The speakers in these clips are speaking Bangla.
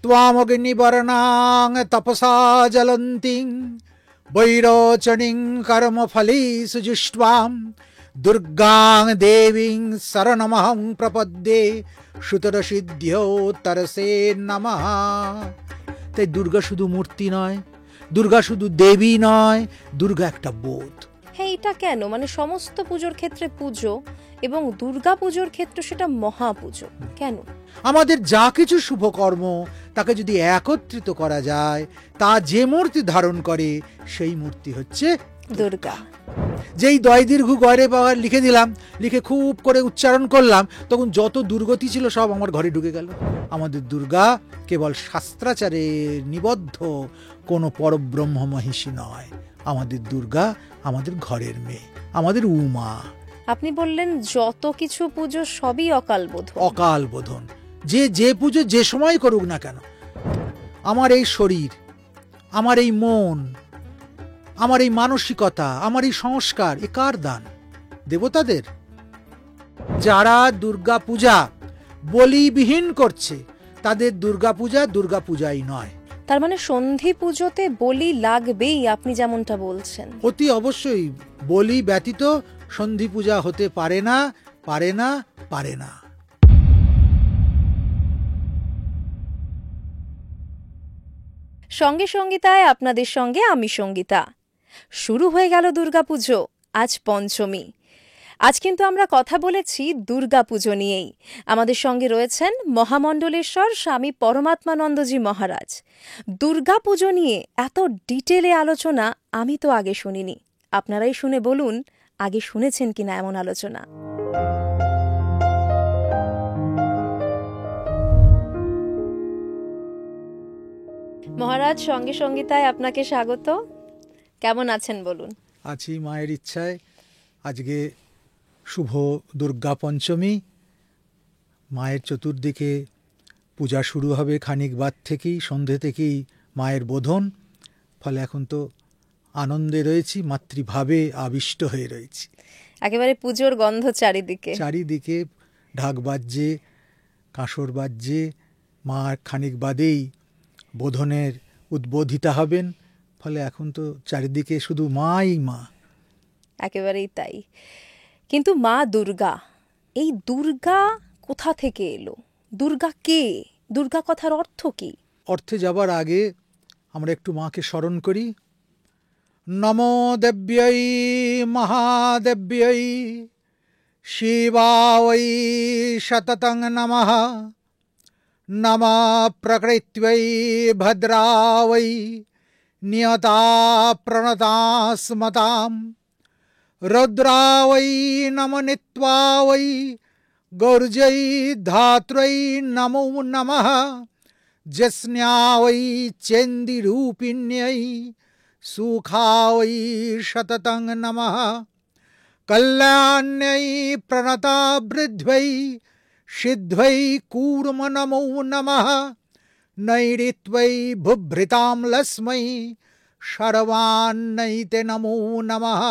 ত্বামগ্নিবর্ণাং তপসা জ্বলন্তিং বৈরোচনীং কর্মফলেষু জুष्ट्वां দুর্গাং দেবীং শরণমহং প্রপদ্যে সুতরসিদ্ধ্যৌত্তরসে নমঃ। তাই দুর্গা শুধু মূর্তি নয়, দুর্গা শুধু দেবী নয়, দুর্গা একটা বোধ। হ্যাঁ, এটা কেন? মানে সমস্ত পুজোর ক্ষেত্রে পুজো এবং দুর্গা পুজোর ক্ষেত্রে সেটা মহাপুজো কেন? আমাদের যা কিছু শুভকর্ম তাকে যদি একত্রিত করা যায়, তা যে মূর্তি ধারণ করে সেই মূর্তি হচ্ছে দুর্গা। যেই দয় দীর্ঘ গয়রে পাওয়ার লিখে দিলাম, লিখে খুব করে উচ্চারণ করলাম, তখন যত দুর্গতি ছিল সব আমার ঘরে ঢুকে গেল। আমাদের দুর্গা কেবল শাস্ত্রাচারে নিবদ্ধ কোনো পরব্রহ্ম মহিষী নয়, আমাদের দুর্গা আমাদের ঘরের মেয়ে, আমাদের উমা। আপনি বললেন যত কিছু পুজো সবই অকাল বোধন। অকাল বোধন, যে পুজো যে সময় করুক না কেন, আমার এই শরীর, আমার এই মন, আমার এই মানসিকতা, আমার এই সংস্কার, এ কার দান? দেবতাদের। যারা দুর্গা পূজা বলিবিহীন করছে তাদের দুর্গা পূজা দুর্গা পূজাই নয়। তার মানে সন্ধি পুজোতে বলি লাগবেই, আপনি যেমনটা বলছেন। অতি অবশ্যই, বলি ব্যতীত সন্ধি পূজা হতে পারে না, পারে না, পারে না। সঙ্গে সঙ্গীতায় আপনাদের সঙ্গে আমি সঙ্গীতা। শুরু হয়ে গেল দুর্গাপুজো, আজ পঞ্চমী। আজ কিন্তু আমরা কথা বলেছি দুর্গাপুজো নিয়েই। আমাদের সঙ্গে রয়েছেন মহামণ্ডলেশ্বর স্বামী পরমাত্মানন্দজি মহারাজ। দুর্গাপুজো নিয়ে এত ডিটেলে আলোচনা আমি তো আগে শুনিনি। আপনারাই শুনে বলুন, আগে শুনেছেন কিনা এমন আলোচনা। মহারাজ, সঙ্গে সঙ্গীতায় আপনাকে স্বাগত। কেমন আছেন বলুন? আছি মায়ের ইচ্ছায়। আজকে শুভ দুর্গা পঞ্চমী, মায়ের চতুর্দিকে পূজা শুরু হবে খানিক বাদ থেকেই, সন্ধে থেকেই মায়ের বোধন। ফলে এখন তো আনন্দে রয়েছি, মাতৃভাবে আবিষ্ট হয়ে রয়েছি। একেবারে পুজোর গন্ধ চারিদিকে, চারিদিকে ঢাক বাজছে, কাঁসর বাজছে। মা খানিক বাদেই বোধনের উদ্বোধিতা হবেন। ফলে এখন তো চারিদিকে শুধু মাই মা। একেবারেই তাই। কিন্তু মা দুর্গা, এই দুর্গা কোথা থেকে এলো? দুর্গা কে? দুর্গা কথার অর্থ কি? অর্থে যাবার আগে আমরা একটু মাকে স্মরণ করি। নমো দেব্যৈ মহাদেব্যৈ শিবায় শততং নমঃ। নমঃ প্রকৃত্যৈ ভদ্রায় নিয়তা প্রণতাস্মতাম। রুদ্রায় নমো নিত্বায় গৌর্যৈ ধাত্রৈ নমো নমঃ। যস্ন্যায় চেন্দিরূপিণ্যৈ সুখায় শততং নমঃ। কল্যাণ্যৈ প্রণতাবৃদ্ধ্यै সিদ্ধ্यै কূর্ম নমো নমঃ। নৈরিত্यै বুভৃতাং লস্मै সর্বান্নৈতে নমো নমঃ।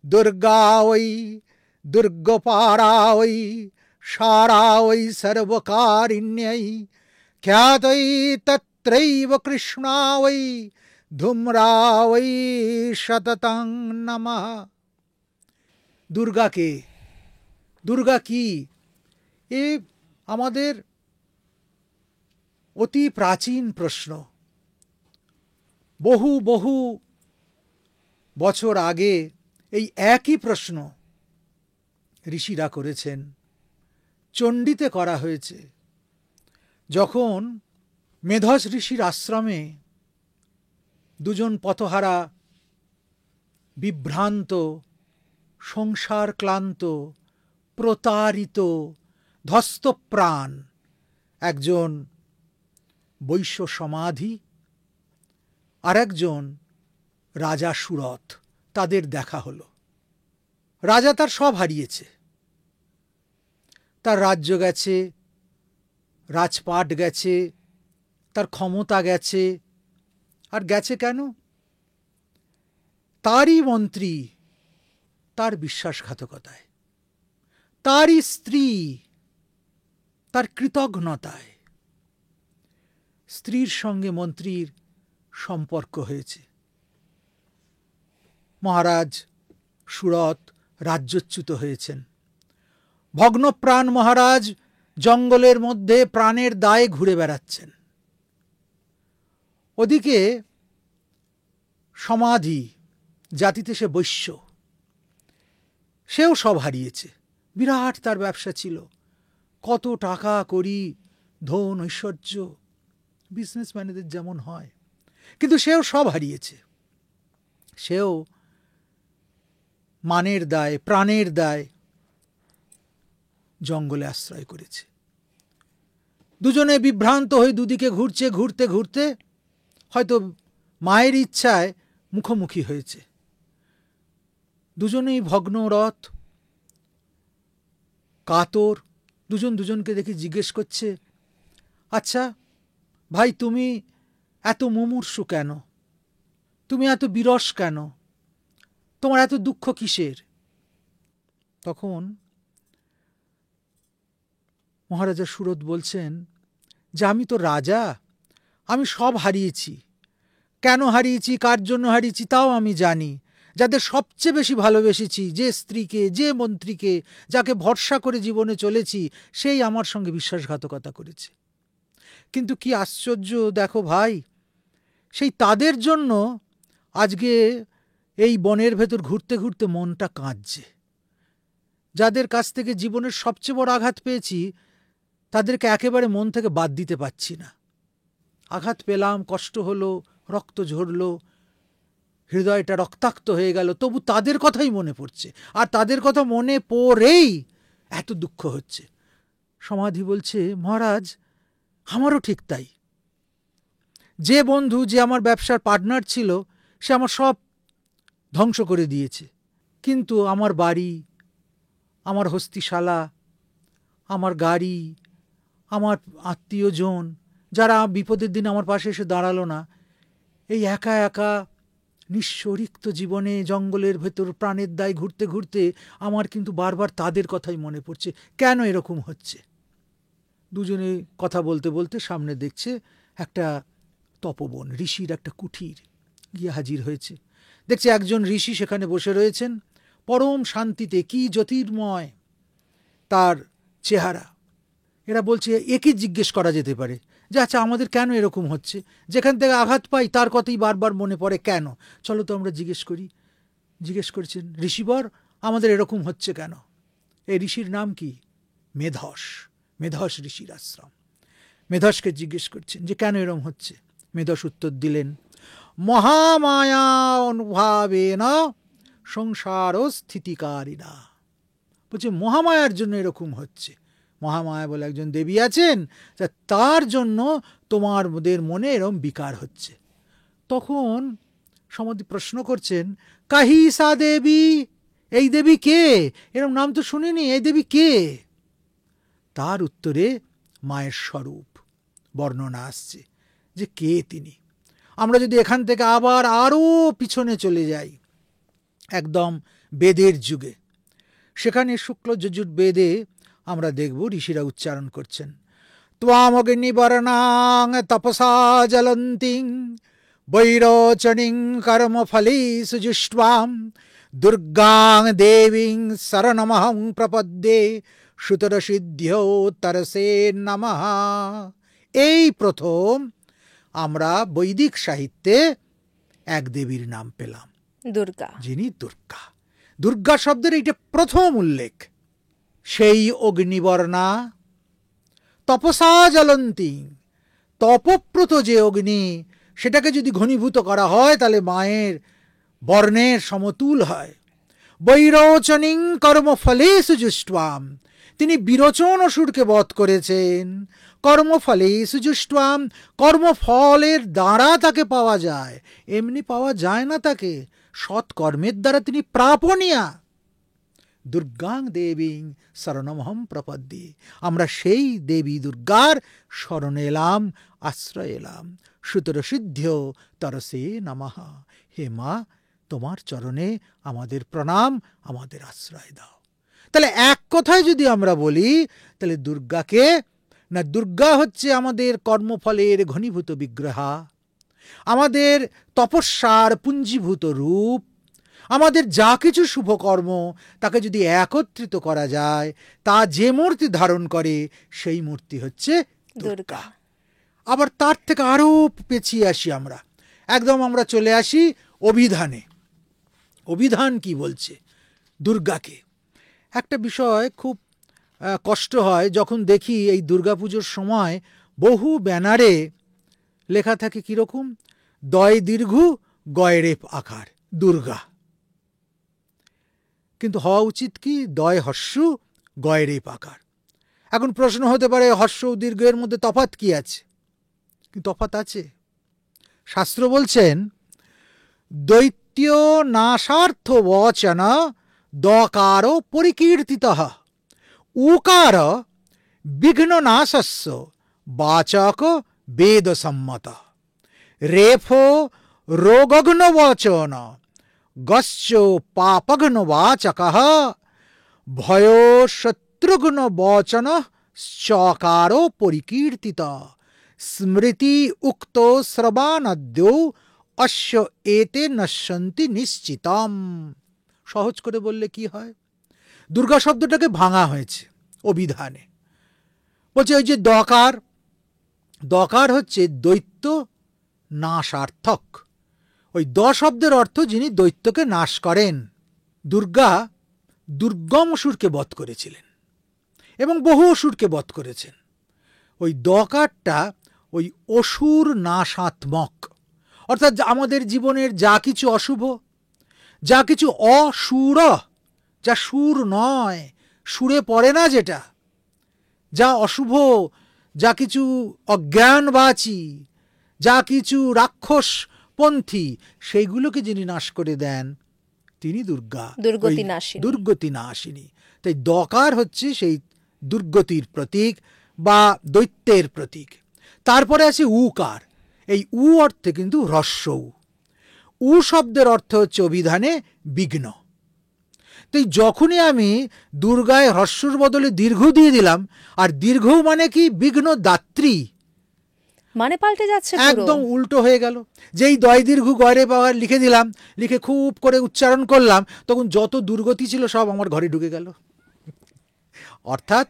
দুর্গাयै দুর্গোপারাयै সারাयै সর্বকারিণ্যৈ খ্যাতৈ তত্রৈব কৃষ্ণাयै ধূম্রাयै শততং নমঃ। দুর্গাকে, দুর্গা কি? এ আমাদের অতি প্রাচীন প্রশ্ন। বহু বহু বছর আগে এই একই প্রশ্ন ঋষিরা করেছেন, চণ্ডীতে করা হয়েছে। যখন মেধস ঋষির আশ্রমে দুজন পথহারা, বিভ্রান্ত, সংসার ক্লান্ত, প্রতারিত, ধ্বস্তপ্রাণ একজন বৈশ্য সমাধি আর একজন রাজা সুরথ, তাদের দেখা হলো। রাজা তার সব হারিয়েছে, তার রাজ্য গেছে, রাজপাট গেছে, তার ক্ষমতা গেছে। আর গেছে কেন? তারই মন্ত্রী তার বিশ্বাসঘাতকতায়, তারই স্ত্রী তার কৃতঘ্নতায়। স্ত্রীর সঙ্গে মন্ত্রীর সম্পর্ক হয়েছে। মহারাজ সুরত রাজ্যচ্যুত হয়েছেন। ভগ্নপ্রাণ মহারাজ জঙ্গলের মধ্যে প্রাণের দায়ে ঘুরে বেড়াচ্ছেন। ওদিকে সমাধি জাতিতে সে বৈশ্য, সেও সব হারিয়েছে। বিরাট তার ব্যবসা ছিল, কত টাকা করি, ধন ঐশ্বর্য, বিজনেসম্যানেদের যেমন হয়, কিন্তু সেও সব হারিয়েছে। সেও মানের দায়, প্রাণের দায় জঙ্গলে আশ্রয় করেছে। দুজনে বিভ্রান্ত হয়ে দুদিকে ঘুরছে, ঘুরতে ঘুরতে হয়তো মায়ের ইচ্ছায় মুখোমুখি হয়েছে। দুজনেই ভগ্নরথ, কাতর। দুজন দুজনকে দেখে জিজ্ঞেস করছে, আচ্ছা ভাই, তুমি এত মুমূর্ষু কেন? তুমি এত বিরস কেন? তোমার এত দুঃখ কিসের? তখন মহারাজা সুরত বলছেন যে আমি তো রাজা, আমি সব হারিয়েছি। কেন হারিয়েছি, কার জন্য হারিয়েছি তাও আমি জানি। যাদের সবচেয়ে বেশি ভালোবেসেছি, যে স্ত্রীকে, যে মন্ত্রীকে, যাকে ভরসা করে জীবনে চলেছি, সেই আমার সঙ্গে বিশ্বাসঘাতকতা করেছে। কিন্তু কি আশ্চর্য দেখো ভাই, সেই তাদের জন্য আজকে এই বনের ভেতর ঘুরতে ঘুরতে মনটা কাঁদছে। যাদের কাছ থেকে জীবনের সবচেয়ে বড় আঘাত পেয়েছি, তাদেরকে একেবারে মন থেকে বাদ দিতে পারছি না। আঘাত পেলাম, কষ্ট হলো, রক্ত ঝরলো, হৃদয়টা রক্তাক্ত হয়ে গেল, তবু তাদের কথাই মনে পড়ছে, আর তাদের কথা মনে পড়েই এত দুঃখ হচ্ছে। সমাধি বলছে, মহারাজ আমারও ঠিক তাই। যে বন্ধু, যে আমার ব্যবসার পার্টনার ছিল, সে আমার সব ধ্বংস করে দিয়েছে। কিন্তু আমার বাড়ি, আমার হস্তিশালা, আমার গাড়ি, আমার আত্মীয়জন, যারা বিপদের দিন আমার পাশে এসে দাঁড়ালো না, এই একা একা নিঃস্বরিক্ত জীবনে জঙ্গলের ভেতর প্রাণের দায় ঘুরতে ঘুরতে আমার কিন্তু বারবার তাদের কথাই মনে পড়ছে। কেন এরকম হচ্ছে? দুজনে কথা বলতে বলতে সামনে দেখছে একটা তপবন, ঋষির একটা কুঠির গিয়ে হাজির হয়েছে। দেখছে একজন ঋষি সেখানে বসে রয়েছেন, পরম শান্তিতে, কি জ্যোতির্ময় তার চেহারা। এরা বলছে, একে জিজ্ঞেস করা যেতে পারে যে আচ্ছা আমাদের কেন এরকম হচ্ছে, যেখান থেকে আঘাত পাই তার কথাই বারবার মনে পড়ে কেন? চলো তো আমরা জিজ্ঞেস করি। জিজ্ঞেস করছেন, ঋষিবর আমাদের এরকম হচ্ছে কেন? এই ঋষির নাম কি? মেধস। মেধস ঋষির আশ্রম। মেধসকে জিজ্ঞেস করছেন যে কেন এরকম হচ্ছে। মেধস উত্তর দিলেন, মহামায়া অনুভাবেনা সংসার স্থিতিকারিণা। বলছে মহামায়ার জন্য এরকম হচ্ছে। মহামায়া বলে একজন দেবী আছেন, তার জন্য তোমাদের মনে এরকম বিকার হচ্ছে। তখন সমাধি প্রশ্ন করছেন, কাহি সা দেবী, এই দেবী কে? এরকম নাম তো শুনিনি, এই দেবী কে? তার উত্তরে মায়ের স্বরূপ বর্ণনা আসছে যে কে তিনি। আমরা যদি এখান থেকে আবার আরও পিছনে চলে যাই, একদম বেদের যুগে, সেখানে শুক্ল যজুর বেদে আমরা দেখব ঋষিরা উচ্চারণ করছেন, ত্বামগ্নিবর্ণাং তপসা জ্বলন্তিং বৈরোচনীং কর্মফলী সুজুষ্টাম দুর্গাং দেবীং শরণমহং প্রপদ্যে সুতরসিদ্ধ্যোত্তরসে নমঃ। এই প্রথম আমরা বৈদিক সাহিত্যে এক দেবীর নাম পেলাম, দুর্গা, যিনি দুর্গা। দুর্গা শব্দের এইটা প্রথম উল্লেখ। সেই অগ্নিবর্ণা তপসা জ্বলন্তি, তপপ্রত যে অগ্নি, সেটাকে যদি ঘনীভূত করা হয় তাহলে মায়ের বর্ণের সমতুল হয়। বৈরোচনীং কর্মফলে সুজুষ্টাম, তিনি বিরোচন অসুরকে বধ করেছেন। কর্মফলে সুজুষ্টাম, কর্মফলের দ্বারা তাকে পাওয়া যায়, এমনি পাওয়া যায় না তাকে, সৎকর্মের দ্বারা তিনি প্রাপণীয়া। দুর্গাং দেবীং শরণমহম প্রপদ্যে, আমরা সেই দেবী দুর্গার শরণে এলাম, আশ্রয় এলাম। সুতরসিদ্ধ তরসে নমঃ, হে মা তোমার চরণে আমাদের প্রণাম, আমাদের আশ্রয় দাও। তাহলে এক কথায় যদি আমরা বলি, তাহলে দুর্গাকে না দুর্গা হচ্ছে আমাদের কর্মফলের ঘনীভূত বিগ্রহা, আমাদের তপস্যার পুঞ্জীভূত রূপ। আমাদের যা কিছু শুভকর্ম তাকে যদি একত্রিত করা যায়, তা যে মূর্তি ধারণ করে সেই মূর্তি হচ্ছে দুর্গা। আবার তার থেকে আরও পেছিয়ে আসি আমরা, একদম আমরা চলে আসি অভিধানে। অভিধান কি বলছে দুর্গাকে? একটা বিষয় খুব কষ্ট হয় যখন দেখি এই দুর্গাপুজোর সময় বহু ব্যানারে লেখা থাকে কীরকম, দয় দীর্ঘ গয়রেপ আকার দুর্গা। কিন্তু হওয়া উচিত কি দয় হর্ষ গয়রেপ আকার। এখন প্রশ্ন হতে পারে হর্ষ ও দীর্ঘের মধ্যে তফাৎ কি আছে? কি তফাৎ আছে? শাস্ত্র বলছেন দৈত্য নাশার্থ বচন দকার পরিকীর্তিতঃ উকার বিঘ্ন নাশস্য বাচক বেদ সম্মত রেফো রোগঘ্ন বচন গশ্চ পাপঘ্ন বাচকঃ ভয় শত্রুঘ্ন বচন চকার পরিকীর্তিত স্মৃতি উক্ত শ্রবানাদ্যৌ অশ্য এতে নশ্যন্তি নিশ্চিতম। সহজ করে বললে কি হয়, দুর্গা শব্দটাকে ভাঙা হয়েছে অভিধানে। বলছে ওই যে দকার, দকার হচ্ছে দৈত্য নাশার্থক। ওই দ শব্দের অর্থ যিনি দৈত্যকে নাশ করেন। দুর্গা দুর্গম অসুরকে বধ করেছিলেন এবং বহু অসুরকে বধ করেছেন। ওই দকারটা ওই অসুর নাশাত্মক, অর্থাৎ আমাদের জীবনের যা কিছু অশুভ, যা কিছু অসুর, যা সুর নয়, সুরে পড়ে না, যেটা যা অশুভ, যা কিছু অজ্ঞানবাচী, যা কিছু রাক্ষসপন্থী, সেইগুলোকে যিনি নাশ করে দেন তিনি দুর্গা, দুর্গতি নাশিনী। তাই দকার হচ্ছে সেই দুর্গতির প্রতীক বা দৈত্যের প্রতীক। তারপরে আছে উকার। এই উ অর্থে কিন্তু হ্রস্ব উ শব্দের অর্থ হচ্ছে অভিধানে বিঘ্ন। তো যখনই আমি দুর্গায় হ্রস্বর বদলে দীর্ঘ দিয়ে দিলাম, আর দীর্ঘ মানে কি বিঘ্ন দাত্রী, মানে পাল্টে যাচ্ছে, একদম উল্টো হয়ে গেল। যেই দয় দীর্ঘ গয়রে পাওয়ার লিখে দিলাম, লিখে খুব করে উচ্চারণ করলাম, তখন যত দুর্গতি ছিল সব আমার ঘরে ঢুকে গেল। অর্থাৎ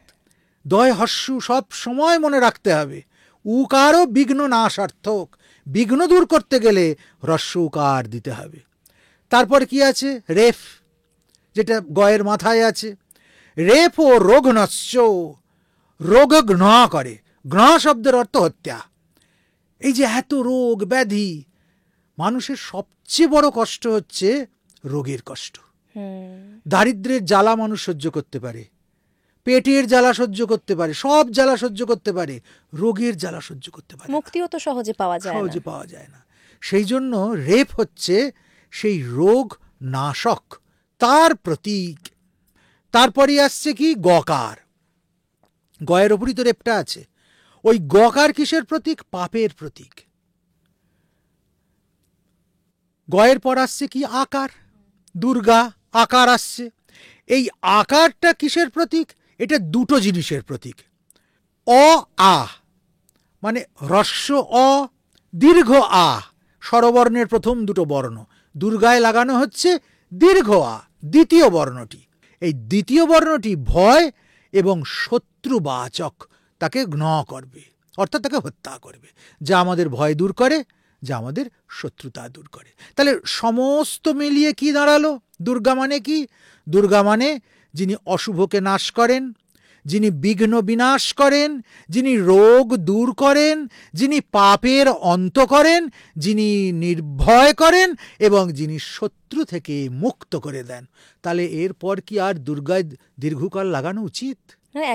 দয় হর্ষু সব সময় মনে রাখতে হবে, উকারও বিঘ্ন নাশার্থক। বিঘ্ন দূর করতে গেলে হ্রস্ব উকার দিতে হবে। তারপর কি আছে রেফ, যেটা গয়ের মাথায় আছে। রেফ ও রোগ নশ্চ, রোগ ঘ্ন করে। ঘ্ন শব্দের অর্থ হত্যা। এই যে এত রোগ ব্যাধি, মানুষের সবচেয়ে বড় কষ্ট হচ্ছে রোগের কষ্ট। দারিদ্র্যের জ্বালা মানুষ সহ্য করতে পারে, পেটের জ্বালা সহ্য করতে পারে, সব জ্বালা সহ্য করতে পারে, রোগের জ্বালা সহ্য করতে পারে। মুক্তিও তো সহজে পাওয়া যায় না। সেই জন্য রেপ হচ্ছে সেই রোগ নাশক, তার প্রতীক। তারপরে আসছে কি গকার। গয়ের ওপরই তো রেপটা আছে। ওই গকার কিসের প্রতীক? পাপের প্রতীক। গয়ের পর আসছে কি আকার, দুর্গা আকার আসছে। এই আকারটা কিসের প্রতীক? এটা দুটো জিনিসের প্রতীক। অ আ মানে হ্রস্ব অ দীর্ঘ আ, স্বরবর্ণের প্রথম দুটো বর্ণ দুর্গায় লাগানো হচ্ছে দীর্ঘ আ, দ্বিতীয় বর্ণটি। এই দ্বিতীয় বর্ণটি ভয় এবং শত্রুবাচক, তাকে ঘ্ন করবে, অর্থাৎ তাকে হত্যা করবে, যা আমাদের ভয় দূর করে, যা আমাদের শত্রুতা দূর করে। তাহলে সমস্ত মিলিয়ে কি দাঁড়ালো? দুর্গা মানে কি? দুর্গা মানে যিনি অশুভকে নাশ করেন, যিনি বিঘ্ন বিনাশ করেন, যিনি রোগ দূর করেন, যিনি পাপের অন্ত করেন, যিনি নির্ভয় করেন এবং যিনি শত্রু থেকে মুক্ত করে দেন। তাহলে এরপর কি আর দুর্গায় দীর্ঘকাল লাগানো উচিত?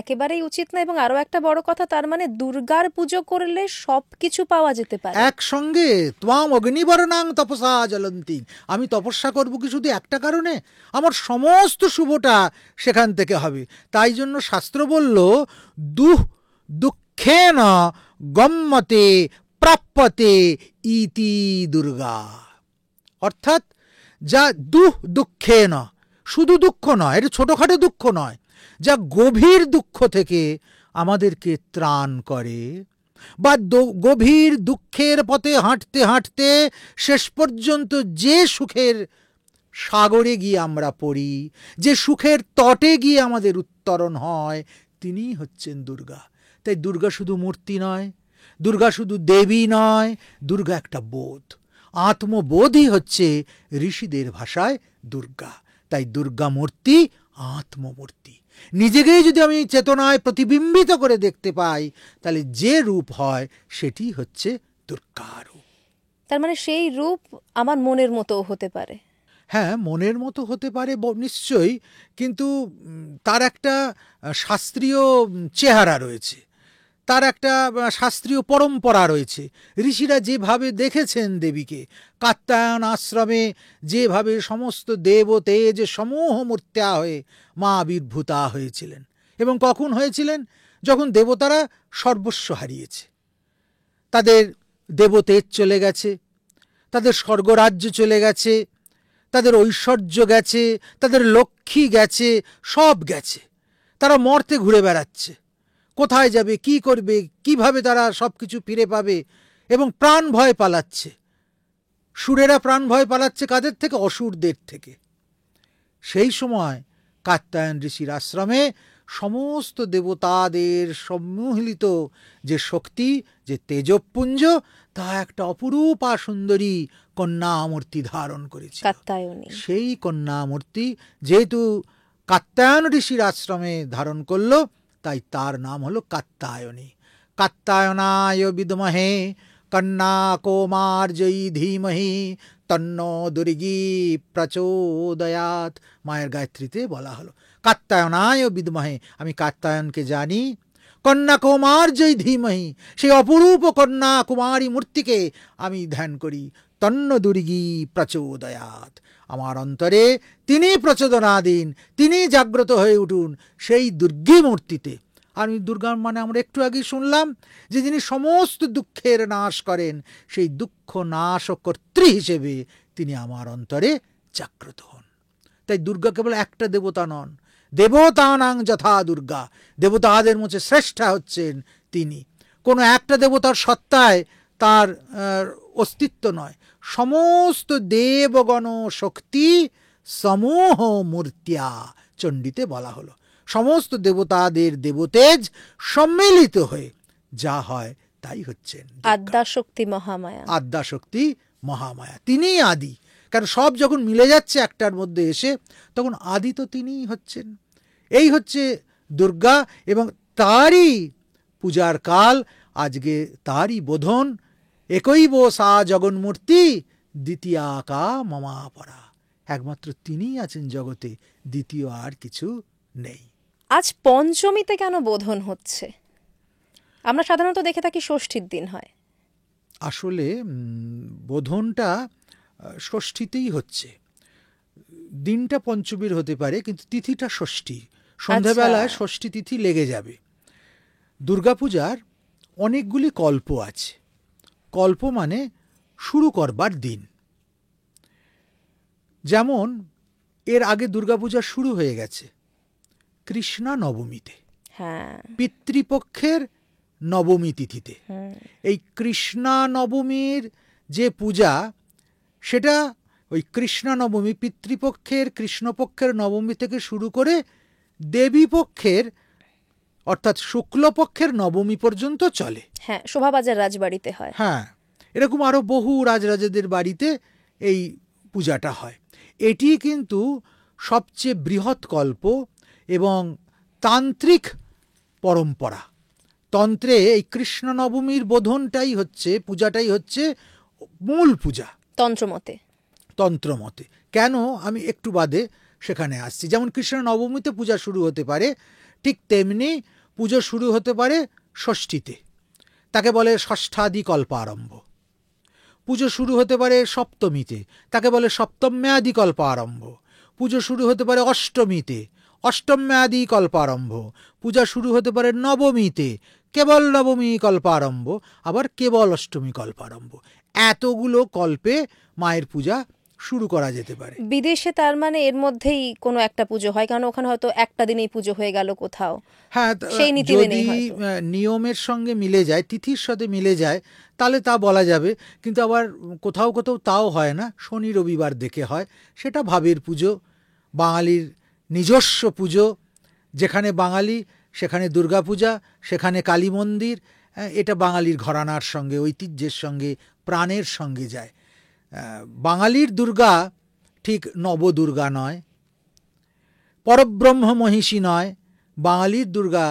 একেবারেই উচিত না। এবং আরো একটা বড় কথা, তার মানে দুর্গার পুজো করলে সবকিছু পাওয়া যেতে পারে একসঙ্গে। ত্বাম অগ্নিবর্ণাং তপসা জ্বলন্তি। আমি তপস্যা করব কি শুধু একটা কারণে? আমার সমস্ত শুভটা সেখান থেকে হবে। তাই জন্য শাস্ত্র বলল দুঃখেন গম্যতে প্রাপ্যতে ইতি দুর্গা। অর্থাৎ যা দুঃখেন, শুধু দুঃখ নয়, এটা ছোটখাটো দুঃখ নয়, যা গভীর দুঃখ থেকে আমাদেরকে ত্রাণ করে, বা গভীর দুঃখের পথে হাঁটতে হাঁটতে শেষ পর্যন্ত যে সুখের সাগরে গিয়ে আমরা পড়ি, যে সুখের তটে গিয়ে আমাদের উত্তরণ হয়, তিনি হচ্ছেন দুর্গা। তাই দুর্গা শুধু মূর্তি নয়, দুর্গা শুধু দেবী নয়, দুর্গা একটা বোধ। আত্মবোধই হচ্ছে ঋষিদের ভাষায় দুর্গা। তাই দুর্গা মূর্তি আত্মমূর্তি। নিজেকেই যদি আমি চেতনায় প্রতিবিম্বিত করে দেখতে পাই, তাহলে যে রূপ হয় সেটি হচ্ছে দুর্গা রূপ। তার মানে সেই রূপ আমার মনের মতো হতে পারে। হ্যাঁ, মনের মতো হতে পারে নিশ্চয়ই, কিন্তু তার একটা শাস্ত্রীয় চেহারা রয়েছে, তার একটা শাস্ত্রীয় পরম্পরা রয়েছে। ঋষিরা যেভাবে দেখেছেন দেবীকে, কাত্যায়ন আশ্রমে যেভাবে সমস্ত দেবতেজ সমূহ মূর্ত্যা হয়ে মা আবির্ভূতা হয়েছিলেন, এবং কখন হয়েছিলেন? যখন দেবতারা সর্বস্ব হারিয়েছে, তাদের দেবতেজ চলে গেছে, তাদের স্বর্গরাজ্য চলে গেছে, তাদের ঐশ্বর্য গেছে, তাদের লক্ষ্মী গেছে, সব গেছে। তারা মর্তে ঘুরে বেড়াচ্ছে, কোথায় যাবে, কি করবে, কিভাবে তারা সব কিছু ফিরে পাবে, এবং প্রাণ ভয় পালাচ্ছে। সুরেরা প্রাণ ভয় পালাচ্ছে কাদের থেকে? অসুরদের থেকে। সেই সময় কাত্যায়ন ঋষির আশ্রমে সমস্ত দেবতাদের সম্মিলিত যে শক্তি, যে তেজপুঞ্জ, তা একটা অপরূপা সুন্দরী কন্যামূর্তি ধারণ করেছে। সেই কন্যামূর্তি যেহেতু কাত্যায়ন ঋষির আশ্রমে ধারণ করল, তাই তার নাম হলো কাত্যায়নী। কাত্যায়নায় বিদ্মহে কন্যা কৌমার্জয়ী ধীমহি তন্নো দুর্গী প্রচোদয়াৎ। মায়ের গায়ত্রীতে বলা হলো কাত্যায়নায় বিদ্মহে, আমি কাত্যায়নকে জানি, কন্যা কৌমার্জয়ী ধীমহি, সেই অপরূপ কন্যা কুমারী মূর্তিকে আমি ধ্যান করি, তন্ন দুর্গী প্রচোদয়াৎ, আমার অন্তরে তিনি প্রচোদনা দিন, তিনি জাগ্রত হয়ে উঠুন সেই দুর্গী মূর্তিতে। আমি দুর্গা মানে আমরা একটু আগে শুনলাম যে যিনি সমস্ত দুঃখের নাশ করেন, সেই দুঃখ নাশ ও কর্ত্রী হিসেবে তিনি আমার অন্তরে জাগ্রত হন। তাই দুর্গা কেবল একটা দেবতা নন, দেবতানাং যথা দুর্গা, দেবতাদের মধ্যে শ্রেষ্ঠা হচ্ছেন তিনি। কোনো একটা দেবতার সত্তায় তার অস্তিত্ব নয়, সমস্ত দেবগণ শক্তি সমূহ মূর্তিয়া, চণ্ডীতে বলা হলো সমস্ত দেবতাদের দেবতেজ সম্মিলিত হয়ে যা হয় তাই হচ্ছেন আদ্যাশক্তি মহামায়া। আদ্যাশক্তি মহামায়া, তিনিই আদি। কারণ সব যখন মিলে যাচ্ছে একটার মধ্যে এসে, তখন আদি তো তিনিই হচ্ছেন। এই হচ্ছে দুর্গা, এবং তারই পূজার কাল আজকে, তারই বোধন। একৈব সা জগন্মূর্তি দ্বিতীয়া কা মমাপরা, একমাত্র তিনিই আছেন জগতে, দ্বিতীয় আর কিছু নেই। আজ পঞ্চমীতে কেন বোধন হচ্ছে? আমরা সাধারণত দেখে থাকি ষষ্ঠীর দিন হয়। আসলে বোধনটা ষষ্ঠীতেই হচ্ছে। দিনটা পঞ্চমীর হতে পারে, কিন্তু তিথিটা ষষ্ঠী, সন্ধ্যাবেলায় ষষ্ঠী তিথি লেগে যাবে। দুর্গাপূজার অনেকগুলি কল্প আছে। কল্প মানে শুরু করবার দিন। যেমন এর আগে দুর্গাপূজা শুরু হয়ে গেছে কৃষ্ণা নবমীতে, পিতৃপক্ষের নবমী তিথিতে। এই কৃষ্ণা নবমীর যে পূজা, সেটা ওই কৃষ্ণা নবমী, পিতৃপক্ষের কৃষ্ণপক্ষের নবমী থেকে শুরু করে দেবীপক্ষের অর্থাৎ শুক্লপক্ষের নবমী পর্যন্ত চলে। হ্যাঁ, শোভাবাজার রাজবাড়িতে হয়। হ্যাঁ, এরকম আরো বহু রাজরাজাদের বাড়িতে এই পূজাটা হয়। এটি কিন্তু সবচেয়ে বৃহৎ কল্প এবং তান্ত্রিক পরম্পরা। তন্ত্রে এই কৃষ্ণ নবমীর বোধনটাই হচ্ছে, পূজাটাই হচ্ছে মূল পূজা তন্ত্রমতে। কেন, আমি একটু বাদে সেখানে আসছি। যেমন কৃষ্ণ নবমীতে পূজা শুরু হতে পারে, ঠিক তেমনি পুজো শুরু হতে পারে ষষ্ঠীতে, তাকে বলে ষষ্ঠাদি কল্পারম্ভ। পুজো শুরু হতে পারে সপ্তমীতে, তাকে বলে সপ্তম্যাদি কল্পারম্ভ। পুজো শুরু হতে পারে অষ্টমীতে, অষ্টম্যাদি কল্পারম্ভ। পূজা শুরু হতে পারে নবমীতে, কেবল নবমী কল্পারম্ভ, আবার কেবল অষ্টমী কল্পারম্ভ। এতগুলো কল্পে মায়ের পূজা শুরু করা যেতে পারে। বিদেশে তার মানে এর মধ্যেই কোনো একটা পুজো হয়, কারণ ওখানে হয়তো একটা দিনেই পুজো হয়ে গেল কোথাও, হ্যাঁ, সেই নীতি যদি মেনেই হয়তো। নিয়মের সঙ্গে মিলে যায়, তিথির সাথে মিলে যায়, তাহলে তা বলা যাবে। কিন্তু আবার কোথাও কোথাও তাও হয় না, শনি রবিবার দেখে হয়। সেটা ভাবের পুজো, বাঙালির নিজস্ব পুজো। যেখানে বাঙালি সেখানে দুর্গাপূজা, সেখানে কালী মন্দির। এটা বাঙালির ঘরানার সঙ্গে, ঐতিহ্যের সঙ্গে, প্রাণের সঙ্গে যায়। বাঙালির দুর্গা ঠিক নবদুর্গা নয়, পরব্রহ্ম মহিষী নয়, বাঙালির দুর্গা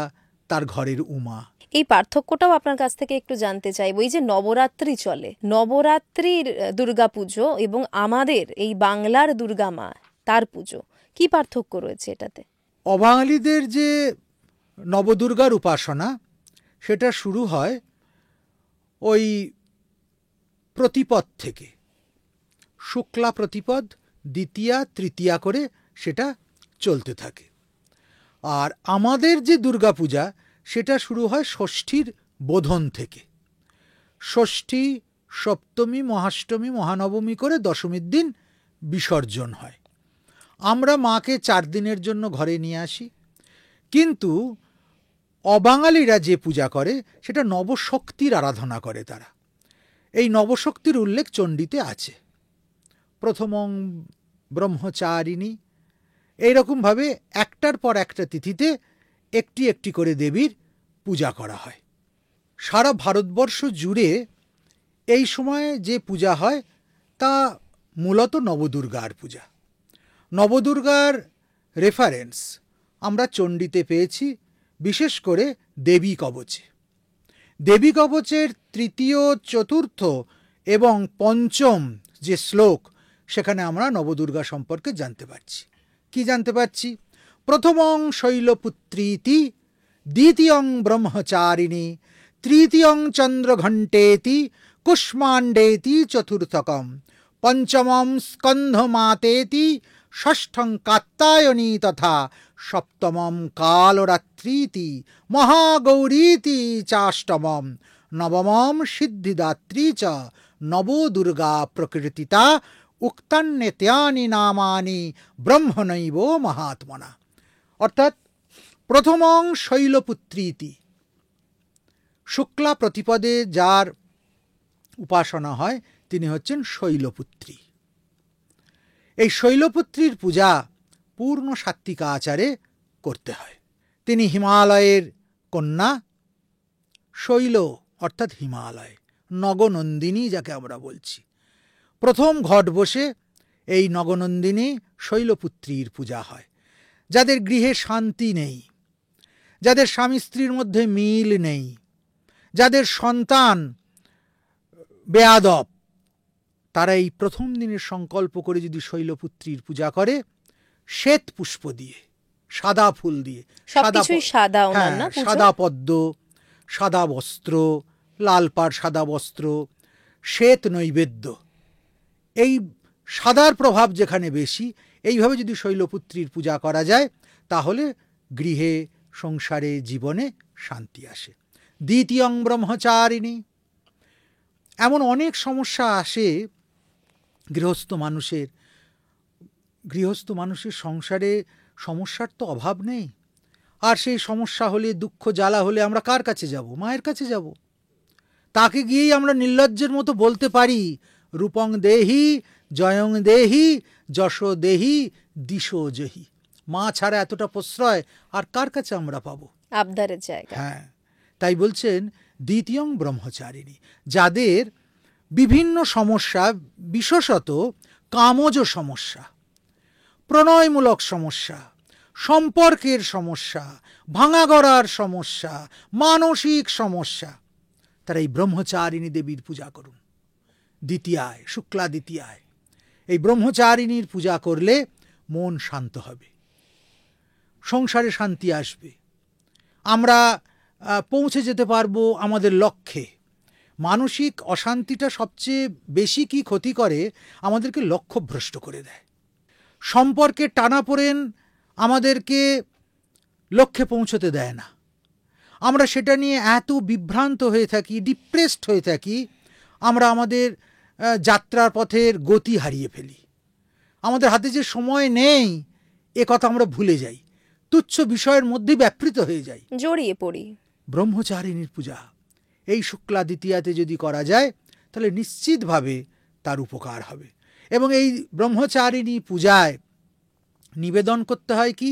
তার ঘরের উমা। এই পার্থক্যটাও আপনার কাছ থেকে একটু জানতে চাইব। এই যে নবরাত্রি চলে, নবরাত্রির দুর্গাপুজো এবং আমাদের এই বাংলার দুর্গা মা তার পুজো, কি পার্থক্য রয়েছে এটাতে? অবাঙালিদের যে নবদুর্গার উপাসনা, সেটা শুরু হয় ওই প্রতিপদ থেকে। শুক্লা প্রতিপদ, দ্বিতীয়া তৃতীয়া করে সেটা চলতে থাকে। আর আমাদের যে দুর্গাপূজা, সেটা শুরু হয় ষষ্ঠীর বোধন থেকে। ষষ্ঠী, সপ্তমী, মহাষ্টমী, মহানবমী করে দশমীর দিন বিসর্জন হয়। আমরা মাকে 4 দিনের জন্য ঘরে নিয়ে আসি। কিন্তু অবাঙালিরা যে পূজা করে সেটা নবশক্তির আরাধনা করে তারা। এই নবশক্তির উল্লেখ চণ্ডীতে আছে। প্রথমং ব্রহ্মচারিণী, এইরকমভাবে একটার পর একটা তিথিতে একটি একটি করে দেবীর পূজা করা হয়। সারা ভারতবর্ষ জুড়ে এই সময়ে যে পূজা হয় তা মূলত নবদুর্গার পূজা। নবদুর্গার রেফারেন্স আমরা চণ্ডীতে পেয়েছি, বিশেষ করে দেবী কবচে। দেবী কবচের তৃতীয়, চতুর্থ এবং পঞ্চম যে শ্লোক, সেখানে আমরা নবদুর্গা সম্পর্কে জানতে পারছি। কি জানতে পারছি? প্রথমং শৈলপুত্রীতি, দ্বিতীয়ং ব্রহ্মচারিণী, তৃতীয়ং চন্দ্রঘণ্টেতি, কুষ্মাণ্ডেতি চতুর্থকম, পঞ্চমং স্কন্ধমাতেতি, ষষ্ঠং কাত্যায়নী তথা, সপ্তমং কালরাত্রিতি, মহাগৌরীতি চাষ্টমম, নবমম সিদ্ধিদাত্রী চ নবদুর্গা প্রকৃতিতা, উক্তান্যেত্যানি নামানি ব্রহ্মণৈব মহাত্মনা। অর্থাৎ প্রথমং শৈলপুত্রীতি, শুক্লা প্রতিপদে যার উপাসনা হয় তিনি হচ্ছেন শৈলপুত্রী। এই শৈলপুত্রীর পূজা পূর্ণ সাত্ত্বিক আচারে করতে হয়। তিনি হিমালয়ের কন্যা, শৈল অর্থাৎ হিমালয়, নগনন্দিনী যাকে আমরা বলছি। প্রথম ঘট বসে এই নগনন্দিনী শৈলপুত্রীর পূজা হয়। যাদের গৃহে শান্তি নেই, যাদের স্বামী স্ত্রীর মধ্যে মিল নেই, যাদের সন্তান বেয়াদব, তারা এই প্রথম দিনের সংকল্প করে যদি শৈলপুত্রীর পূজা করে, শ্বেত পুষ্প দিয়ে, সাদা ফুল দিয়ে, সাদা পদ্ম, সাদা বস্ত্র, লাল পাড় সাদা বস্ত্র, শ্বেত নৈবেদ্য, এই সাদার প্রভাব যেখানে বেশি, এইভাবে যদি শৈলপুত্রীর পূজা করা যায়, তাহলে গৃহে, সংসারে, জীবনে শান্তি আসে। দ্বিতীয়ং ব্রহ্মচারিণী, এমন অনেক সমস্যা আসে গৃহস্থ মানুষের সংসারে। সমস্যার তো অভাব নেই। আর সেই সমস্যা হলে, দুঃখ জ্বালা হলে আমরা কার কাছে যাব? মায়ের কাছে যাব। তাকে গিয়েই আমরা নির্লজ্জের মতো বলতে পারি, রূপং দেহি, জয়ং দেহি, যশ দেহি, দিশো জহি। মা ছাড়া এতটা প্রশ্রয় আর কার কাছে আমরা পাবো? আবদারের জায়গা। হ্যাঁ, তাই বলছেন দ্বিতীয়ং ব্রহ্মচারিণী। যাদের বিভিন্ন সমস্যা, বিশেষত কামজ সমস্যা, প্রণয়মূলক সমস্যা, সম্পর্কের সমস্যা, ভাঙাগড়ার সমস্যা, মানসিক সমস্যা, তারা এই ব্রহ্মচারিণী দেবীর পূজা করুন। দ্বিতীয়ায়, শুক্লা দ্বিতীয়ায় এই ব্রহ্মচারিণীর পূজা করলে মন শান্ত হবে, সংসারে শান্তি আসবে, আমরা পৌঁছে যেতে পারবো আমাদের লক্ষ্যে। মানসিক অশান্তিটা সবচেয়ে বেশি কি ক্ষতি করে? আমাদেরকে লক্ষ্যভ্রষ্ট করে দেয়। সম্পর্কে টানাপোড়েন আমাদেরকে লক্ষ্যে পৌঁছতে দেয় না। আমরা সেটা নিয়ে এত বিভ্রান্ত হয়ে থাকি, ডিপ্রেসড হয়ে থাকি, আমরা আমাদের যাত্রার পথের গতি হারিয়ে ফেলি। আমাদের হাতে যে সময় নেই এ কথা আমরা ভুলে যাই, তুচ্ছ বিষয়ের মধ্যে ব্যাপৃত হয়ে যাই, জড়িয়ে পড়ি। ব্রহ্মচারিণীর পূজা এই শুক্লা দ্বিতীয়াতে যদি করা যায় তাহলে নিশ্চিতভাবে তার উপকার হবে। এবং এই ব্রহ্মচারিণী পূজায় নিবেদন করতে হয় কি,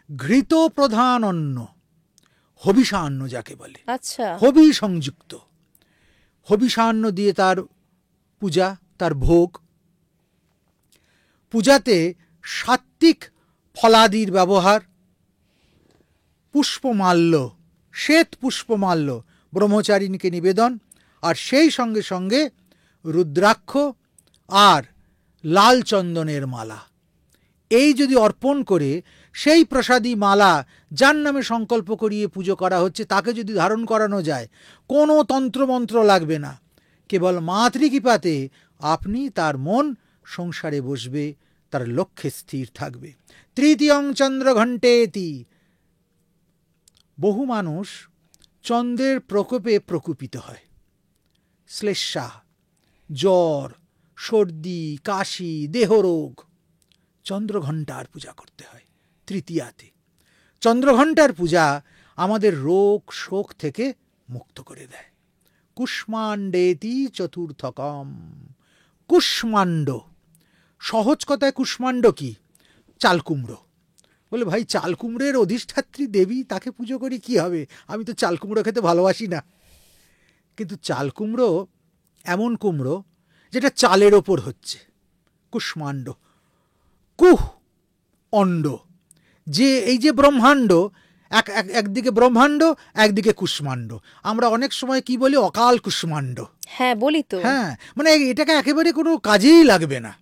ঘৃত প্রধান অন্ন, হবিষান্ন যাকে বলে, আচ্ছা, হবি সংযুক্ত হবিষান্ন দিয়ে তার পূজা, তার ভোগ। পূজাতে সাত্ত্বিক ফলাদির ব্যবহার, পুষ্পমাল্য, শ্বেত পুষ্পমাল্য ব্রহ্মচারিণীকে নিবেদন, আর সেই সঙ্গে সঙ্গে রুদ্রাক্ষ আর লাল চন্দনের মালা, এই যদি অর্পণ করে সেই প্রসাদী মালা যার নামে সংকল্প করিয়ে পুজো করা হচ্ছে তাকে যদি ধারণ করানো যায়, কোনো তন্ত্রমন্ত্র লাগবে না, কেবল মাতৃকৃপাতে আপনি তার মন সংসারে বসবে, তার লক্ষ্যে স্থির থাকবে। তৃতীয়ং চন্দ্রঘণ্টেতি, বহু মানুষ চন্দ্রের প্রকোপে প্রকুপিত হয়, শ্লেষ্মা, জ্বর, সর্দি, কাশি, দেহরোগ, চন্দ্রঘণ্টার পূজা করতে হয় তৃতীয়াতে। চন্দ্রঘণ্টার পূজা আমাদের রোগ শোক থেকে মুক্ত করে দেয়। কুষ্মাণ্ডেতি চতুর্থকম, কুষ্মাণ্ড, সহজ কথায় কুষ্মাণ্ড কি, চালকুমড়ো। বলে ভাই চালকুমড়োর অধিষ্ঠাত্রী দেবী, তাকে পুজো করি কি হবে, আমি তো চালকুমড়ো খেতে ভালোবাসি না। কিন্তু চালকুমড়ো এমন কুমড়ো যেটা চালের ওপর হচ্ছে, কুষ্মাণ্ড, কুহ অণ্ড, যে এই যে ব্রহ্মাণ্ড, একদিকে ব্রহ্মাণ্ড একদিকে কুষ্মাণ্ড। আমরা অনেক সময় কি বলি, অকাল কুষ্মাণ্ড। হ্যাঁ বলি তো। হ্যাঁ, মানে এটাকে একেবারে কোনো কাজেই লাগবে না।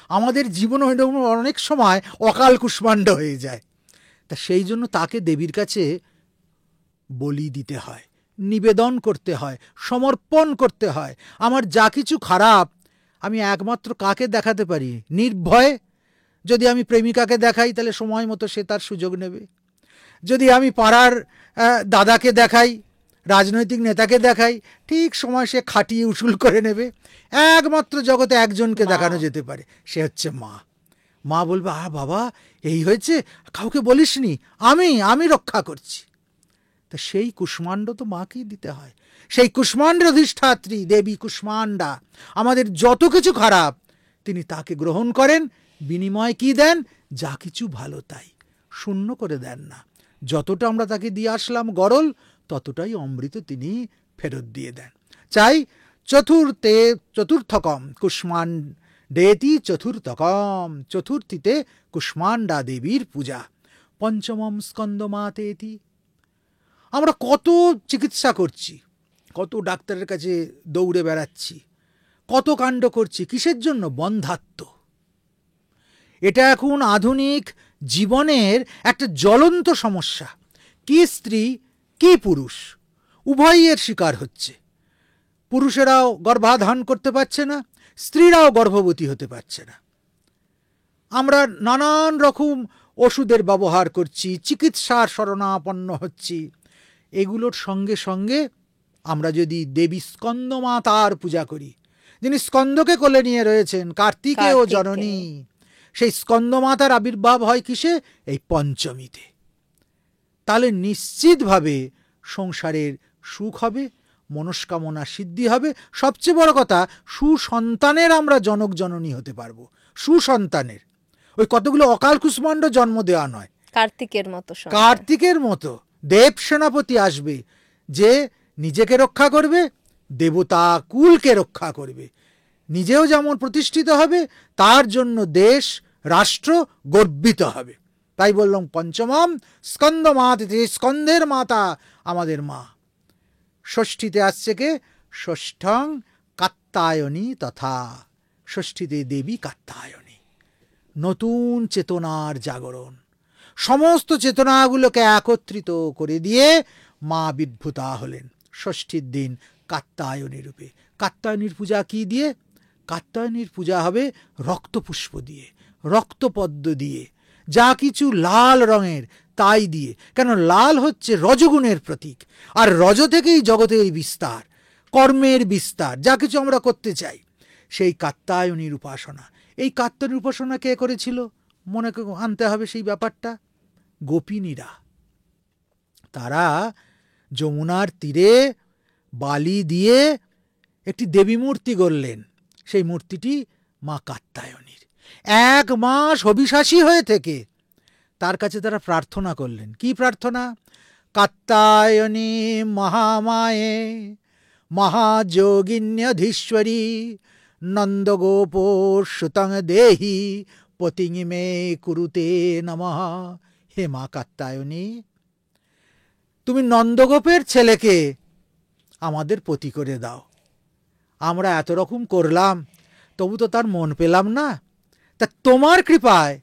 আমাদের জীবন অনেক সময় অকাল কুষ্মাণ্ড হয়ে যায়। তা সেই জন্য তাকে দেবীর কাছে বলি দিতে হয়, নিবেদন করতে হয়, সমর্পণ করতে হয়। আমার যা কিছু খারাপ আমি একমাত্র কাকে দেখাতে পারি, নির্ভয়ে। যদি আমি প্রেমিকাকে দেখাই তাহলে সময় মতো সে তার সুযোগ নেবে। যদি আমি পাড়ার দাদাকে দেখাই, রাজনৈতিক নেতাকে দেখাই, ঠিক সময় সে খাটিয়ে উসুল করে নেবে। একমাত্র জগতে একজনকে দেখানো যেতে পারে, সে হচ্ছে মা। মা বলবে, আহ বাবা এই হয়েছে, কাউকে বলিসনি, আমি রক্ষা করছি। তা সেই কুষ্মাণ্ড তো মাকেই দিতে হয়। সেই কুষ্মাণ্ডের অধিষ্ঠাত্রী দেবী কুষ্মাণ্ডা, আমাদের যত কিছু খারাপ তিনি তাকে গ্রহণ করেন, বিনিময় কি দেন, যা কিছু ভালো তাই, শূন্য করে দেন না। যতটা আমরা তাকে দিয়ে আসলাম গরল, ততটাই অমৃত তিনি ফেরত দিয়ে দেন। চাই চতুর্থকম কুষ্মাণ্ডেতি চতুর্থকম, চতুর্থীতে কুষ্মাণ্ডা দেবীর পূজা। পঞ্চমম স্কন্দমাতেতি, আমরা কত চিকিৎসা করছি, কত ডাক্তারের কাছে দৌড়ে বেড়াচ্ছি, কত কাণ্ড করছি, কিসের জন্য, বন্ধাত্ম। এটা এখন আধুনিক জীবনের একটা জ্বলন্ত সমস্যা। কি স্ত্রী কি পুরুষ উভয়ের শিকার হচ্ছে। পুরুষেরাও গর্ভাধান করতে পারছে না, স্ত্রীরাও গর্ভবতী হতে পারছে না। আমরা নানান রকম ওষুধের ব্যবহার করছি, চিকিৎসার শরণাপন্ন হচ্ছি। এগুলোর সঙ্গে সঙ্গে আমরা যদি দেবী স্কন্দমাতার পূজা করি, যিনি স্কন্দকে কোলে নিয়ে রয়েছেন, কার্তিকেয় জননী, সেই স্কন্দমাতার আবির্ভাব হয় কিসে, এই পঞ্চমীতে। তাহলে নিশ্চিতভাবে সংসারের সুখ হবে, মনস্কামনা সিদ্ধি হবে। সবচেয়ে বড় কথা, সুসন্তানের আমরা জনক জননী হতে পারবো। সুসন্তানের, ওই কতগুলো অকাল কুষ্মাণ্ড জন্ম দেওয়া নয়, কার্তিকের মতো দেব সেনাপতি আসবে, যে নিজেকে রক্ষা করবে, দেবতা কুলকে রক্ষা করবে, নিজেও যেমন প্রতিষ্ঠিত হবে, তার জন্য দেশ রাষ্ট্র গর্বিত হবে। তাই বললাম পঞ্চমম স্কন্দমাতেতি, স্কন্দের মাতা আমাদের মা। ষষ্ঠীতে আসছে কে, ষষ্ঠং কাত্যায়নী তথা, ষষ্ঠীতে দেবী কাত্যায়নী, নতুন চেতনার জাগরণ। সমস্ত চেতনাগুলোকে একত্রিত করে দিয়ে মা বিদ্ভূতা হলেন ষষ্ঠীর দিন কাত্যায়নী রূপে। কাত্যায়নীর পূজা কি দিয়ে, কাত্যায়নীর পূজা হবে রক্তপুষ্প দিয়ে, রক্তপদ্ম দিয়ে, যা কিছু লাল রঙের তাই দিয়ে। কেন, লাল হচ্ছে রজগুণের প্রতীক, আর রজ থেকেই জগতের বিস্তার, কর্মের বিস্তার, যা কিছু আমরা করতে চাই, সেই কাত্যায়নীর উপাসনা। এই কাত্যায়নী উপাসনা কে করেছিল? মনে আনতে হবে সেই ব্যাপারটা। গোপিনীরা। তারা যমুনার তীরে বালি দিয়ে একটি দেবী মূর্তি গড়লেন। সেই মূর্তিটি মা কাত্যায়নীর। 1 মাস অবিশ্বাসী হয়ে থেকে তার কাছে তারা প্রার্থনা করলেন। কি প্রার্থনা? কাত্যায়নী মহামায়ে মহাযোগিন্যধীশ্বরী নন্দগোপ সুতং দেহি পতিং মে কুরুতে নমঃ। হে মা কাত্যায়নী, তুমি নন্দগোপের ছেলেকে আমাদের পতি করে দাও। আমরা এত রকম করলাম, তবু তো তার মন পেলাম না। তা তোমার কৃপায়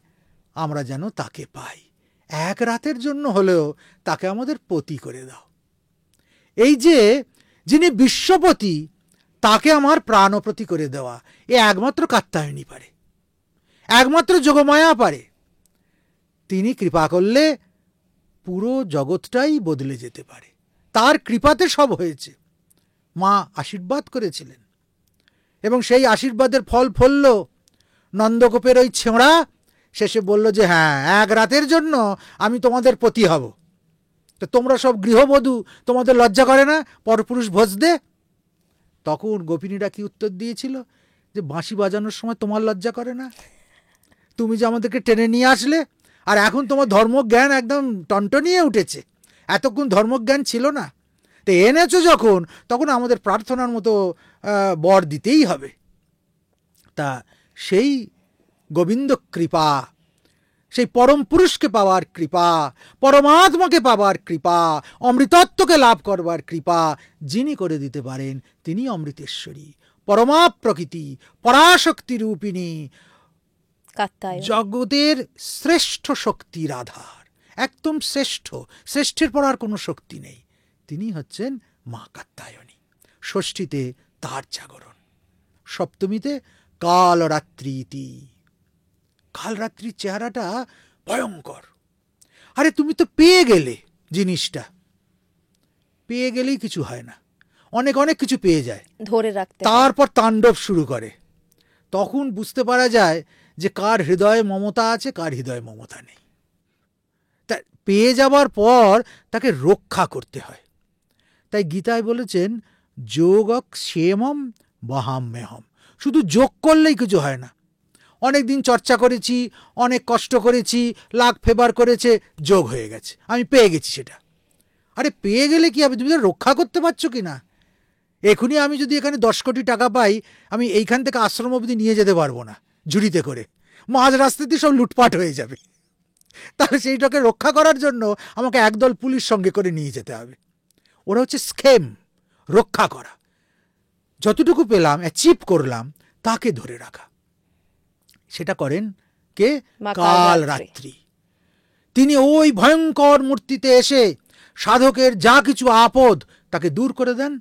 আমরা যেন তাকে পাই। 1 রাতের জন্য হলেও তাকে আমাদের পতি করে দাও। এই যে যিনি বিশ্বপতি, তাকে আমার প্রাণপতি করে দেওয়া, এ একমাত্র কাত্যায়নী পারে, একমাত্র যোগমায়া পারে। তিনি কৃপা করলে পুরো জগৎটাই বদলে যেতে পারে। তার কৃপাতে সব হয়েছে। মা আশীর্বাদ করেছিলেন এবং সেই আশীর্বাদের ফল ফলল। নন্দগোপের ওই ছেঁড়া শেষে বলল যে হ্যাঁ, 1 রাতের জন্য আমি তোমাদের পতি হব। তো তোমরা সব গৃহবধূ, তোমাদের লজ্জা করে না পরপুরুষ ভোজ দে? তখন গোপিনীরা কি উত্তর দিয়েছিল? যে বাঁশি বাজানোর সময় তোমার লজ্জা করে না? তুমি যে আমাদেরকে টেনে নিয়ে আসলে, আর এখন তোমার ধর্মজ্ঞান একদম টনটনিয়ে উঠেছে। এতক্ষণ ধর্মজ্ঞান ছিল না, তো এনেছো যখন, তখন আমাদের প্রার্থনার মতো বর দিতেই হবে। তা সেই গোবিন্দ কৃপা, সেই পরম পুরুষকে পাওয়ার কৃপা, পরমাত্মাকে পাওয়ার কৃপা, অমৃতত্বকে লাভ করবার কৃপা যিনি করে দিতে পারেন, তিনি অমৃতেশ্বরী, পরমা প্রকৃতি, পরাশক্তি রূপিণী, জগতের শ্রেষ্ঠ শক্তির আধার, একদম শ্রেষ্ঠ, শ্রেষ্ঠের পর আর কোনো শক্তি নেই। তিনি হচ্ছেন মা কাত্যায়নী। ষষ্ঠীতে তার জাগরণ, সপ্তমীতে কালরাত্রি ইতি। কালরাত্রির চেহারাটা ভয়ঙ্কর। আরে তুমি তো পেয়ে গেলে জিনিসটা, পেয়ে গেলেই কিছু হয় না, অনেক অনেক কিছু পেয়ে যায়, ধরে রাখতে, তারপর তাণ্ডব শুরু করে। তখন বুঝতে পারা যায় যে কার হৃদয়ে মমতা আছে, কার হৃদয়ে মমতা নেই। তা পেয়ে যাবার পর তাকে রক্ষা করতে হয়। তাই গীতায় বলেছেন যোগক্ষেমম বহাম্যহম। শুধু যোগ করলেই কিছু হয় না। অনেক দিন চর্চা করেছি, অনেক কষ্ট করেছি, লাখ ফেভার করেছে, যোগ হয়ে গেছে, আমি পেয়ে গেছি সেটা। আরে পেয়ে গেলে কি হবে? তুমি রক্ষা করতে পারছো কি না? এখনই আমি যদি এখানে 10 কোটি টাকা পাই, আমি এইখান থেকে আশ্রম অবধি নিয়ে যেতে পারবো না ঝুড়িতে করে, মাঝ রাস্তাতে সব লুটপাট হয়ে যাবে। তাহলে সেইটাকে রক্ষা করার জন্য আমাকে একদল পুলিশ সঙ্গে করে নিয়ে যেতে হবে। ওরা হচ্ছে স্কেম, রক্ষা করা। যতটুকু পেলাম, অ্যাচিভ করলাম, তাকে ধরে রাখা। সেটা করেন কে? কালরাত্রি। তিনি ওই ভয়ঙ্কর মূর্তিতে এসে সাধকের যা কিছু আপদ তাকে দূর করে দেন,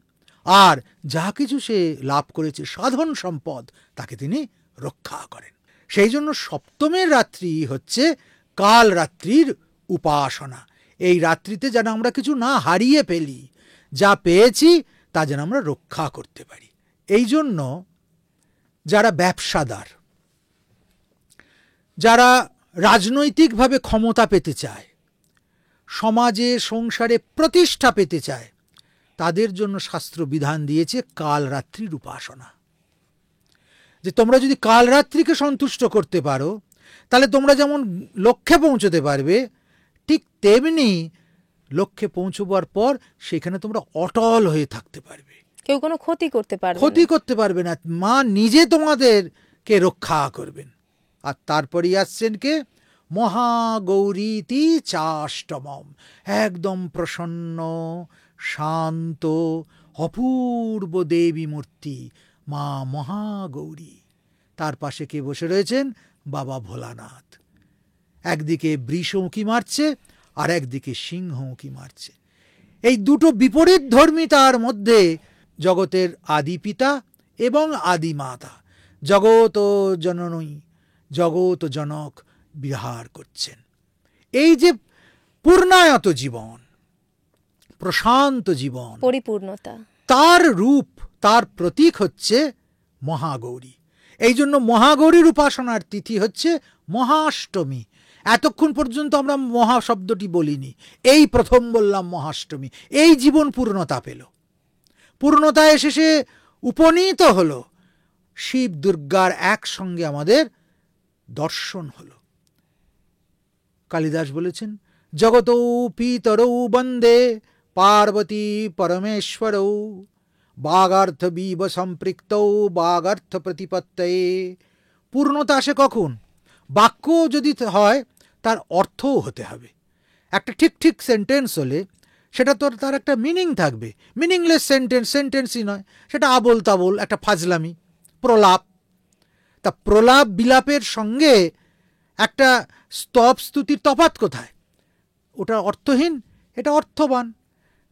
আর যা কিছু সে লাভ করেছে সাধন সম্পদ, তাকে তিনি রক্ষা করেন। সেই জন্য সপ্তমের রাত্রি হচ্ছে কালরাত্রির উপাসনা। এই রাত্রিতে যেন আমরা কিছু না হারিয়ে ফেলি, যা পেয়েছি তা যেন আমরা রক্ষা করতে পারি। এই জন্য যারা ব্যবসাদার, যারা রাজনৈতিকভাবে ক্ষমতা পেতে চায়, সমাজে সংসারে প্রতিষ্ঠা পেতে চায়, তাদের জন্য শাস্ত্র বিধান দিয়েছে কালরাত্রির উপাসনা। যে তোমরা যদি কালরাত্রিকে সন্তুষ্ট করতে পারো, তাহলে তোমরা যেমন লক্ষ্যে পৌঁছতে পারবে, ঠিক তেমনি লক্ষ্যে পৌঁছবার পর সেখানে তোমরা অটল হয়ে থাকতে পারবে। কেউ কোনো ক্ষতি করতে পারবে না। মা নিজে তোমাদেরকে রক্ষা করবেন। আর তারপরেই আসছেন কে? মহাগৌরীতি চাষ্টমম। একদম প্রসন্ন, শান্ত, অপূর্ব দেবী মূর্তি মা মহাগৌরী। তার পাশে কে বসে রয়েছেন? বাবা ভোলানাথ। একদিকে বৃষ উঁকি মারছে, আর একদিকে সিংহ উঁকি মারছে। এই দুটো বিপরীত ধর্মিতার মধ্যে জগতের আদি পিতা এবং আদি মাতা, জগত জননী, জগত জনক বিহার করছেন। এই যে পূর্ণায়ত জীবন, প্রশান্ত জীবন, পরিপূর্ণতা, তার রূপ, তার প্রতীক হচ্ছে মহাগৌরী। এই জন্য মহাগৌরীর উপাসনার তিথি হচ্ছে মহাষ্টমী। এতক্ষণ পর্যন্ত আমরা মহা শব্দটি বলিনি, এই প্রথম বললাম মহাষ্টমী। এই জীবন পূর্ণতা পেল, পূর্ণতায় এসে সে উপনীত হলো, শিব দুর্গার একসঙ্গে আমাদের দর্শন হলো। কালিদাস বলেছেন, জগতৌ পিতরৌ বন্দে পার্বতী পরমেশ্বরৌ বাগার্থ বিব সম্পৃক্তৌ বাগার্থ প্রতিপত্তয়ে। পূর্ণতা আসে কখন? বাক্য যদি হয় তার অর্থও হতে হবে। একটা ঠিক ঠিক সেন্টেন্স হলে সেটা তো তার একটা মিনিং থাকবে। মিনিংলেস সেন্টেন্সই নয়, সেটা আবোল তাবোল একটা ফাজলামি, প্রলাপ। তা প্রলাপ বিলাপের সঙ্গে একটা স্তব স্তুতির তফাৎ কোথায়? ওটা অর্থহীন, এটা অর্থবান।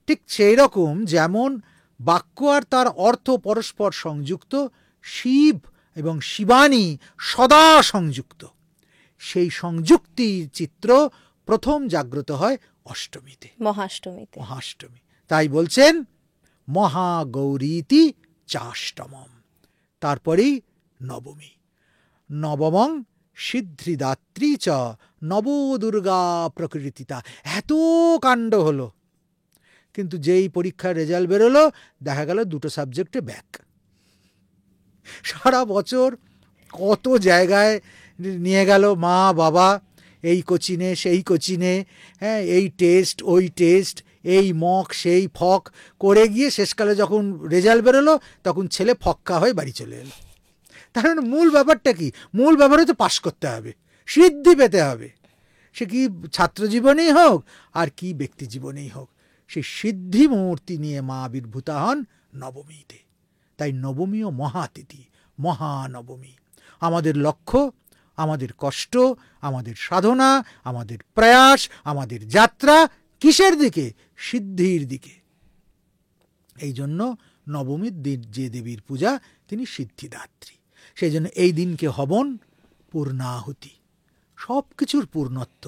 ঠিক সেই রকম যেমন বাক্য আর তার অর্থ পরস্পর সংযুক্ত, শিব এবং শিবানী সদা সংযুক্ত। সেই সংযুক্তির চিত্র প্রথম জাগ্রত হয় অষ্টমীতে, মহাষ্টমী। তাই বলছেন মহাগৌরীতি চাষ্টমম, তারপরেই নবমী। নবমং সিদ্ধিদাত্রী চ নবদুর্গা প্রকৃতিতা। এত কাণ্ড হলো, কিন্তু যেই পরীক্ষার রেজাল্ট বেরোলো দেখা গেল দুটো সাবজেক্টে ব্যাক। সারা বছর কত জায়গায় নিয়ে গেল মা বাবা, এই কোচিনে সেই কোচিনে, হ্যাঁ, এই টেস্ট ওই টেস্ট, এই মক সেই ফক করে গিয়ে শেষকালে যখন রেজাল্ট বেরোলো তখন ছেলে ফক্কা হয়ে বাড়ি চলে এলো। তার মানে মূল ব্যাপারটা কি? মূল ব্যাপার হচ্ছে পাশ করতে হবে, সিদ্ধি পেতে হবে। সে কি ছাত্র জীবনেই হোক আর কি ব্যক্তি জীবনেই হোক, সেই সিদ্ধি মূর্তি নিয়ে মা আবির্ভূতা হন নবমীতে। তাই নবমীও মহাতিথি, মহানবমী। আমাদের লক্ষ্য, আমাদের কষ্ট, আমাদের সাধনা, আমাদের প্রয়াস, আমাদের যাত্রা কিসের দিকে? সিদ্ধির দিকে। এই জন্য নবমীর দিন যে দেবীর পূজা তিনি সিদ্ধিদাত্রী। সেই জন্য এই দিনকে হবন, পূর্ণাহুতি, সব কিছুর পূর্ণত্ব,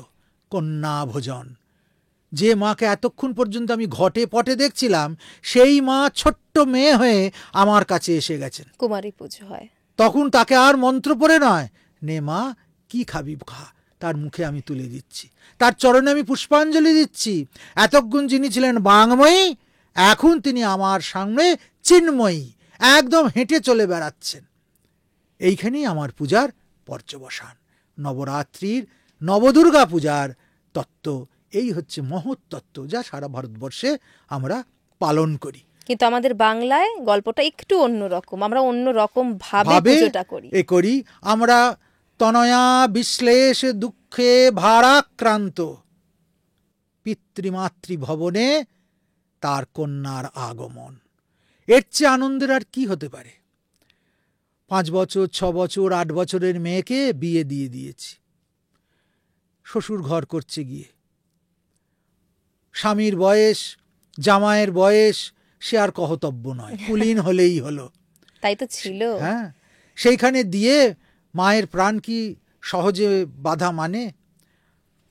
কন্যা ভোজন। যে মাকে এতক্ষণ পর্যন্ত আমি ঘটে পটে দেখছিলাম, সেই মা ছোট্ট মেয়ে হয়ে আমার কাছে এসে গেছেন। কুমারী পুজো হয় তখন তাকে আর মন্ত্র পড়ে নয়, নে মা কি খাবি খা, তার মুখে আমি তুলে দিচ্ছি, তার চরণে আমি পুষ্পাঞ্জলি দিচ্ছি। এতক্ষণ যিনি ছিলেন বাংময়ী, এখন তিনি আমার সামনে চিন্ময়ী, একদম হেঁটে চলে বেড়াচ্ছেন। এইখানেই আমার পূজার পর্যবসান। নবরাত্রির নবদুর্গা পূজার তত্ত্ব এই হচ্ছে মহৎ তত্ত্ব, যা সারা ভারতবর্ষে আমরা পালন করি। কিন্তু আমাদের বাংলায় গল্পটা একটু অন্যরকম, আমরা অন্যরকম ভাবে পূজাটা করি। আমরা তনয়া বিশ্লেষ দুঃখে ভারাক্রান্ত, পিতৃমাতৃ ভবনে তার কন্যার আগমন। এর চেয়ে আনন্দের আর কি হতে পারে? 5 বছর 6 বছর 8 বছরের মেয়েকে বিয়ে দিয়ে দিয়েছি, শ্বশুর ঘর করছে গিয়ে। স্বামীর বয়স, জামাইয়ের বয়স, সে আর কহতব্য নয়, কুলীন হলেই হলো। তাই তো ছিল। হ্যাঁ, সেইখানে দিয়ে মায়ের প্রাণ কি সহজে বাধা মানে?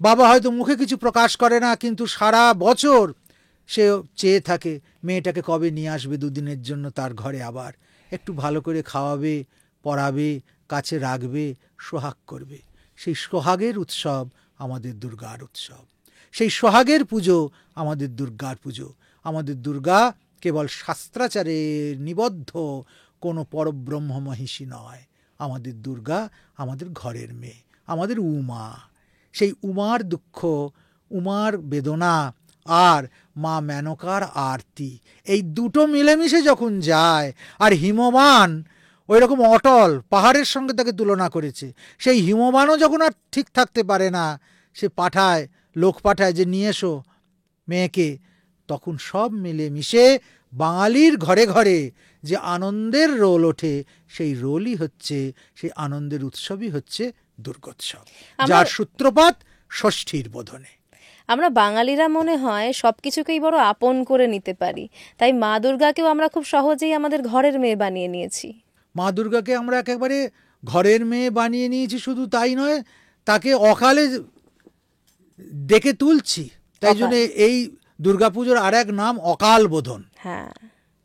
বাবা হয়তো মুখে কিছু প্রকাশ করে না, কিন্তু সারা বছর সে চেয়ে থাকে মেয়েটাকে কবে নিয়ে আসবে 2 দিনের জন্য তার ঘরে, আবার একটু ভালো করে খাওয়াবে, পড়াবে, কাছে রাখবে, সোহাগ করবে। সেই সোহাগের উৎসব আমাদের দুর্গার উৎসব, সেই সোহাগের পুজো আমাদের দুর্গার পুজো। আমাদের দুর্গা কেবল শাস্ত্রাচারে নিবদ্ধ কোনো পরব্রহ্ম মহিষী নয়। আমাদের দুর্গা আমাদের ঘরের মেয়ে, আমাদের উমা। সেই উমার দুঃখ, উমার বেদনা আর মা মেনকার আরতি, এই দুটো মিলেমিশে যখন যায়, আর হিমবান ওই রকম অটল পাহাড়ের সঙ্গে তাকে তুলনা করেছে, সেই হিমবানও যখন আর ঠিক থাকতে পারে না, সে লোক পাঠায় যে নিয়ে এসো মেয়েকে, তখন সব মিলেমিশে বাঙালির ঘরে ঘরে যে আনন্দের রোল ওঠে, সেই রোলই হচ্ছে, সেই আনন্দের উৎসবই হচ্ছে দুর্গোৎসব, যার সূত্রপাত ষষ্ঠীর বোধনে। আমরা বাঙালিরা মনে হয় সবকিছুকেই বড় আপন করে নিতে পারি, তাই মা দুর্গাকেও আমরা খুব সহজেই আমাদের ঘরের মেয়ে বানিয়ে নিয়েছি। মা দুর্গাকে আমরা একেবারে ঘরের মেয়ে বানিয়ে নিয়েছি, শুধু তাই নয়, তাকে অকালে ডেকে তুলছি। তাই জন্য এই দুর্গাপুজোর আর এক নাম অকাল বোধন। হ্যাঁ,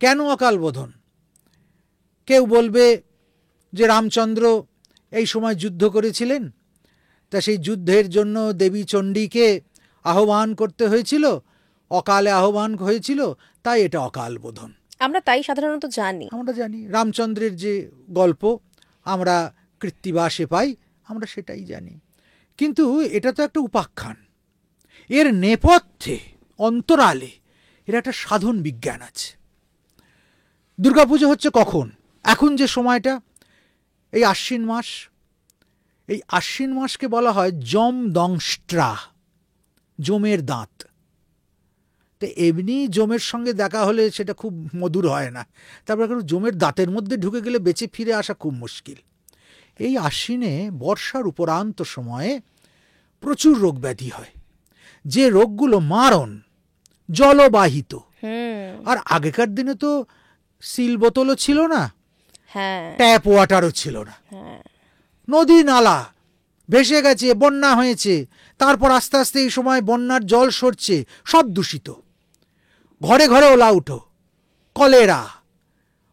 কেন অকাল বোধন? কেউ বলবে যে রামচন্দ্র এই সময় যুদ্ধ করেছিলেন, তা সেই যুদ্ধের জন্য দেবী চণ্ডীকে আহ্বান করতে হয়েছিল, অকালে আহ্বান হয়েছিল, তাই এটা অকাল বোধন। আমরা তাই সাধারণত জানি। আমরা জানি রামচন্দ্রের যে গল্প আমরা কৃত্তিবাসে পাই, আমরা সেটাই জানি। কিন্তু এটা তো একটা উপাখ্যান, এর নেপথ্যে অন্তরালে এর একটা সাধন বিজ্ঞান আছে। দুর্গাপুজো হচ্ছে কখন? এখন যে সময়টা, এই আশ্বিন মাস, এই আশ্বিন মাসকে বলা হয় যম দংষ্ট্রা, যমের দাঁত। তো এমনি যমের সঙ্গে দেখা হলে সেটা খুব মধুর হয় না, তারপরে যমের দাঁতের মধ্যে ঢুকে গেলে বেঁচে ফিরে আসা খুব মুশকিল। এই আশ্বিনে বর্ষার উপরান্ত সময়ে প্রচুর রোগ ব্যাধি হয়, যে রোগগুলো মারণ, জলবাহিত। আর আগেকার দিনে তো সিল বোতলও ছিল না, ট্যাপ ওয়াটারও ছিল না, নদী নালা ভেসে গেছে, বন্যা হয়েছে, তারপর আস্তে আস্তে এই সময় বন্যার জল সরছে, সব দূষিত, ঘরে ঘরে ওলাউঠো, কলেরা,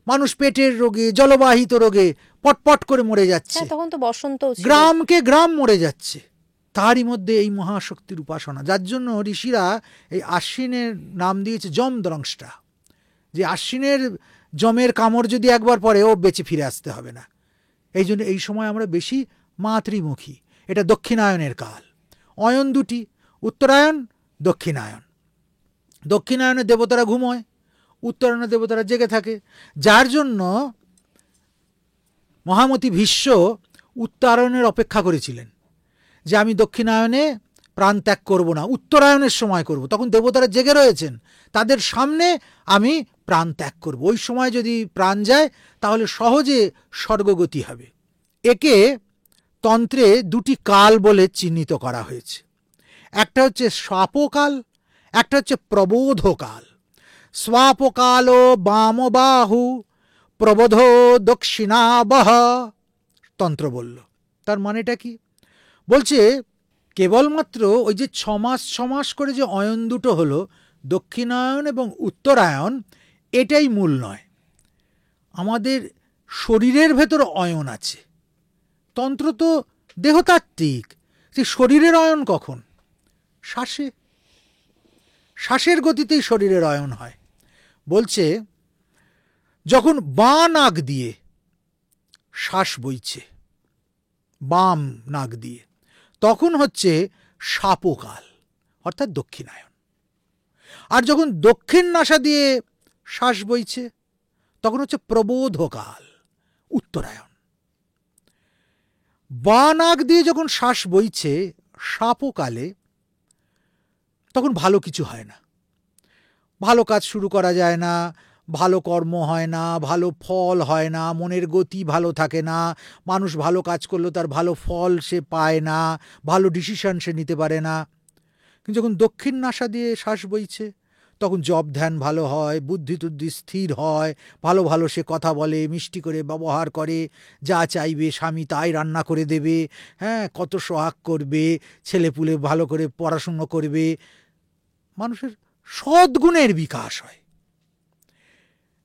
মানুষ পেটের রোগে, জলবাহিত রোগে পটপট করে মরে যাচ্ছে, তখন তো বসন্ত, গ্রামকে গ্রাম মরে যাচ্ছে। তারই মধ্যে এই মহাশক্তির উপাসনা, যার জন্য ঋষিরা এই আশ্বিনের নাম দিয়েছে যম দ্রংষ্টা, যে আশ্বিনের যমের কামড় যদি একবার পরে ও বেঁচে ফিরে আসতে হবে না। এই জন্য এই সময় আমরা বেশি মাতৃমুখী। এটা দক্ষিণায়নের কাল, অয়ন দুটি, উত্তরায়ণ দক্ষিণায়ন। দক্ষিণায়নে দেবতারা ঘুমোয়, উত্তরায়ণে দেবতারা জেগে থাকে, যার জন্য মহামতি ভীষ্ম উত্তরায়ণের অপেক্ষা করেছিলেন যে আমি দক্ষিণায়নে প্রাণ ত্যাগ করব না, উত্তরায়ণের সময় করব, তখন দেবতারা জেগে রয়েছেন, তাদের সামনে আমি প্রাণ ত্যাগ করব। ওই সময় যদি প্রাণ যায় তাহলে সহজে স্বর্গগতি হবে। একে তন্ত্রে দুটি কাল বলে চিহ্নিত করা হয়েছে, একটা হচ্ছে স্বাপকাল, একটা হচ্ছে প্রবোধকাল। স্বাপকাল বামবাহু প্রবোধ দক্ষিণাবহ, তন্ত্র বলল। তার মানেটা কি? বলছে কেবলমাত্র ওই যে 6 মাস করে যে অয়ন দুটো হলো, দক্ষিণায়ন এবং উত্তরায়ণ, এটাই মূল নয়। আমাদের শরীরের ভেতর অয়ন আছে। তন্ত্র তো দেহতাত্ত্বিক, সেই শরীরের অয়ন কখন? শ্বাসে, শ্বাসের গতিতেই শরীরের অয়ন হয়। বলছে যখন বাঁ নাক দিয়ে শ্বাস বইছে, বাম নাক দিয়ে, তখন হচ্ছে স্বাপকাল, অর্থাৎ দক্ষিণায়ন। আর যখন দক্ষিণ নাসা দিয়ে শ্বাস বইছে তখন হচ্ছে প্রবোধকাল, উত্তরায়ণ। বাঁ নাক দিয়ে যখন শ্বাস বইছে স্বাপকালে, তখন ভালো কিছু হয় না, ভালো কাজ শুরু করা যায় না, ভালো কর্ম হয় না, ভালো ফল হয় না, মনের গতি ভালো থাকে না, মানুষ ভালো কাজ করলেও তার ভালো ফল সে পায় না, ভালো ডিসিশন সে নিতে পারে না। কিন্তু যখন দক্ষিণ নাসা দিয়ে শ্বাস বইছে তখন জপ ধ্যান ভালো হয়, বুদ্ধি টুদ্ধি স্থির হয়, ভালো ভালো সে কথা বলে, মিষ্টি করে ব্যবহার করে, যা চাইবে স্বামী তাই রান্না করে দেবে, কত সোহাগ করবে, ছেলেপুলে ভালো করে পড়াশুনো করবে, মানুষের সদ্গুণের বিকাশ হয়।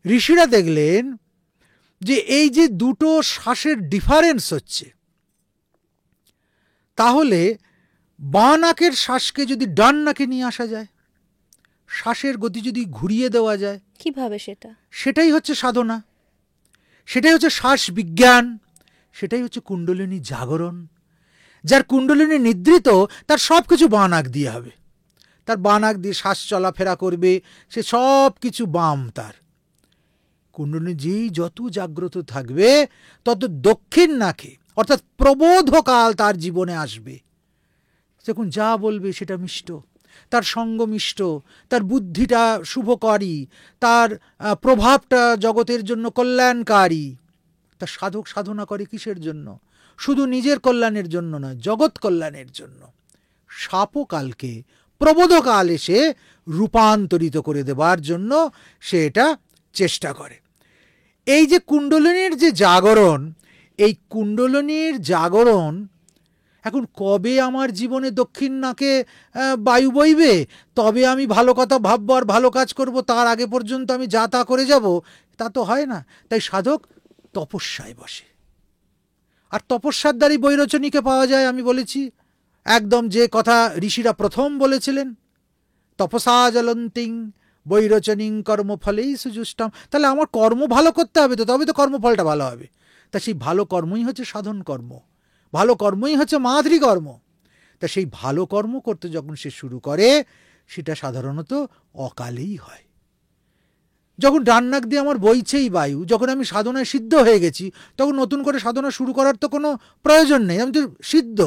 ঋষিরা দেখলেন যে এই যে দুটো শ্বাসের ডিফারেন্স হচ্ছে, তাহলে বাঁ নাকের শ্বাসকে যদি ডান নাকে নিয়ে আসা যায়, শ্বাসের গতি যদি ঘুরিয়ে দেওয়া যায়, কিভাবে সেটা? সেটাই হচ্ছে সাধনা, সেটাই হচ্ছে শ্বাস বিজ্ঞান, সেটাই হচ্ছে কুণ্ডলিনী জাগরণ। যার কুণ্ডলিনী নিদ্রিত তার সব কিছু বাঁ নাক দিয়ে হবে, তার বাঁ নাক দিয়ে শ্বাস চলাফেরা করবে, সে সব কিছু বাম। তার কুণ্ডলিনী যেই যত জাগ্রত থাকবে তত দক্ষিণ নাকে অর্থাৎ প্রবোধকাল তার জীবনে আসবে। যখন যা বলবে সেটা মিষ্ট, তার সঙ্গ মিষ্ট, তার বুদ্ধিটা শুভকারী, তার প্রভাবটা জগতের জন্য কল্যাণকারী। তার সাধক সাধনা করে কিসের জন্য? শুধু নিজের কল্যাণের জন্য নয়, জগৎ কল্যাণের জন্য। স্বাপকালকে প্রবোধকাল এসে রূপান্তরিত করে দেবার জন্য সে এটা চেষ্টা করে। এই যে কুণ্ডলিনীর যে জাগরণ, এই কুণ্ডলিনীর জাগরণ এখন কবে আমার জীবনে দক্ষিণ নাকে বায়ু বইবে, তবে আমি ভালো কথা ভাববো আর ভালো কাজ করব, তার আগে পর্যন্ত আমি যা তা করে যাব, তা তো হয় না। তাই সাধক তপস্যায় বসে, আর তপস্যার দ্বারাই বৈরোচনীকে পাওয়া যায়। আমি বলেছি একদম যে কথা ঋষিরা প্রথম বলেছিলেন, তপসা জ্বলন্তিং বৈরোচনীং কর্মফলেই সুজুষ্টম। তাহলে আমার কর্ম ভালো করতে হবে, তো তবে তো কর্মফলটা ভালো হবে। তা সেই ভালো কর্মই হচ্ছে সাধন কর্ম, ভালো কর্মই হচ্ছে মাতৃকর্ম। তা সেই ভালো কর্ম করতে যখন সে শুরু করে, সেটা সাধারণত অকালেই হয়। যখন ডান নাক দিয়ে আমার বইছেই বায়ু, যখন আমি সাধনায় সিদ্ধ হয়ে গেছি, তখন নতুন করে সাধনা শুরু করার তো কোনো প্রয়োজন নেই। আমি তো সিদ্ধ,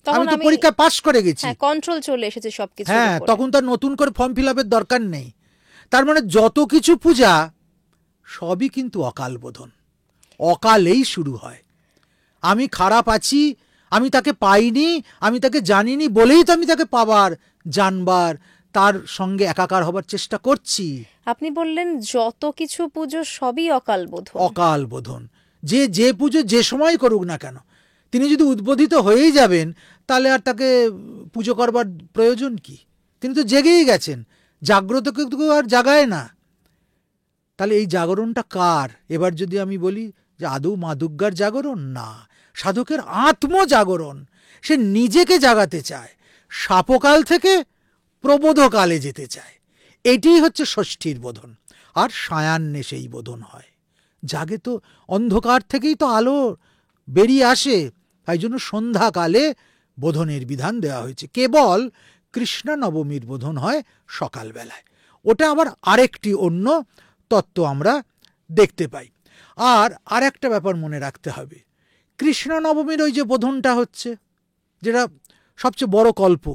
আমি তো পরীক্ষা পাস করে গেছি, কন্ট্রোল চলে এসেছে সবকিছু। হ্যাঁ, তখন তার নতুন করে ফর্ম ফিল আপের দরকার নেই। তার মানে যত কিছু পূজা সবই কিন্তু অকাল বোধন, অকালেই শুরু হয়। আমি খারাপ আছি, আমি তাকে পাইনি, আমি তাকে জানিনি বলেই তো আমি তাকে পাবার, জানবার, তার সঙ্গে একাকার হবার চেষ্টা করছি। আপনি বললেন যত কিছু পুজো সবই অকাল বোধন। অকাল বোধন, যে পুজো যে সময় করুক না কেন, তিনি যদি উদ্বোধিত হয়েই যাবেন, তাহলে আর তাকে পুজো করবার প্রয়োজন কি? তিনি তো জেগেই গেছেন, জাগ্রতকে তো আর জাগায় না। তাহলে এই জাগরণটা কার? এবার যদি আমি বলি যে আদৌ মা দুর্গার জাগরণ? না, সাধকের আত্মজাগরণ। সে নিজেকে জাগাতে চায়, সাপকাল থেকে প্রবোধকালে যেতে চায়। এটি হচ্ছে ষষ্ঠীর বোধন। আর সায়ান্নে সেই বোধন হয়। জাগে তো অন্ধকার থেকেই তো আলো বেরিয়ে আসে, তাই জন্য সন্ধ্যাকালে বোধনের বিধান দেওয়া হয়েছে। কেবল কৃষ্ণা নবমীর বোধন হয় সকালবেলায়। ওটা আবার আরেকটি অন্য তত্ত্ব আমরা দেখতে পাই। আর একটা ব্যাপার মনে রাখতে হবে, কৃষ্ণ নবমীর ওই যে বোধনটা হচ্ছে, যেটা সবচেয়ে বড় কল্প,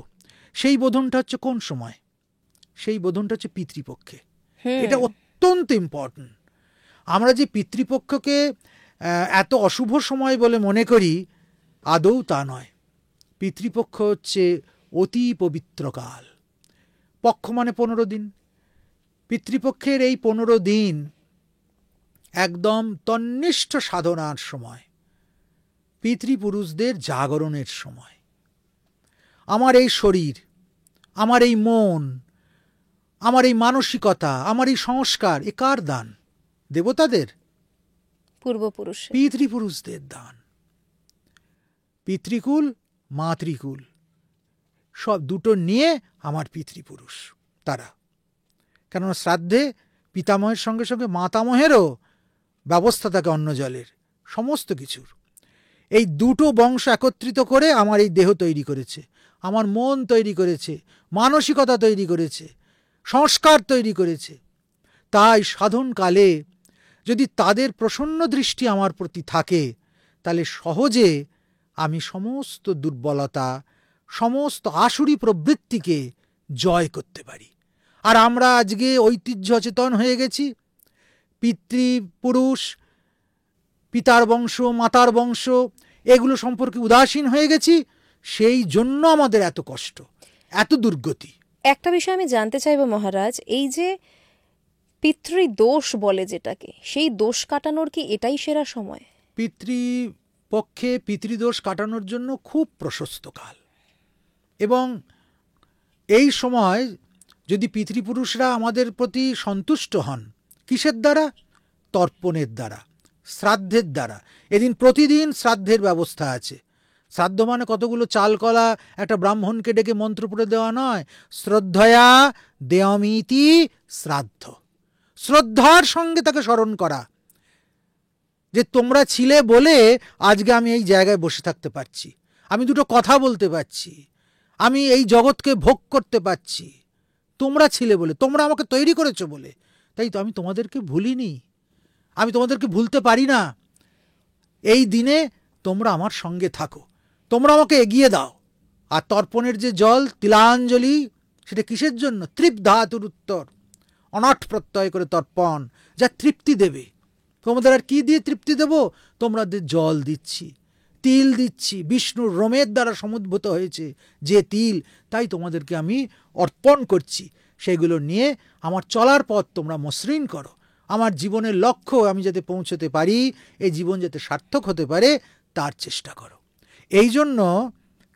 সেই বোধনটা হচ্ছে কোন সময়? সেই বোধনটা হচ্ছে পিতৃপক্ষে। এটা অত্যন্ত ইম্পর্টেন্ট। আমরা যে পিতৃপক্ষকে এত অশুভ সময় বলে মনে করি, আদৌ তা নয়। পিতৃপক্ষ হচ্ছে অতি পবিত্র কাল। পক্ষ মানে 15 দিন। পিতৃপক্ষের এই 15 দিন একদম তন্নিষ্ঠ সাধনার সময়, পিতৃপুরুষদের জাগরণের সময়। আমার এই শরীর, আমার এই মন, আমার এই মানসিকতা, আমার এই সংস্কার, এ কার দান? দেবতাদের? পূর্বপুরুষ, পিতৃপুরুষদের দান। পিতৃকুল, মাতৃকুল, সব দুটো নিয়ে আমার পিতৃপুরুষ তারা। কেননা শ্রাদ্ধে পিতামহের সঙ্গে সঙ্গে মাতামহেরও ব্যবস্থা থাকে, অন্ন জলের, সমস্ত কিছুর। এই দুটো বংশ একত্রিত করে আমার এই দেহ তৈরি করেছে, আমার মন তৈরি করেছে, মানসিকতা তৈরি করেছে, সংস্কার তৈরি করেছে। তাই সাধনকালে যদি তাদের প্রসন্ন দৃষ্টি আমার প্রতি থাকে, তাহলে সহজে আমি সমস্ত দুর্বলতা, সমস্ত আসুরি প্রবৃত্তিকে জয় করতে পারি। আর আমরা আজকে ঐতিহ্য সচেতন হয়ে গেছি, পিতৃপুরুষ, পিতার বংশ, মাতার বংশ, এগুলো সম্পর্কে উদাসীন হয়ে গেছি। সেই জন্য আমাদের এত কষ্ট, এত দুর্গতি। একটা বিষয় আমি জানতে চাইব মহারাজ, এই যে পিতৃদোষ বলে যেটাকে, সেই দোষ কাটানোর কি এটাই সেরা সময়? পিতৃপক্ষে পিতৃদোষ কাটানোর জন্য খুব প্রশস্ত কাল। এবং এই সময় যদি পিতৃপুরুষরা আমাদের প্রতি সন্তুষ্ট হন, কিসের দ্বারা? তর্পণের দ্বারা, শ্রাদ্ধের দ্বারা। এদিন প্রতিদিন শ্রাদ্ধের ব্যবস্থা আছে। শ্রাদ্ধ মানে কতগুলো চাল কলা একটা ব্রাহ্মণকে ডেকে মন্ত্র পড়ে দেওয়া নয়। শ্রদ্ধয়া দেয়মিতি শ্রাদ্ধ, শ্রদ্ধার সঙ্গে তাকে স্মরণ করা, যে তোমরা ছিলে বলে আজকে আমি এই জায়গায় বসে থাকতে পারছি, আমি দুটো কথা বলতে পারছি, আমি এই জগৎকে ভোগ করতে পারছি। তোমরা ছিলে বলে, তোমরা আমাকে তৈরি করেছো বলে। তাই তো আমি তোমাদেরকে ভুলিনি, আমি তোমাদেরকে ভুলতে পারি না। এই দিনে তোমরা আমার সঙ্গে থাকো, তোমরা আমাকে এগিয়ে দাও। আর তর্পণের যে জল, তিলাঞ্জলি, সেটা কিসের জন্য? তৃপ্ধাতুর উত্তর, অনট প্রত্যয় করে তর্পণ, যা তৃপ্তি দেবে। তোমাদের আর কি দিয়ে তৃপ্তি দেব? তোমাদের জল দিচ্ছি, তিল দিচ্ছি, বিষ্ণুর রোমের দ্বারা সমুদ্ভূত হয়েছে যে তিল, তাই তোমাদেরকে আমি অর্পণ করছি। সেগুলো নিয়ে আমার চলার পথ তোমরা মসৃণ করো, আমার জীবনের লক্ষ্য আমি যাতে পৌঁছতে পারি, এই জীবন যাতে সার্থক হতে পারে, তার চেষ্টা করো। এই জন্য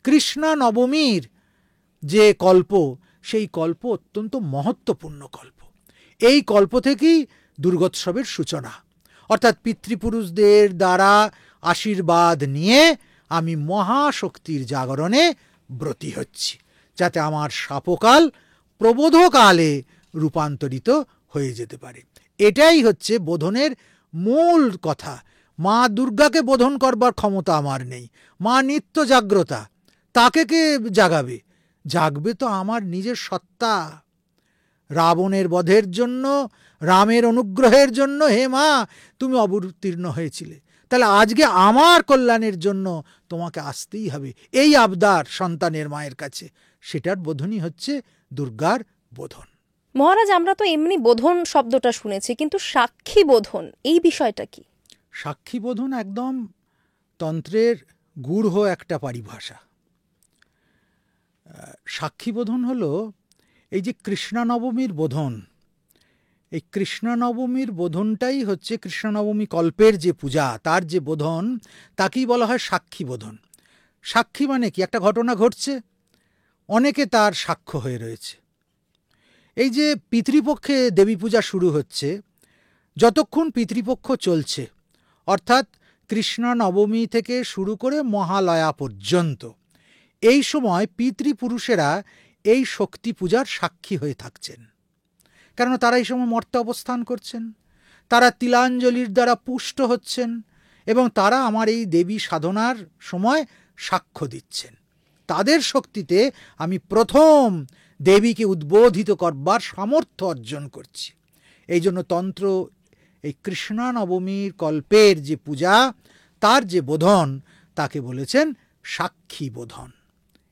কৃষ্ণা নবমীর যে কল্প, সেই কল্প অত্যন্ত মহত্বপূর্ণ কল্প। এই কল্প থেকেই দুর্গোৎসবের সূচনা। অর্থাৎ পিতৃপুরুষদের দ্বারা আশীর্বাদ নিয়ে আমি মহাশক্তির জাগরণে ব্রতী হচ্ছি, যাতে আমার শাপকাল প্রবোধকালে রূপান্তরিত হয়ে যেতে পারে। এটাই হচ্ছে বোধনের মূল কথা। মা দুর্গাকে বোধন করবার ক্ষমতা আমার নেই। মা নিত্য জাগ্রতা, তাকে কে জাগাবে? জাগবে তো আমার নিজের সত্তা। রাবণের বধের জন্য, রামের অনুগ্রহের জন্য হে মা তুমি অবতীর্ণ হয়েছিলে, তাহলে আজকে আমার কল্যাণের জন্য তোমাকে আসতেই হবে, এই আবদার সন্তানের মায়ের কাছে। সেটার বোধনই হচ্ছে দুর্গার বোধন। মহারাজ, আমরা তো এমনি বোধন শব্দটা শুনেছি, কিন্তু সাক্ষী বোধন এই বিষয়টা কি? সাক্ষী বোধন একদম তন্ত্রের গূঢ় একটা পরিভাষা। সাক্ষী বোধন হলো এই যে কৃষ্ণা নবমীর বোধন, এই কৃষ্ণা নবমীর বোধনটাই হচ্ছে কৃষ্ণা নবমী কল্পের যে পূজা, তার যে বোধন, তাকেই বলা হয় সাক্ষী বোধন। সাক্ষী মানে কি? একটা ঘটনা ঘটছে, অনেকে তার সাক্ষ্য হয়ে রয়েছে। এই যে পিতৃপক্ষে দেবী পূজা শুরু হচ্ছে, যতক্ষণ পিতৃপক্ষ চলছে, অর্থাৎ কৃষ্ণা নবমী থেকে শুরু করে মহালয়া পর্যন্ত, এই সময় পিতৃপুরুষেরা এই শক্তি পূজার সাক্ষী হয়ে থাকছেন। কেন? তারা এই সময় মর্তে অবস্থান করছেন, তারা তিলাঞ্জলির দ্বারা পুষ্ট হচ্ছেন, এবং তারা আমার এই দেবী সাধনার সময় সাক্ষ্য দিচ্ছেন। তাদের শক্তিতে আমি প্রথম দেবীকে উদ্বোধিত করবার সামর্থ্য অর্জন করছি। এই জন্য তন্ত্র এই কৃষ্ণা নবমীর কল্পের যে পূজা, তার যে বোধন, তাকে বলেছেন সাক্ষী বোধন।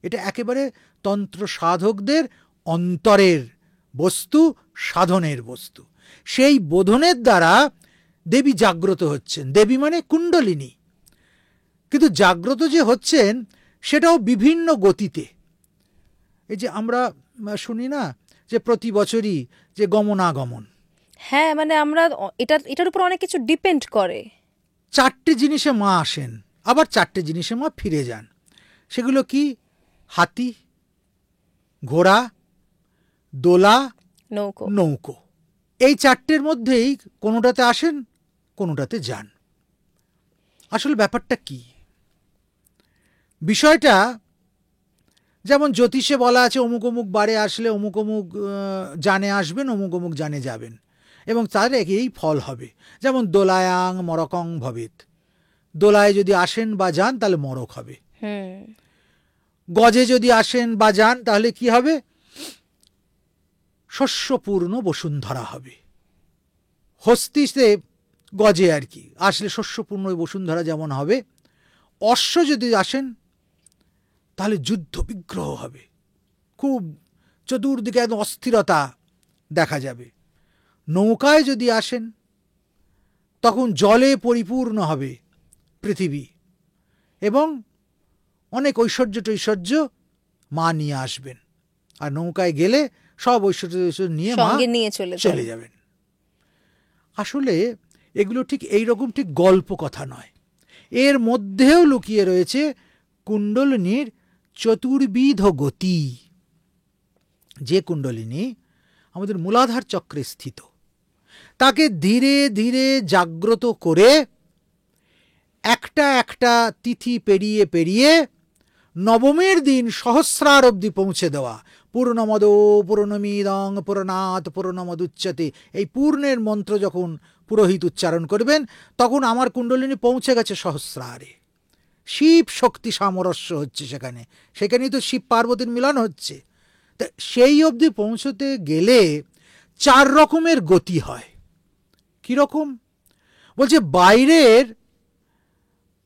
এটা একেবারে তন্ত্র সাধকদের অন্তরের বস্তু, সাধনের বস্তু। সেই বোধনের দ্বারা দেবী জাগ্রত হচ্ছেন। দেবী মানে কুণ্ডলিনী, কিন্তু জাগ্রত যে হচ্ছেন সেটাও বিভিন্ন গতিতে। এই যে আমরা শুনি না যে প্রতি বছরই যে গমনাগমন, হ্যাঁ, মানে আমরা এটার উপর অনেক কিছু ডিপেন্ড করে। 4টে জিনিসে মা আসেন, আবার 4টে জিনিসে মা ফিরে যান। সেগুলো কি? হাতি, ঘোড়া, দোলা, নৌকো। এই 4টের মধ্যেই কোনোটাতে আসেন, কোনোটাতে যান। আসলে ব্যাপারটা কি? বিষয়টা যেমন জ্যোতিষে বলা আছে অমুক অমুক বারে আসলে অমুক অমুক জানে আসবেন, অমুক অমুক জানে যাবেন, এবং তার এই ফল হবে। যেমন দোলায়াং মরকং ভবেত, দোলায় যদি আসেন বা যান তাহলে মরক হবে। গজে যদি আসেন বা যান তাহলে কি হবে? শস্যপূর্ণ বসুন্ধরা হবে। হস্তিতে গজে আর কি আসলে শস্যপূর্ণ বসুন্ধরা যেমন হবে, অশ্ব যদি আসেন তাহলে যুদ্ধ বিগ্রহ হবে, খুব চতুর্দিকে একদম অস্থিরতা দেখা যাবে। নৌকায় যদি আসেন তখন জলে পরিপূর্ণ হবে পৃথিবী, এবং অনেক ঐশ্বর্য মা নিয়ে আসবেন। আর নৌকায় গেলে সব ঐশ্বর্য নিয়ে মা চলে যাবেন। আসলে এগুলো ঠিক এইরকম ঠিক গল্প কথা নয়, এর মধ্যেও লুকিয়ে রয়েছে কুণ্ডলিনীর চতুর্বিধ গতি। যে কুণ্ডলিনী আমাদের মূলাধার চক্রে স্থিত, তাকে ধীরে ধীরে জাগ্রত করে একটা একটা তিথি পেরিয়ে পেরিয়ে নবমীর দিন সহস্রার অবধি পৌঁছে দেওয়া। পূর্ণমদ পূর্ণমিদং পূর্ণাৎ পূর্ণমদুচ্যতে, এই পূর্ণের মন্ত্র যখন পুরোহিত উচ্চারণ করবেন তখন আমার কুণ্ডলিনী পৌঁছে গেছে সহস্রারে। শিব শক্তি সামরস্য হচ্ছে সেখানেই তো শিব পার্বতীর মিলন হচ্ছে। তা সেই অবধি পৌঁছতে গেলে 4 রকমের গতি হয়। কীরকম? বলছে বাইরের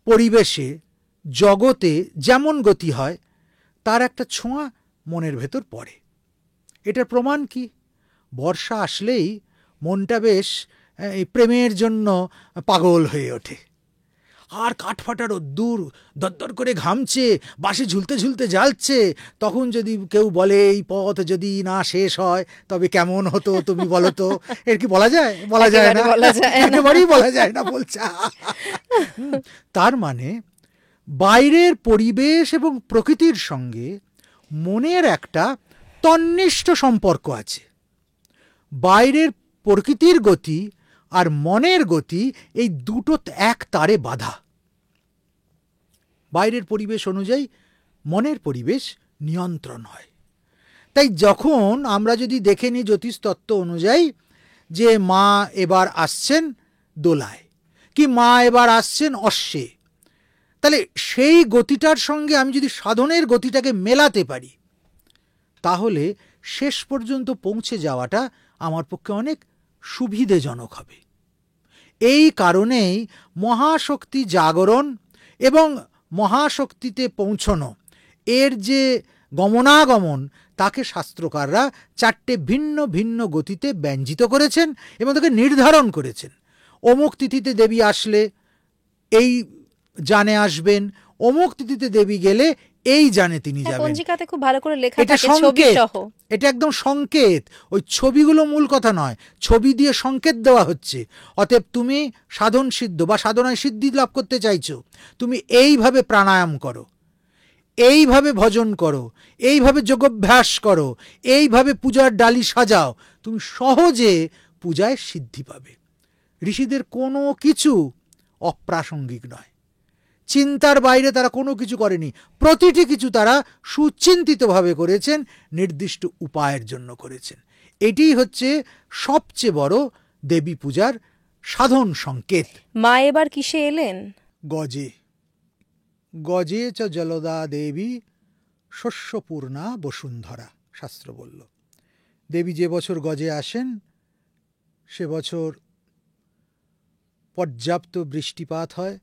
পরিবেশে জগতে যেমন গতি হয় তার একটা ছোঁয়া মনের ভেতর পড়ে। এটার প্রমাণ কি? বর্ষা আসলেই মনটা বেশ প্রেমের জন্য পাগল হয়ে ওঠে, আর কাঠফাটা রোদ্দুর দরদর করে ঘামছে, বাসে ঝুলতে ঝুলতে জ্বালছে। তখন যদি কেউ বলে এই পথ যদি না শেষ হয় তবে কেমন হতো তুমি বলো তো, এর কি বলা যায়? বলা যায় না, একেবারেই বলা যায় না বলছে। তার মানে বাইরের পরিবেশ এবং প্রকৃতির সঙ্গে মনের একটা তন্নিষ্ঠ সম্পর্ক আছে। বাইরের প্রকৃতির গতি আর মনের গতি এই দুটো এক তারে বাঁধা। বাইরের পরিবেশ অনুযায়ী মনের পরিবেশ নিয়ন্ত্রণ হয়। তাই যখন আমরা যদি দেখে নিই জ্যোতিষতত্ত্ব অনুযায়ী যে মা এবার আসছেন দোলায়, কি মা এবার আসছেন অশ্বে, তাহলে সেই গতিটার সঙ্গে আমি যদি সাধনের গতিটাকে মেলাতে পারি, তাহলে শেষ পর্যন্ত পৌঁছে যাওয়াটা আমার পক্ষে অনেক সুবিধেজনক হবে। এই কারণেই মহাশক্তি জাগরণ এবং মহাশক্তিতে পৌঁছনো, এর যে গমনাগমন, তাকে শাস্ত্রকাররা 4টে ভিন্ন ভিন্ন গতিতে ব্যঞ্জিত করেছেন এবং তাকে নির্ধারণ করেছেন। অমুক তিথিতে দেবী আসলে এই জানে আসবেন, অমুক তিথিতে দেবী গেলে এই জানে তিনি যাবেন। পঞ্জিকাতে খুব ভালো করে লেখা এটা থাকে ছবি সহ। এটা একদম সংকেত, ওই ছবিগুলো মূল কথা নয়, ছবি দিয়ে সংকেত দেওয়া হচ্ছে। অতএব তুমি সাধন সিদ্ধ বা সাধনায় সিদ্ধি লাভ করতে চাইছো, তুমি এইভাবে প্রাণায়াম করো, এইভাবে ভজন করো, এইভাবে যোগাভ্যাস করো, এইভাবে পূজার ডালি সাজাও, তুমি সহজে পূজায় সিদ্ধি পাবে। ঋষিদের কোনো কিছু অপ্রাসঙ্গিক নয়, চিন্তার বাইরে তারা কোনো কিছু করেনি, প্রতিটি কিছু তারা সুচিন্তিতভাবে করেছেন, নির্দিষ্ট উপায়ের জন্য করেছেন। এটিই হচ্ছে সবচেয়ে বড় দেবী পূজার সাধন সংকেত। মা এবার কিসে এলেন? গজে। গজে চ জলদা দেবী শস্যপূর্ণা বসুন্ধরা, শাস্ত্র বলল। দেবী যে বছর গজে আসেন সে বছর পর্যাপ্ত বৃষ্টিপাত হয়,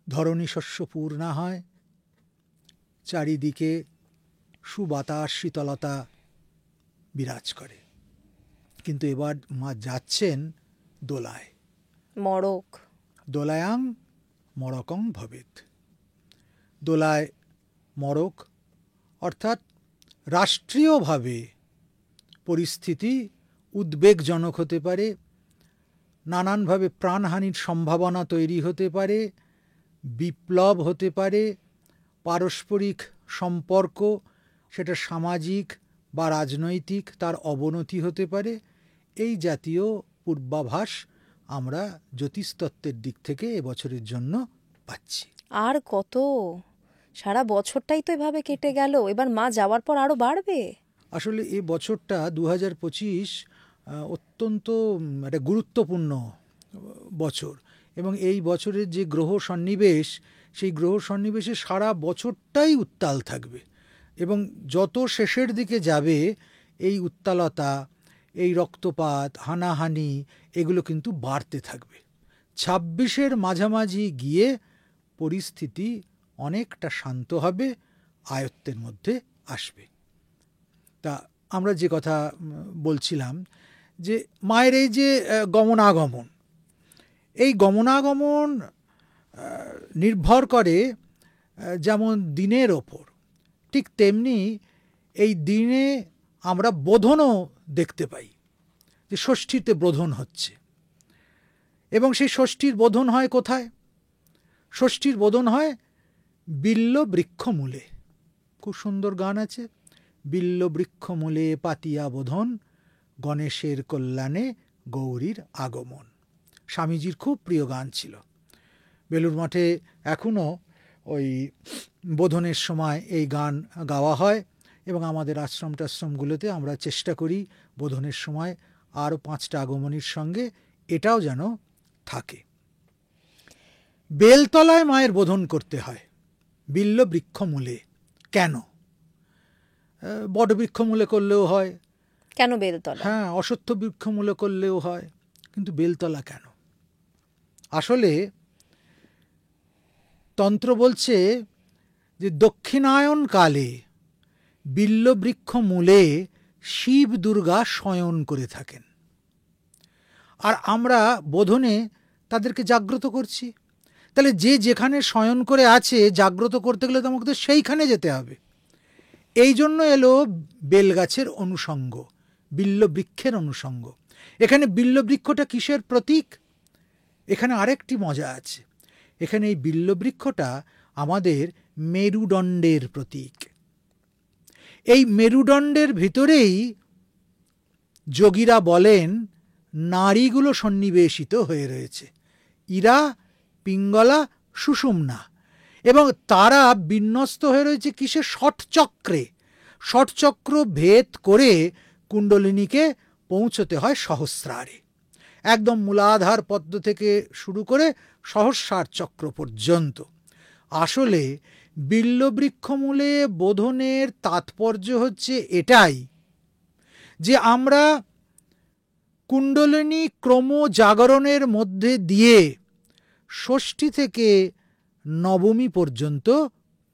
ধরণী শস্যপূর্ণা হয়, চারিদিকে সুবাতাস শীতলতা বিরাজ করে। কিন্তু এবার মা যাচ্ছেন দোলায়। মড়ক। দোলায়াং মড়কং ভবেত। দোলায় মড়ক, অর্থাৎ রাষ্ট্রীয়ভাবে পরিস্থিতি উদ্বেগজনক হতে পারে, নানানভাবে প্রাণহানির সম্ভাবনা তৈরি হতে পারে, বিপ্লব হতে পারে, পারস্পরিক সম্পর্ক, সেটা সামাজিক বা রাজনৈতিক, তার অবনতি হতে পারে। এই জাতীয় পূর্বাভাস আমরা জ্যোতিষতত্ত্বের দিক থেকে এবছরের জন্য পাচ্ছি। আর কত, সারা বছরটাই তো এভাবে কেটে গেল, এবার মা যাওয়ার পর আরো বাড়বে। আসলে এই বছরটা 2025 অত্যন্ত একটা গুরুত্বপূর্ণ বছর, এবং এই বছরের যে গ্রহ সন্নিবেশ, সেই গ্রহ সন্নিবেশে সারা বছরটাই উত্তাল থাকবে, এবং যত শেষের দিকে যাবে এই উত্তালতা, এই রক্তপাত, হানাহানি, এগুলো কিন্তু বাড়তে থাকবে। 26-এর মাঝামাঝি গিয়ে পরিস্থিতি অনেকটা শান্ত হবে, আয়ত্তের মধ্যে আসবে। তা আমরা যে কথা বলছিলাম যে মায়ের এই যে গমনাগমন, এই গমনাগমন নির্ভর করে যেমন দিনের ওপর, ঠিক তেমনি এই দিনে আমরা বোধনও দেখতে পাই যে ষষ্ঠীতে বোধন হচ্ছে, এবং সেই ষষ্ঠীর বোধন হয় কোথায়? ষষ্ঠীর বোধন হয় বিল্ল বৃক্ষমূলে। খুব সুন্দর গান আছে, বিল্ল বৃক্ষমূলে পাতিয়া বোধন, গণেশের কল্যাণে গৌরীর আগমন। স্বামীজির খুব প্রিয় গান ছিল। বেলুড় মঠে এখনও ওই বোধনের সময় এই গান গাওয়া হয়, এবং আমাদের আশ্রম টাশ্রমগুলোতে আমরা চেষ্টা করি বোধনের সময় আরও 5টা আগমনীর সঙ্গে এটাও যেন থাকে। বেলতলায় মায়ের বোধন করতে হয়, বিল্ল বৃক্ষমূলে কেন? বট বৃক্ষমূলে করলেও হয়, কেন বেলতলা? হ্যাঁ, অশ্বত্থ বৃক্ষমূলে করলেও হয়, কিন্তু বেলতলা কেন? আসলে তন্ত্র বলছে যে দক্ষিণায়ন কালে বিল্ল বৃক্ষ মূলে শিব দুর্গা শয়ন করে থাকেন, আর আমরা বোধনে তাদেরকে জাগ্রত করছি। তাহলে যে যেখানে শয়ন করে আছে, জাগ্রত করতে গেলে তো আমাকে তো সেইখানে যেতে হবে। এই জন্য এলো বেলগাছের অনুষঙ্গ, বিল্ল বৃক্ষের অনুষঙ্গ। এখানে বিল্ল বৃক্ষটা কিসের প্রতীক? এখানে আরেকটি মজা আছে, এখানে এই বিল্ল বৃক্ষটা আমাদের মেরুদণ্ডের প্রতীক। এই মেরুদণ্ডের ভিতরেই যোগীরা বলেন নাড়িগুলো সন্নিবেশিত হয়ে রয়েছে, ইরা, পিঙ্গলা, সুষুম্না। এবং তারা বিন্যস্ত হয়ে রয়েছে কিসে? ষটচক্রে। ষটচক্র ভেদ করে কুণ্ডলিনীকে পৌঁছতে হয় সহস্রারে, একদম মূলাধার পদ্ম থেকে শুরু করে সহস্রার চক্র পর্যন্ত। আসলে বিল্ববৃক্ষমূলে বোধনের তাৎপর্য হচ্ছে এটাই যে আমরা কুণ্ডলিনী ক্রম জাগরণের মধ্যে দিয়ে ষষ্ঠী থেকে নবমী পর্যন্ত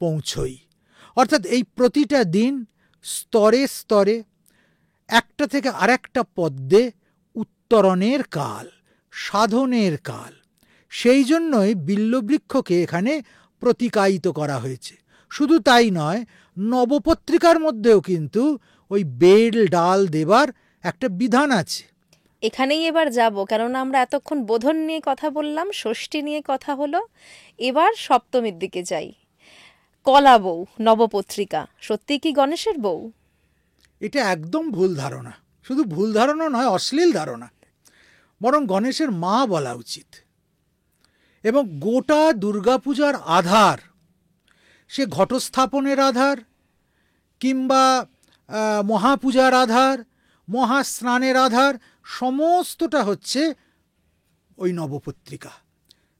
পৌঁছই। অর্থাৎ এই প্রতিটা দিন স্তরে স্তরে একটা থেকে আরেকটা পদ্মে উত্তরণের কাল, সাধনের কাল। সেই জন্যই বিল্ববৃক্ষকে এখানে প্রতিকায়িত করা হয়েছে। শুধু তাই নয়, নবপত্রিকার মধ্যেও কিন্তু ওই বেল ডাল দেবার একটা বিধান আছে। এখানেই এবার যাব, কারণ আমরা এতক্ষণ বোধন নিয়ে কথা বললাম, ষষ্ঠী নিয়ে কথা হলো, এবার সপ্তমীর দিকে যাই। কলা বউ নবপত্রিকা সত্যি কি গণেশের বউ? এটা একদম ভুল ধারণা। শুধু ভুল ধারণা নয়, অশ্লীল ধারণা। বরং গণেশের মা বলা উচিত। এবং গোটা দুর্গাপূজার আধার, সে ঘটস্থাপনের আধার কিংবা মহাপূজার আধার, মহাস্নানের আধার, সমস্তটা হচ্ছে ওই নবপত্রিকা।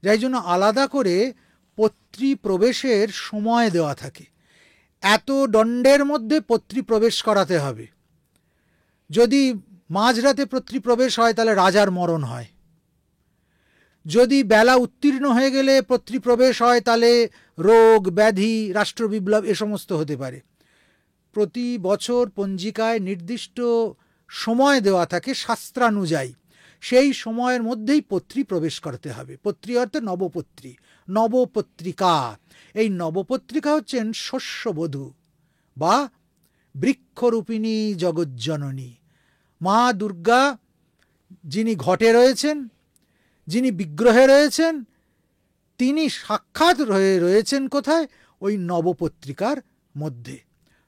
যাই জন্য আলাদা করে পত্রী প্রবেশের সময় দেওয়া থাকে। এত দণ্ডের মধ্যে পত্রী প্রবেশ করাতে হবে। যদি মাঝরাতে পত্রী প্রবেশ হয় তাহলে রাজার মরণ হয়। যদি বেলা উত্তীর্ণ হয়ে গেলে পত্রী প্রবেশ হয় তাহলে রোগ ব্যাধি, রাষ্ট্রবিপ্লব এ সমস্ত হতে পারে। প্রতি বছর পঞ্জিকায় নির্দিষ্ট সময় দেওয়া থাকে শাস্ত্রানুযায়ী। সেই সময়ের মধ্যেই পত্রী প্রবেশ করতে হবে। পত্রী অর্থে নবপত্রী, নবপত্রিকা। এই নবপত্রিকা হচ্ছেন শস্যবধূ বা বৃক্ষরূপিণী জগজ্জননী মা দুর্গা, যিনি ঘটে রয়েছেন, যিনি বিগ্রহে রয়েছেন, তিনি সাক্ষাৎ রয়েছেন কোথায়? ওই নবপত্রিকার মধ্যে।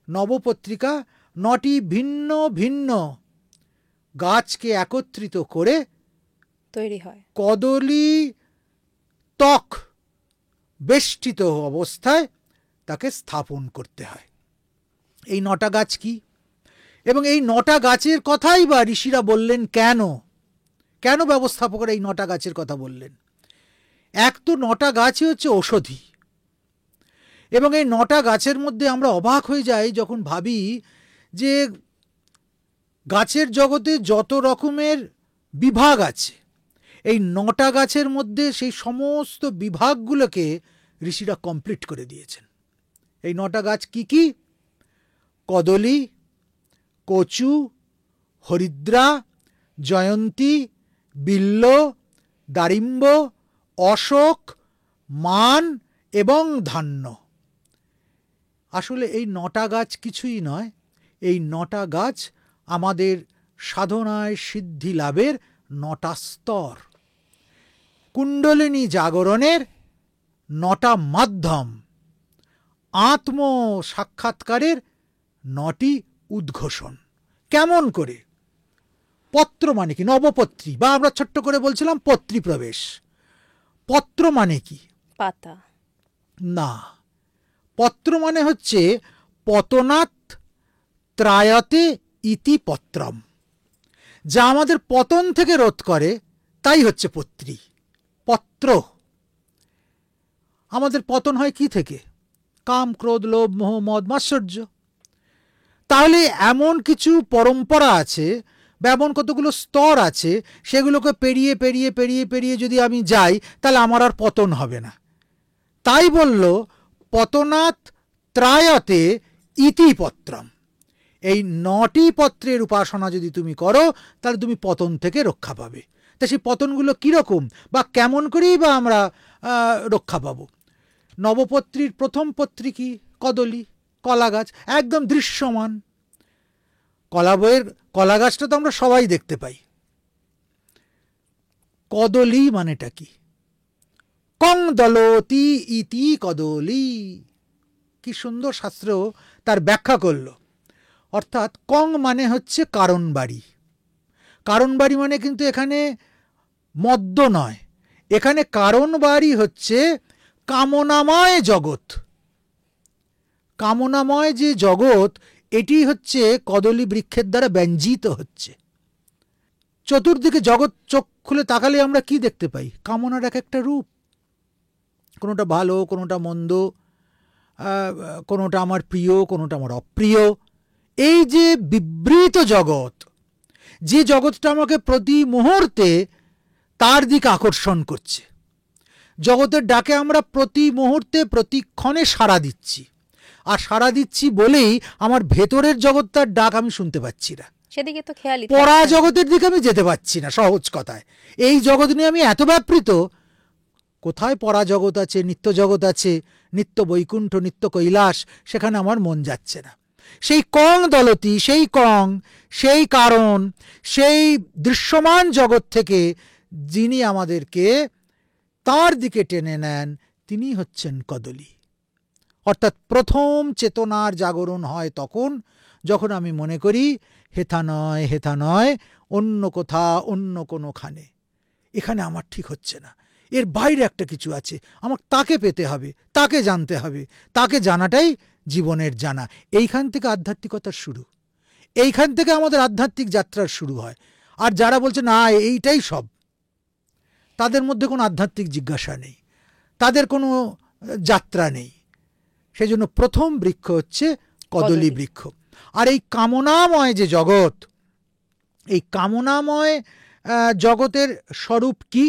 নবপত্রিকা 9টি ভিন্ন ভিন্ন গাছকে একত্রিত করে তৈরি হয়। কদলী ত্বক বেষ্টিত অবস্থায় তাকে স্থাপন করতে হয়। এই 9টা গাছ কি? এবং এই 9টা গাছের কথাই বা ঋষিরা বললেন কেন? কেন ব্যবস্থাপকরা এই 9টা গাছের কথা বললেন? এক তো 9টা গাছই হচ্ছে ঔষধি, এবং এই 9টা গাছের মধ্যে আমরা অবাক হয়ে যাই যখন ভাবি যে গাছের জগতে যত রকমের বিভাগ আছে, এই 9টা গাছের মধ্যে সেই সমস্ত বিভাগগুলোকে ঋষিরা কমপ্লিট করে দিয়েছেন। এই 9টা গাছ কি কি? কদলী, কচু, হরিদ্রা, জয়ন্তী, বিল্ব, দারিম্ব, অশোক, মান এবং ধান্য। আসলে এই 9টা গাছ কিছুই নয়। এই 9টা গাছ আমাদের সাধনায় সিদ্ধি লাভের 9টা স্তর, কুণ্ডলিনী জাগরণের 9টা মাধ্যম, আত্ম সাক্ষাৎকারের 9টি উদ্ঘোষণ। কেমন করে? পত্র মানে কি? নবপত্রী, বা আমরা ছোট্ট করে বলছিলাম পত্রী প্রবেশ। পত্র মানে কি? পাতা না, পত্র মানে হচ্ছে পতনাৎ ত্রায়তে ইতি পত্রম। যা আমাদের পতন থেকে রোধ করে তাই হচ্ছে পত্রী, পত্র। আমাদের পতন হয় কি থেকে? কাম, ক্রোধ, লোভ, মোহ, মদ, মাৎসর্য। তাহলে এমন কিছু পরম্পরা আছে বা এমন কতগুলো স্তর আছে, সেগুলোকে পেরিয়ে পেরিয়ে পেরিয়ে পেরিয়ে যদি আমি যাই তাহলে আমার আর পতন হবে না। তাই বলল পতনাৎ ত্রায়তে ইতি পত্রম। এই 9টি পত্রের উপাসনা যদি তুমি করো তাহলে তুমি পতন থেকে রক্ষা পাবে। তা সেই পতনগুলো কীরকম বা কেমন করেই বা আমরা রক্ষা পাব? নবপত্রীর প্রথম পত্রী কি? কদলী, কলা গাছ, একদম দৃশ্যমান। কলা গাছটা তো আমরা সবাই দেখতে পাই। কদলী মানেটা কি? কং দলতি ইতি কদলী। কি সুন্দর শাস্ত্র তার ব্যাখ্যা করল। অর্থাৎ কং মানে হচ্ছে কারণ বাড়ি। কারণ বাড়ি মানে কিন্তু এখানে মদ্য নয়, এখানে কারণ বাড়ি হচ্ছে কামনাময় জগৎ, কামনাময় যে জগৎ, এটি হচ্ছে কদলী বৃক্ষের দ্বারা ব্যঞ্জিত হচ্ছে। চতুর্দিকে জগৎ চোখ খুলে তাকালে আমরা কি দেখতে পাই? কামনার এক একটা রূপ, কোনোটা ভালো, কোনোটা মন্দ, কোনোটা আমার প্রিয়, কোনোটা আমার অপ্রিয়। এই যে বিবৃত জগৎ, যে জগৎটা আমাকে প্রতি মুহূর্তে তার দিকে আকর্ষণ করছে, জগতের ডাকে আমরা প্রতি মুহূর্তে প্রতিক্ষণে সাড়া দিচ্ছি, আর সাড়া দিচ্ছি বলেই আমার ভেতরের জগৎটার ডাক আমি শুনতে পাচ্ছি না, সেদিকে তো খেয়ালই পরা থাকছে না। জগতের দিকে আমি যেতে পাচ্ছি না। সহজ কথায় এই জগৎ নিয়ে আমি এত ব্যাপৃত, কোথায় পরা জগৎ আছে, নিত্য জগৎ আছে, নিত্য বৈকুণ্ঠ, নিত্য কৈলাস, সেখানে আমার মন যাচ্ছে না। সেই কং দলতি, সেই কং, সেই কারণ, সেই দৃশ্যমান জগৎ থেকে যিনি আমাদেরকে তার দিকে টেনে নেন, তিনি হচ্ছেন কদলী। অর্থাৎ প্রথম চেতনার জাগরণ হয় তখন যখন আমি মনে করি হেথা নয়, হেথা নয়, অন্য কোথা, অন্য কোনোখানে, এখানে আমার ঠিক হচ্ছে না, এর বাইরে একটা কিছু আছে, আমার তাকে পেতে হবে, তাকে জানতে হবে, তাকে জানাটাই জীবনের জানা। এইখান থেকে আধ্যাত্মিকতার শুরু, এইখান থেকে আমাদের আধ্যাত্মিক যাত্রার শুরু হয়। আর যারা বলছে না এইটাই সব, তাদের মধ্যে কোনো আধ্যাত্মিক জিজ্ঞাসা নেই, তাদের কোনো যাত্রা নেই। সেজন্য প্রথম বৃক্ষ হচ্ছে কদলী বৃক্ষ। আর এই কামনাময় যে জগৎ, এই কামনাময় জগতের স্বরূপ কি?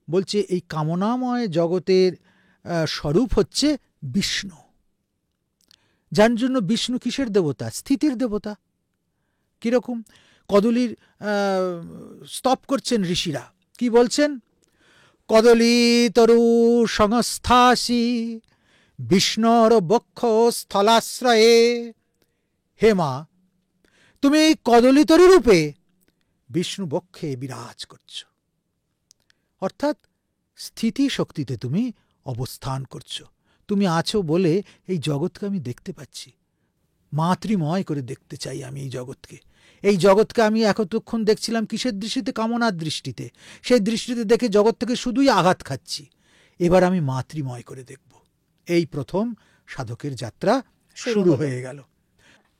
বলছে এই কামনাময় জগতের স্বরূপ হচ্ছে বিষ্ণু। যার জন্য বিষ্ণু কিসের দেবতা? স্থিতির দেবতা। কিরকম? কদলীর স্তব করছেন ঋষিরা, কি বলছেন? কদলী তরু সংস্থাসি বিষ্ণুর বক্ষ স্থলাশ্রয়ে। হে মা, তুমি এই কদলী তরু রূপে বিষ্ণু বক্ষে বিরাজ করছ, অর্থাৎ স্থিতি শক্তিতে তুমি অবস্থান করছো। তুমি আছো বলে এই জগৎকে আমি দেখতে পাচ্ছি, মাতৃময় করে দেখতে চাই আমি এই জগৎকে। এই জগৎকে আমি এতক্ষণ দেখছিলাম কিসের দৃষ্টিতে? কামনার দৃষ্টিতে। সেই দৃষ্টিতে দেখে জগৎ থেকে শুধুই আঘাত খাচ্ছি। এবার আমি মাতৃময় করে দেখব। এই প্রথম সাধকের যাত্রা শুরু হয়ে গেল।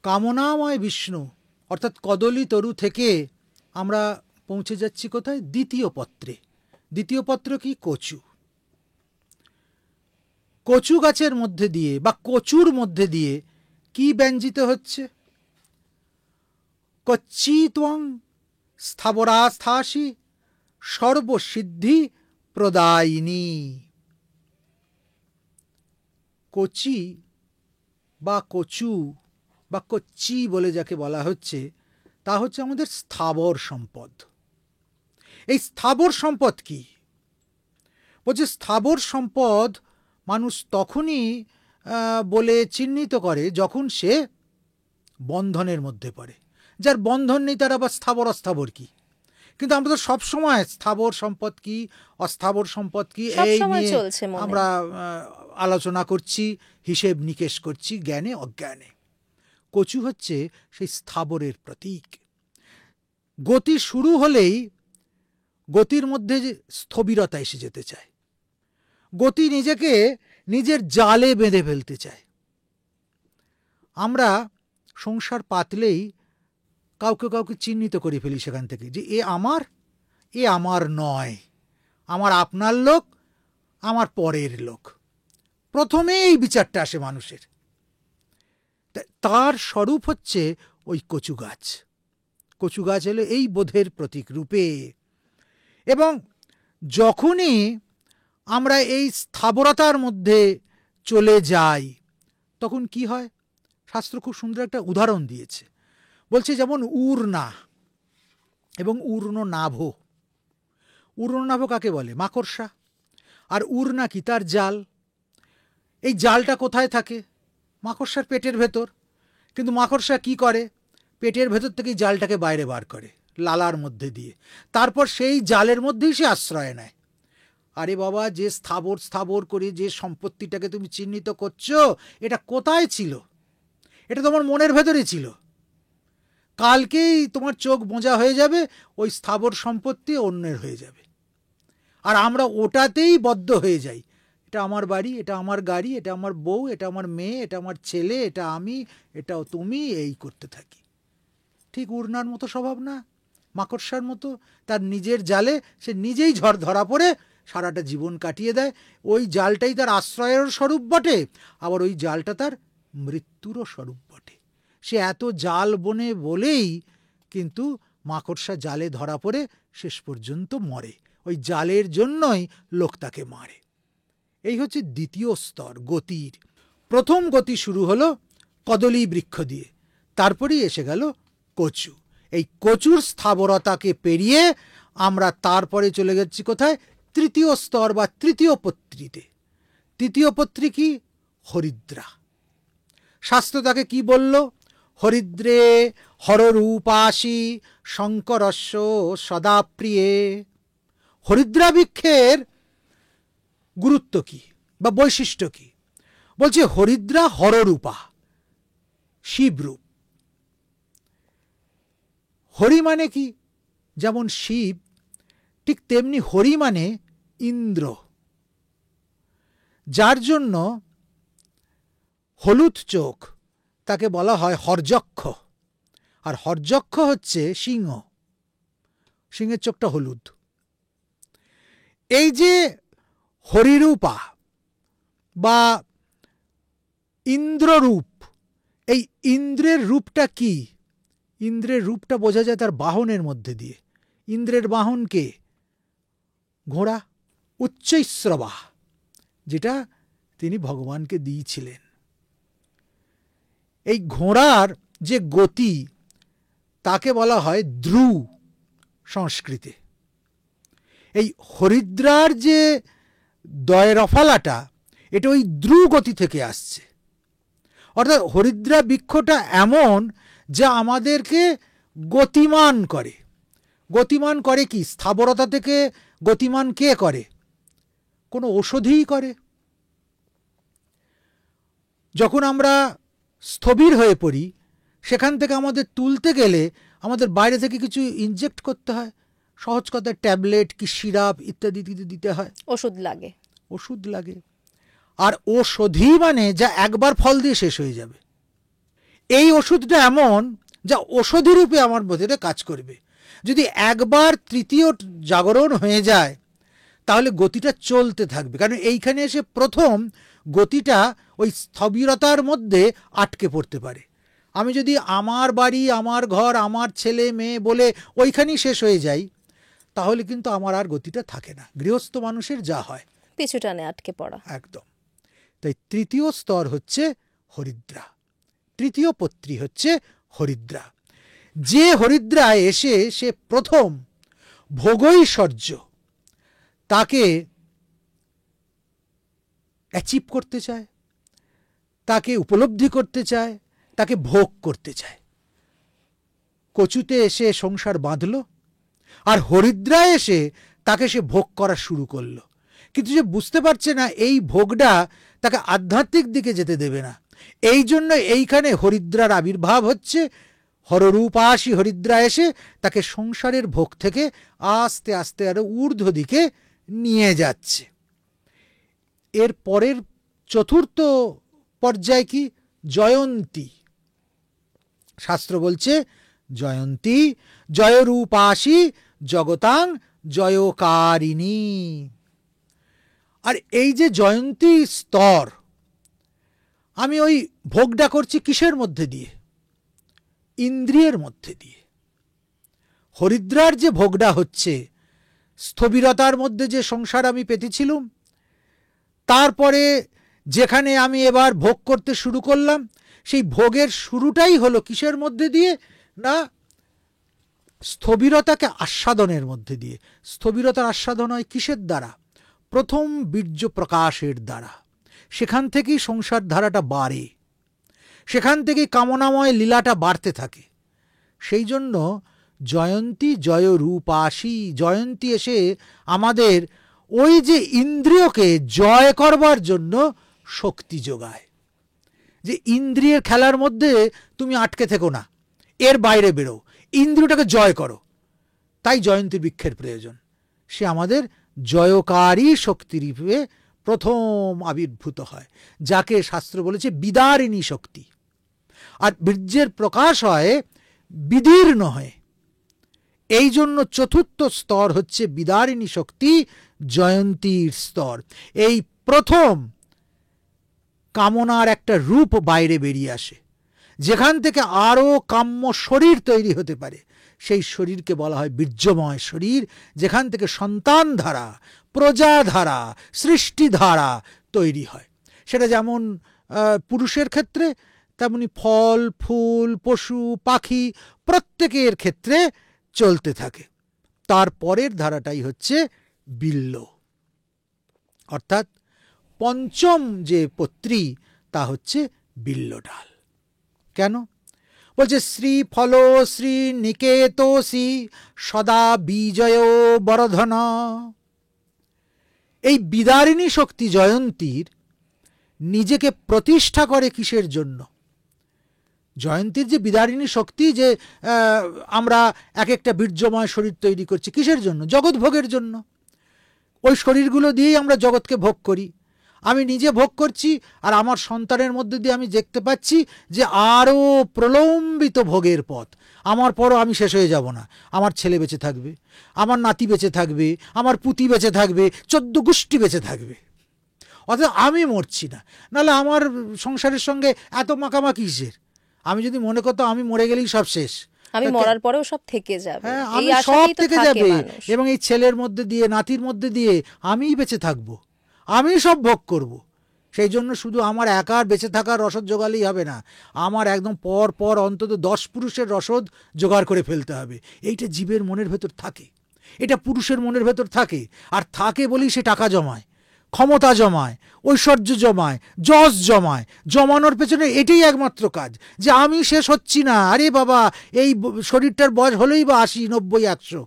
কামনাময় বিষ্ণু অর্থাৎ কদলী তরু থেকে আমরা পৌঁছে যাচ্ছি কোথায়? দ্বিতীয় পত্রে। দ্বিতীয় পত্র কি? কচু। কচু গাছের মধ্যে দিয়ে বা কচুর মধ্যে দিয়ে কি ব্যঞ্জিত হচ্ছে? কচ্ছি ত্বং স্থাবরাস্থাসি সর্বসিদ্ধি প্রদায়িনী। কচি বা কচু বা কচ্চি বলে যাকে বলা হচ্ছে, তা হচ্ছে আমাদের স্থাবর সম্পদ। এই স্থাবর সম্পদ কি? বলছে স্থাবর সম্পদ মানুষ তখনই বলে চিহ্নিত করে যখন সে বন্ধনের মধ্যে পড়ে। যার বন্ধন নেই তার আবার স্থাবর অস্থাবর কি? কিন্তু আমরা তো সবসময় স্থাবর সম্পদ কি, অস্থাবর সম্পদ কি, এই নিয়ে আমরা আলোচনা করছি, হিসেব নিকেশ করছি, জ্ঞানে অজ্ঞানে। কচু হচ্ছে সেই স্থাবরের প্রতীক। গতি শুরু হলেই গতির মধ্যে স্থবিরতা এসে যেতে চায়, গতি নিজেকে নিজের জালে বেঁধে ফেলতে চায়। আমরা সংসার পাতলেই কাউকে কাউকে চিহ্নিত করে ফেলি সেখান থেকে, যে এ আমার নয়, আমার আপনার লোক, আমার পরের লোক। প্রথমে এই বিচারটা আসে মানুষের। তার স্বরূপ হচ্ছে ওই কচু গাছ। কচু গাছ হলো এই বোধের প্রতীক রূপে। এবং যখনই আমরা এই স্থাবরতার মধ্যে চলে যাই তখন কি হয়? শাস্ত্র খুব সুন্দর একটা উদাহরণ দিয়েছে। বলছে যেমন উর্না এবং উর্ণনাভ। উর্ণনাভ কাকে বলে? মাকড়সা। আর উর্না কি? তার জাল। এই জালটা কোথায় থাকে? মাকড়সার পেটের ভেতর। কিন্তু মাকড়সা কি করে? পেটের ভেতর থেকে জালটাকে বাইরে বার করে লালার মধ্যে দিয়ে, তারপর সেই জালের মধ্যেই সে আশ্রয় নেয়। আরে বাবা, যে স্থাবর করে যে সম্পত্তিটাকে তুমি চিহ্নিত করছো, এটা কোথায় ছিল? এটা তোমার মনের ভেতরে ছিল। কালকেই তোমার চোখ বোঝা হয়ে যাবে, ওই স্থাবর সম্পত্তি অন্যের হয়ে যাবে। আর আমরা ওটাতেই বদ্ধ হয়ে যাই। এটা আমার বাড়ি, এটা আমার গাড়ি, এটা আমার বউ, এটা আমার মেয়ে, এটা আমার ছেলে, এটা আমি, এটাও তুমি, এই করতে থাকি। ঠিক উড়নার মতো স্বভাব না, মাকড়সার মতো, তার নিজের জালে সে নিজেই ধরা পড়ে সারাটা জীবন কাটিয়ে দেয়। ওই জালটাই তার আশ্রয়ের স্বরূপ বটে, আবার ওই জালটা তার মৃত্যুরও স্বরূপ বটে। সে এত জাল বনে বলেই কিন্তু মাকড়সা জালে ধরা পড়ে শেষ পর্যন্ত মরে। ওই জালের জন্যই লোক তাকে মারে। এই হচ্ছে দ্বিতীয় স্তর গতির। প্রথম গতি শুরু হলো কদলী বৃক্ষ দিয়ে, তারপরেই এসে গেল কচু। এই কচুর স্থাবরতাকে পেরিয়ে আমরা তারপরে চলে যাচ্ছি কোথায়? তৃতীয় স্তর বা তৃতীয় পত্রীতে। তৃতীয় পত্রী কি? হরিদ্রা। শাস্ত্র তাকে কি বলল? হরিদ্রে হররূপাসি শঙ্করস্য সদা প্রিয়ে। হরিদ্রা বৃক্ষের গুরুত্ব কি বা বৈশিষ্ট্য কি? বলছে হরিদ্রা হররূপা, শিবরূপ। হরি মানে কি? যেমন শিব, ঠিক তেমনি হরি মানে ইন্দ্র, যার জন্য হলুদ চোখ, তাকে বলা হয় হরযক্ষ। আর হরযক্ষ হচ্ছে সিংহ, সিংহের চোখটা হলুদ। এই যে হরিরূপা বা ইন্দ্ররূপ, এই ইন্দ্রের রূপটা কি? ইন্দ্রের রূপটা বোঝা যায় তার বাহনের মধ্যে দিয়ে। ইন্দ্রের বাহন কে? ঘোড়া, উচ্চৈশ্রবা, যেটা তিনি ভগবানকে দিয়েছিলেন। এই ঘোড়ার যে গতি তাকে বলা হয় দ্রু সংস্কৃতে। এই হরিদ্রার যে দয়রফলাটা, এটা ওই দ্রু গতি থেকে আসছে। অর্থাৎ হরিদ্রা বৃক্ষটা এমন যা আমাদেরকে গতিমান করে। গতিমান করে কি? স্থাবরতা থেকে গতিমান কে করে? কোনো ঔষধিই করে। যখন আমরা স্থবির হয়ে পড়ি, সেখান থেকে আমাদের তুলতে গেলে আমাদের বাইরে থেকে কিছু ইনজেক্ট করতে হয়। সহজ কথায় ট্যাবলেট কি সিরাপ ইত্যাদি দিতে হয়, ওষুধ লাগে। ওষুধ লাগে। আর ওষুধই মানে যা একবার ফল দিয়ে শেষ হয়ে যাবে। এই ওষুধটা এমন যা ওষুধি রূপে আমার মধ্যে কাজ করবে। যদি একবার তৃতীয় জাগরণ হয়ে যায় তাহলে গতিটা চলতে থাকবে। কারণ এইখানে এসে প্রথম গতিটা ওই স্থবিরতার মধ্যে আটকে পড়তে পারে। আমি যদি আমার বাড়ি, আমার ঘর, আমার ছেলে মেয়ে বলে ওইখানেই শেষ হয়ে যাই, তাহলে কিন্তু আমার আর গতিটা থাকে না। গৃহস্থ মানুষের যা হয়, পিছু টানে আটকে পড়া। একদম। তাই তৃতীয় স্তর হচ্ছে হরিদ্রা, তৃতীয় পত্রী হচ্ছে হরিদ্রা। যে হরিদ্রায় এসে সে প্রথম ভোগৈশ্বর্য তাকে অ্যাচিভ করতে চায়, তাকে উপলব্ধি করতে চায়, তাকে ভোগ করতে চায়। কচুতে এসে সংসার বাঁধল, আর হরিদ্রায় এসে তাকে সে ভোগ করা শুরু করলো। কিন্তু সে বুঝতে পারছে না এই ভোগটা তাকে আধ্যাত্মিক দিকে যেতে দেবে না। এই জন্য এইখানে হরিদ্রার আবির্ভাব হচ্ছে। হররূপাসী হরিদ্রা এসে তাকে সংসারের ভোগ থেকে আস্তে আস্তে আরো ঊর্ধ্ব দিকে নিয়ে যাচ্ছে। এর পরের চতুর্থ পর্যায় কি? জয়ন্তী। শাস্ত্র বলছে জয়ন্তী জয়রূপাসী জগতাং জয়কারিণী। আর এই যে জয়ন্তী স্তর, আমি ওই ভোগটা করছি কিসের মধ্যে দিয়ে? ইন্দ্রিয়ের মধ্যে দিয়ে। হরিদ্রার যে ভোগটা হচ্ছে, স্থবিরতার মধ্যে যে সংসার আমি পেতেছিলাম, তারপরে যেখানে আমি এবার ভোগ করতে শুরু করলাম, সেই ভোগের শুরুটাই হলো কিসের মধ্যে দিয়ে? না, স্থবিরতাকে আস্বাদনের মধ্যে দিয়ে। স্থবিরতার আস্বাদন হয় কিসের দ্বারা? প্রথম বীর্য প্রকাশের দ্বারা। সেখান থেকেই সংসার ধারাটা বাড়ে, সেখান থেকেই কামনাময় লীলাটা বাড়তে থাকে। সেই জন্য জয়ন্তী জয়রূপাসী, জয়ন্তী এসে আমাদের ওই যে ইন্দ্রিয়কে জয় করবার জন্য শক্তি যোগায়। যে ইন্দ্রিয়ের খেলার মধ্যে তুমি আটকে থেকো না, এর বাইরে বেরো, ইন্দ্রিয়টাকে জয় করো। তাই জয়ন্তী বৃক্ষের প্রয়োজন। সে আমাদের জয়কারী শক্তি রূপে প্রথম আবির্ভূত হয়, যাকে শাস্ত্র বলেছে বিদারিণী শক্তি। আর বীর্যের প্রকাশ হয় বিদীর্ণ হয়ে। এই জন্য চতুর্থ স্তর হচ্ছে বিদারিণী শক্তি, জয়ন্তীর স্তর। এই প্রথম কামনার একটা রূপ বাইরে বেরিয়ে আসে, যেখান থেকে আরও কাম্য শরীর তৈরি হতে পারে। সেই শরীরকে বলা হয় বীর্যময় শরীর, যেখান থেকে সন্তান ধারা, প্রজাধারা, সৃষ্টিধারা তৈরি হয়। সেটা যেমন পুরুষের ক্ষেত্রে, তেমনি ফল ফুল পশু পাখি প্রত্যেকের ক্ষেত্রে চলতে থাকে। তারপরের ধারাটাই হচ্ছে বিল্ল, অর্থাৎ পঞ্চম যে পত্রী তা হচ্ছে বিল্ল ডাল। কেন বলছে? শ্রীফল শ্রী নিকেতসি সদা বিজয় বরধন। এই বিদারিণী শক্তি জয়ন্তীর নিজেকে প্রতিষ্ঠা করে কিসের জন্য? জয়ন্তীর যে বিদারিণী শক্তি, যে আমরা এক একটা বীর্যময় শরীর তৈরি করছি, কিসের জন্য? জগৎ ভোগের জন্য। ওই শরীরগুলো দিয়েই আমরা জগৎকে ভোগ করি। আমি নিজে ভোগ করছি, আর আমার সন্তানের মধ্যে দিয়ে আমি দেখতে পাচ্ছি যে আরও প্রলম্বিত ভোগের পথ। আমার পরও আমি শেষ হয়ে যাব না। আমার ছেলে বেঁচে থাকবে, আমার নাতি বেঁচে থাকবে, আমার পুতি বেঁচে থাকবে, 14 গোষ্ঠী বেঁচে থাকবে। অর্থাৎ আমি মরছি না। নাহলে আমার সংসারের সঙ্গে এত মাখামাখি কিসের? আমি যদি মনে করতাম আমি মরে গেলেই সব শেষ, আমি মরার পরেও সব থেকে যাবে, হ্যাঁ, এই আমি সব আশাতেই তো থেকে থাকে যাবে, মানুষ। এবং এই ছেলের মধ্যে দিয়ে, নাতির মধ্যে দিয়ে আমিই বেঁচে থাকবো, আমি সব ভোগ করব। সেই জন্য শুধু আমার একার বেঁচে থাকার রসদ জোগালেই হবে না, আমার একদম পর পর অন্তত 10 পুরুষের রসদ জোগাড় করে ফেলতে হবে। এইটা জীবের মনের ভেতর থাকে, এটা পুরুষের মনের ভেতর থাকে। আর থাকে বলেই সে টাকা জমায়, ক্ষমতা জমায়, ঐশ্বর্য জমায়, যশ জমায়। জমানোর পেছনে এটাই একমাত্র কাজ, যে আমি শেষ হচ্ছি না। আরে বাবা, এই শরীরটার বয়স হলেই বা 80, 90, 100,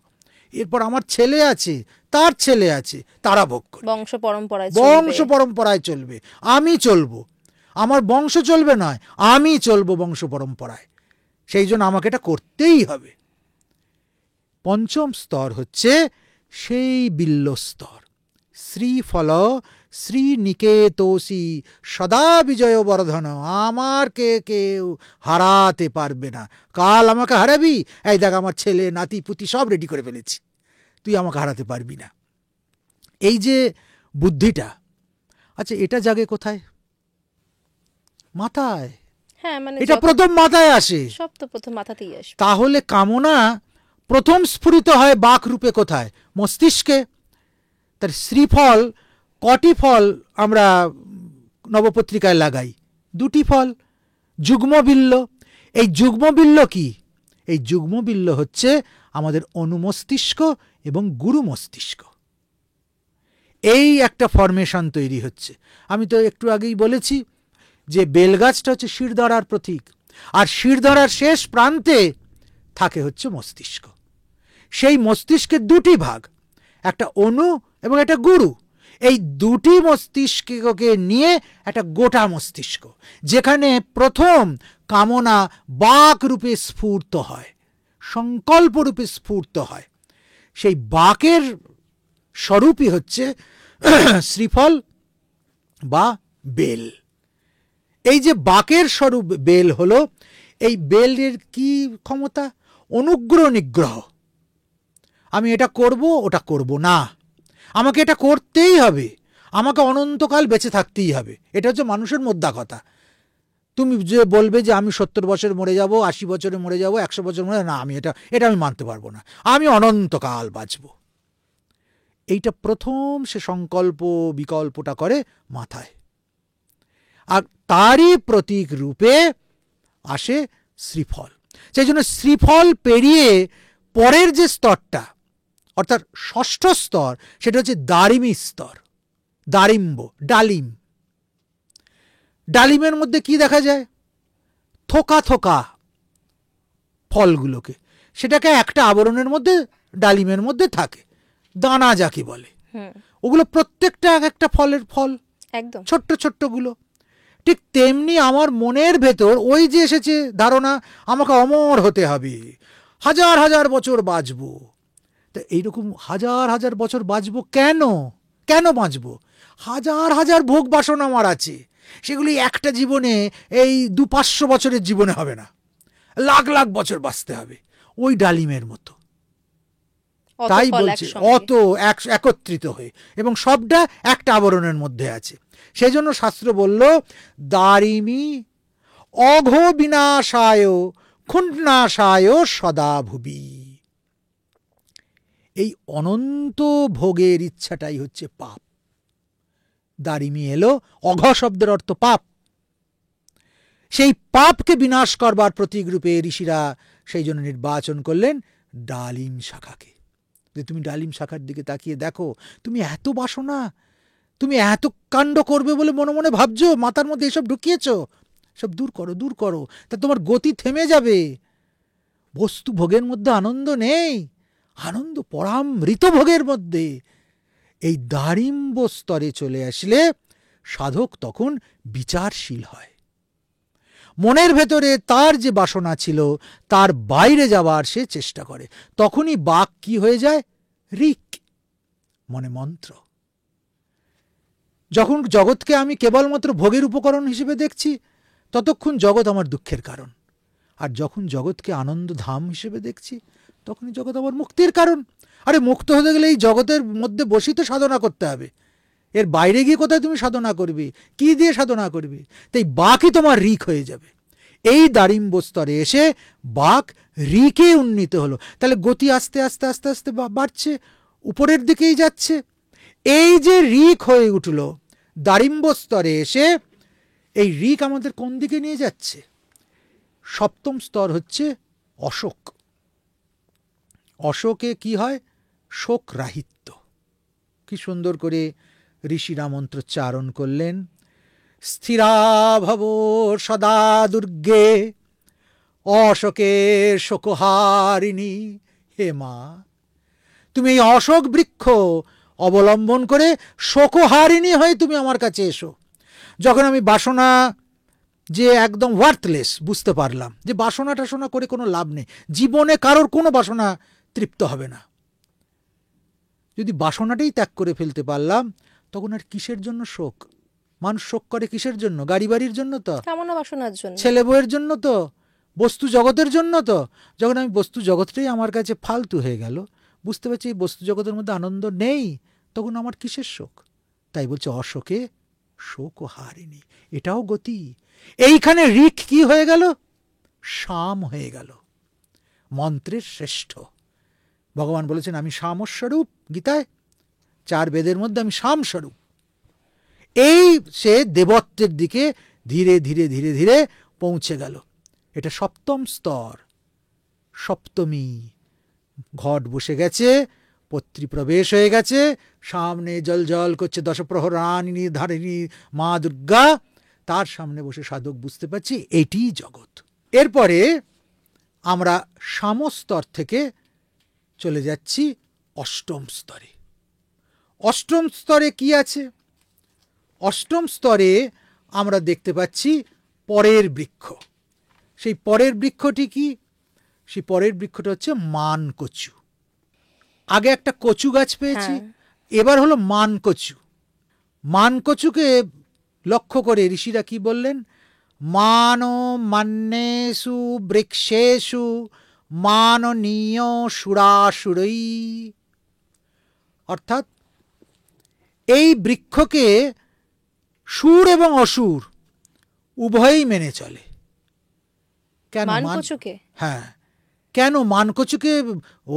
এরপর আমার ছেলে আছে, তার ছেলে আছে, তারা ভোগ করবে, বংশ পরম্পরায় বংশ পরম্পরায় চলবে। আমি চলবো, আমার বংশ চলবে নয়, আমি চলবো বংশ পরম্পরায়। সেই জন্য আমাকে এটা করতেই হবে। পঞ্চম স্তর হচ্ছে সেই বিল্ল স্তর। শ্রীফল শ্রী নিকেতসি সদা বিজয় বর্ধন। আমার কেউ হারাতে পারবে না। কাল আমাকে হারাবি, এই দেখ আমার ছেলে নাতি পুতি সব রেডি করে ফেলেছি, তুই আমাকে হারাতে পারবি না। এই যে বুদ্ধিটা, আচ্ছা এটা জাগে কোথায়? মাথায়। হ্যাঁ, মানে এটা প্রথম মাথায় আসে। সব তো প্রথম মাথাতেই আসে। তাহলে কামনা প্রথম স্ফুরিত হয় বাক রূপে কোথায়? মস্তিষ্কে। তার শ্রীফল, কটি ফল আমরা নবপত্রিকায় লাগাই? 2টি ফল, যুগ্মবিল্ল। এই যুগ্মবিল্ল কি? এই যুগ্মবিল্ল হচ্ছে আমাদের অনুমস্তিষ্ক এবং গুরু মস্তিষ্ক। এই একটা ফরমেশন তৈরি হচ্ছে। আমি তো একটু আগেই বলেছি যে বেলগাছটা হচ্ছে শিরদাঁড়ার প্রতীক, আর শিরদাঁড়ার শেষ প্রান্তে থাকে হচ্ছে মস্তিষ্ক। সেই মস্তিষ্কের 2টি ভাগ, একটা অনু এবং একটা গুরু। এই 2টি মস্তিষ্ককে নিয়ে একটা গোটা মস্তিষ্ক, যেখানে প্রথম কামনা বাক রূপে স্ফূর্ত হয়, সংকল্প রূপে স্ফূর্ত হয়। সেই বাকের স্বরূপই হচ্ছে শ্রীফল বা বেল। এই যে বাকের স্বরূপ বেল হলো, এই বেলের কি ক্ষমতা? অনুগ্রহ নিগ্রহ। আমি এটা করব, ওটা করব না, আমাকে এটা করতেই হবে, আমাকে অনন্তকাল বেঁচে থাকতেই হবে। এটা হচ্ছে মানুষের মোদ্দা কথা। তুমি যে বলবে যে আমি 70 বছরে মরে যাব, 80 বছরে মরে যাব, 100 বছর মরে, না, আমি এটা আমি মানতে পারবো না, আমি অনন্তকাল বাঁচব। এইটা প্রথম সে সংকল্প বিকল্পটা করে মাথায়, আর তারই প্রতীক রূপে আসে শ্রীফল। সেই জন্য শ্রীফল পেরিয়ে পরের যে স্তরটা, অর্থাৎ ষষ্ঠ স্তর, সেটা হচ্ছে দারিমী স্তর। দারিম্ব, ডালিম। ডালিমের মধ্যে কি দেখা যায়? থোকা থোকা ফলগুলোকে, সেটাকে একটা আবরণের মধ্যে, ডালিমের মধ্যে থাকে, দানা যাকে বলে। ওগুলো প্রত্যেকটা এক একটা ফলের ফল, একদম ছোট্ট ছোট্টগুলো। ঠিক তেমনি আমার মনের ভেতর ওই যে এসেছে ধারণা, আমাকে অমর হতে হবে, হাজার হাজার বছর বাঁচবো। তা এইরকম হাজার হাজার বছর বাঁচবো কেন? কেন বাঁচবো? হাজার হাজার ভোগ বাসনা আমার আছে, সেগুলি একটা জীবনে, এই 200-500 বছরের জীবনে হবে না, লাখ লাখ বছর বাঁচতে হবে, ওই ডালিমের মতো। তাই বলছে অত একত্রিত হয়ে, এবং সবটা একটা আবরণের মধ্যে আছে। সেই জন্য শাস্ত্র বলল দারিমি অঘ বিনাশায় ক্ষুণ্ণাশায় সদা ভুবি। এই অনন্ত ভোগের ইচ্ছাটাই হচ্ছে পাপ। দারিমি এলো, অঘ শব্দের অর্থ পাপ। সেই পাপকে বিনাশ করবার প্রতীক রূপে ঋষিরা সেই জন্য নির্বাচন করলেন ডালিম শাখাকে। যে তুমি ডালিম শাখার দিকে তাকিয়ে দেখো, তুমি এত বাসনা, তুমি এত কাণ্ড করবে বলে মনে মনে ভাবছো, মাথার মধ্যে এসব ঢুকিয়েছ, সব দূর করো, দূর করো, তা তোমার গতি থেমে যাবে। বস্তু ভোগের মধ্যে আনন্দ নেই, আনন্দ পরামৃত ভোগের মধ্যে। এই দারিম্ব স্তরে চলে আসলে সাধক তখন বিচারশীল হয়। মনের ভেতরে তার যে বাসনা ছিল তার বাইরে যাবার সে চেষ্টা করে। তখনই বাক কি হয়ে যায়? ঋক, মনে মন্ত্র। যখন জগৎকে আমি কেবলমাত্র ভোগের উপকরণ হিসেবে দেখছি, ততক্ষণ জগৎ আমার দুঃখের কারণ। আর যখন জগৎকে আনন্দ ধাম হিসেবে দেখছি, তখনই জগৎ আমার মুক্তির কারণ। আরে মুক্ত হতে গেলে এই জগতের মধ্যে বসেই তো সাধনা করতে হবে, এর বাইরে গিয়ে কোথায় তুমি সাধনা করবে? কি দিয়ে সাধনা করবে? তাই বাকই তোমার ঋক হয়ে যাবে। এই দারিম্ব স্তরে এসে বাক ঋকে উন্নীত হলো। তাহলে গতি আস্তে আস্তে আস্তে আস্তে বাড়ছে, উপরের দিকেই যাচ্ছে। এই যে ঋক হয়ে উঠল দারিম্ব স্তরে এসে, এই ঋক আমাদের কোন দিকে নিয়ে যাচ্ছে? সপ্তম স্তর হচ্ছে অশোক। অশোকে কি হয়? শোক রাহিত্য। কি সুন্দর করে ঋষিরা মন্ত্রোচ্চারণ করলেন, স্থিরা ভব সদা দুর্গে অশোকে শোকহারিণী। হে মা, তুমি এই অশোক বৃক্ষ অবলম্বন করে শোকহারিণী হয়ে তুমি আমার কাছে এসো। যখন আমি বাসনা যে একদম ওয়ার্থলেস বুঝতে পারলাম, যে বাসনা টাসনা করে কোনো লাভ নেই, জীবনে কারোর কোনো বাসনা তৃপ্ত হবে না, যদি বাসনাটাই ত্যাগ করে ফেলতে পারলাম, তখন আর কিসের জন্য শোক? মানুষ শোক করে কিসের জন্য? গাড়ি বাড়ির জন্য তো, কামনা বাসনার জন্য, ছেলে বউয়ের জন্য তো, বস্তু জগতের জন্য তো। যখন আমি বস্তু জগৎটাই আমার কাছে ফালতু হয়ে গেল, বুঝতে পারছি এই বস্তু জগতের মধ্যে আনন্দ নেই, তখন আমার কিসের শোক? তাই বলছে অশোকে শোক ও হারিনি, এটাও গতি। এইখানে ঋক কি হয়ে গেল? শাম হয়ে গেল, মন্ত্রের শ্রেষ্ঠ। ভগবান বলেছেন আমি শামস্বরূপ, গীতায় 4 বেদের মধ্যে আমি শামস্বরূপ। এই সে দেবত্বের দিকে ধীরে ধীরে ধীরে ধীরে পৌঁছে গেল। এটা সপ্তম স্তর, সপ্তমী। ঘট বসে গেছে, পত্রী প্রবেশ হয়ে গেছে, সামনে জল জল করছে দশপ্রহরানিনী ধারিণী মা দুর্গা, তার সামনে বসে সাধক বুঝতে পারছি এটি জগৎ। এরপরে আমরা সামস্তর থেকে চলে যাচ্ছি অষ্টম স্তরে। অষ্টম স্তরে কি আছে? অষ্টম স্তরে আমরা দেখতে পাচ্ছি পরের বৃক্ষ। সেই পরের বৃক্ষটি কি? সেই পরের বৃক্ষটা হচ্ছে মানকচু। আগে একটা কচু গাছ পেয়েছি, এবার হলো মানকচু। মানকচুকে লক্ষ্য করে ঋষিরা কি বললেন? মানো মান্যেষু বৃক্ষেষু মাননীয় সুরাসুরৈ। অর্থাৎ এই বৃক্ষকে সুর এবং অসুর উভয়ই মেনে চলে। কেন মানকচুকে? হ্যাঁ, কেন মানকচুকে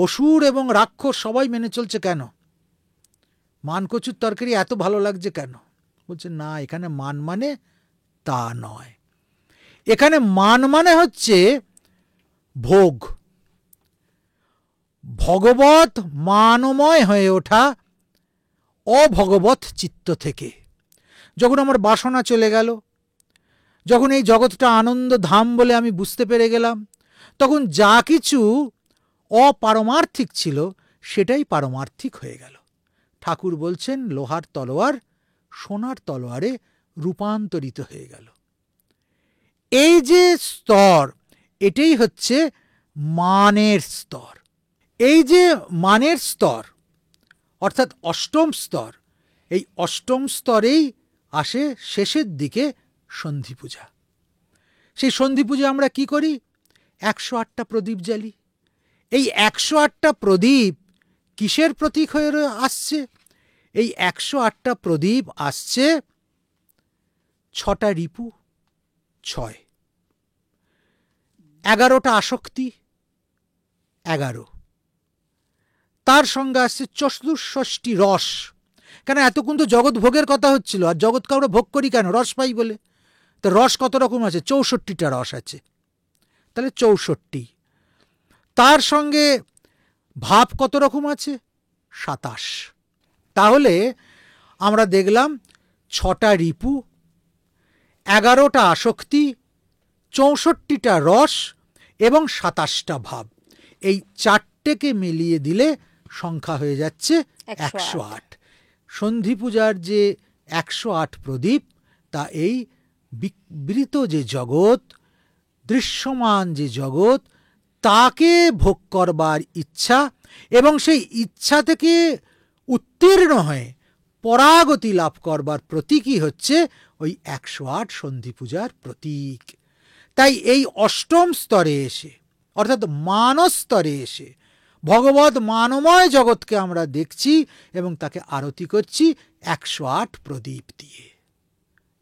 অসুর এবং রাক্ষস সবাই মেনে চলছে কেন? মানকচুর তরকারি এত ভালো লাগছে কেন? বলছে না, এখানে মান মানে তা নয়, এখানে মান মানে হচ্ছে ভোগ, ভগবত মানময় হয়ে ওঠা অভগবৎ চিত্ত থেকে। যখন আমার বাসনা চলে গেল, যখন এই জগৎটা আনন্দ ধাম বলে আমি বুঝতে পেরে গেলাম, তখন যা কিছু অপারমার্থিক ছিল সেটাই পারমার্থিক হয়ে গেল। ঠাকুর বলছেন লোহার তলোয়ার সোনার তলোয়ারে রূপান্তরিত হয়ে গেল। এই যে স্তর, এটাই হচ্ছে মানের স্তর। এই যে মানের স্তর অর্থাৎ অষ্টম স্তর, এই অষ্টম স্তরেই আসে শেষের দিকে সন্ধি পূজা। সেই সন্ধি পূজা আমরা কি করি? 108টা প্রদীপ জ্বালি। এই 108টা প্রদীপ কিসের প্রতীক হয়ে আসছে? এই 108টা প্রদীপ আসছে 6টা রিপু, 6, 11টা আসক্তি, 11, তার সঙ্গে আসছে 64টি রস। কেন এতক্ষণ তো জগৎ ভোগের কথা হচ্ছিল, আর জগৎকে আমরা ভোগ করি কেন? রস পাই বলে। তো রস কত রকম আছে? 64টা রস আছে, তাহলে 64। তার সঙ্গে ভাব কত রকম আছে? 27। তাহলে আমরা দেখলাম 6টা রিপু, 11টা আসক্তি, 64টা রস এবং 27টা ভাব। এই 4টেকে মিলিয়ে দিলে সংখ্যা হয়ে যাচ্ছে 108। সন্ধি পূজার যে 108 প্রদীপ, তা এই বিবৃত যে জগৎ, দৃশ্যমান যে জগৎ, তাকে ভোগ করবার ইচ্ছা এবং সেই ইচ্ছা থেকে উত্তীর্ণ হয়ে পরাগতি লাভ করবার প্রতীকই হচ্ছে ওই 108 সন্ধি পূজার প্রতীক। তাই এই অষ্টম স্তরে এসে, অর্থাৎ মানস স্তরে এসে ভগবৎ মানময় জগৎকে আমরা দেখছি এবং তাকে আরতি করছি 108 প্রদীপ দিয়ে।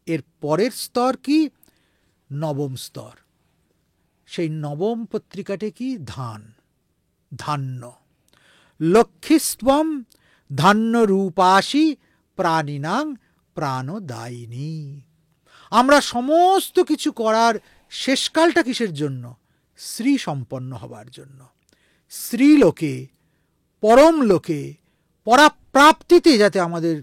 এর পরের স্তর কি? নবম স্তর। সেই নবম পত্রিকাটি কি? ধান, ধান্য। লক্ষ্মীস্ত্বম ধান্য রূপাসি প্রাণিনাং প্রাণদায়িনী। আমরা সমস্ত কিছু করার শেষকালটা কিসের জন্য? শ্রী সম্পন্ন হবার জন্য। শ্রীলোকে, পরম লোকে, পরাপ্রাপ্তিতে যাতে আমাদের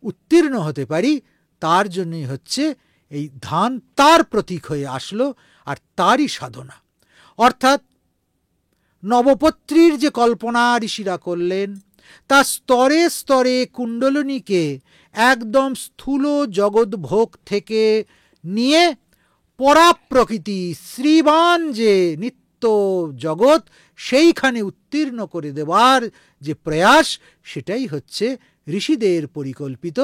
উত্তীর্ণ হতে পারি, তার জন্যই হচ্ছে এই ধান তার প্রতীক হয়ে আসলো, আর তারই সাধনা। অর্থাৎ নবপত্রীর যে কল্পনা ঋষিরা করলেন, তা স্তরে স্তরে কুণ্ডলিনীকে একদম স্থূল জগৎ ভোগ থেকে নিয়ে পরাপ্রকৃতি শ্রীবান যে নিত্য জগৎ, সেইখানে উত্তীর্ণ করে দেওয়ার যে প্রয়াস, সেটাই হচ্ছে ঋষিদের পরিকল্পিত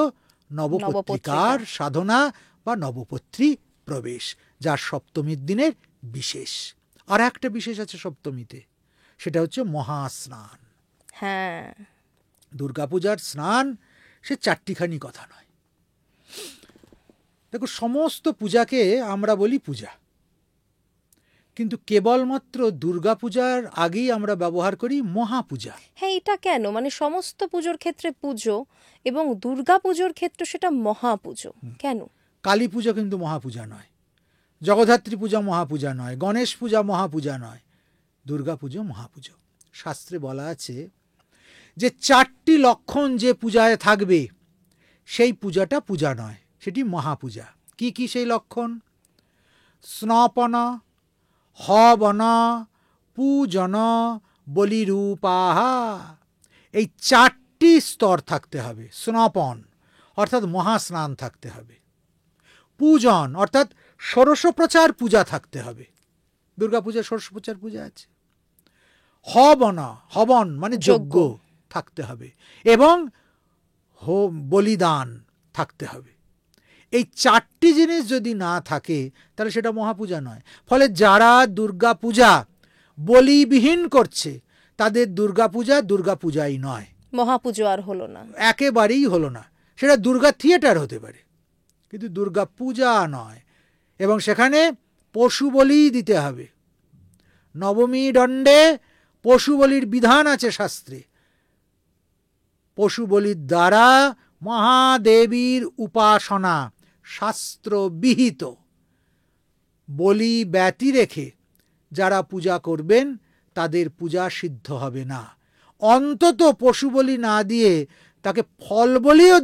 নবপত্রিকার সাধনা বা নবপত্রী প্রবেশ, যার সপ্তমীর দিনের বিশেষ। আর একটা বিশেষ আছে সপ্তমীতে, সেটা হচ্ছে মহাস্নান। হ্যাঁ, দুর্গাপূজার স্নান সে 4টিখানি কথা নয়। দেখো, সমস্ত পূজাকে আমরা বলি পূজা, কিন্তু কেবলমাত্র দুর্গাপূজার আগেই আমরা ব্যবহার করি মহাপূজা। হ্যাঁ, এটা কেন? মানে সমস্ত পুজোর ক্ষেত্রে পুজো এবং দুর্গা পুজোর ক্ষেত্রে সেটা মহাপুজো কেন? কালী পুজো কিন্তু মহাপূজা নয়, জগদ্ধাত্রী পূজা মহাপূজা নয়, গণেশ পূজা মহাপূজা নয়, দুর্গা পুজো মহাপুজো। শাস্ত্রে বলা আছে যে 4টি লক্ষণ যে পূজায় থাকবে, সেই পূজাটা পূজা নয়, সেটি মহাপূজা। কি কি সেই লক্ষণ? স্নপন, হবন, পূজন, বলিরূপাহা। এই 4টি স্তর থাকতে হবে। স্নপন অর্থাৎ মহাস্নান থাকতে হবে। পূজন অর্থাৎ ষোড়শোপচার পূজা থাকতে হবে। দুর্গাপূজা ষোড়শোপচার পূজা আছে। হবন, হবন মানে যজ্ঞ থাকতে হবে, এবং বলিদান থাকতে হবে। এই 4টি জিনিস যদি না থাকে, তাহলে সেটা মহাপূজা নয়। ফলে যারা দুর্গাপূজা বলিবিহীন করছে, তাদের দুর্গাপূজা দুর্গাপূজাই নয়, মহাপুজো আর হলো না, একেবারেই হলো না। সেটা দুর্গা থিয়েটার হতে পারে, কিন্তু দুর্গা পূজা নয়। এবং সেখানে পশু বলি দিতে হবে। নবমী দণ্ডে পশু বলির বিধান আছে শাস্ত্রে। পশু বলির দ্বারা মহাদেবীর উপাসনা শাস্ত্র বিহিত। বলি ব্যতি রেখে যারা পূজা করবেন, তাদের পূজা সিদ্ধ হবে না। অন্তত পশু বলি না দিয়ে তাকে ফল বলিও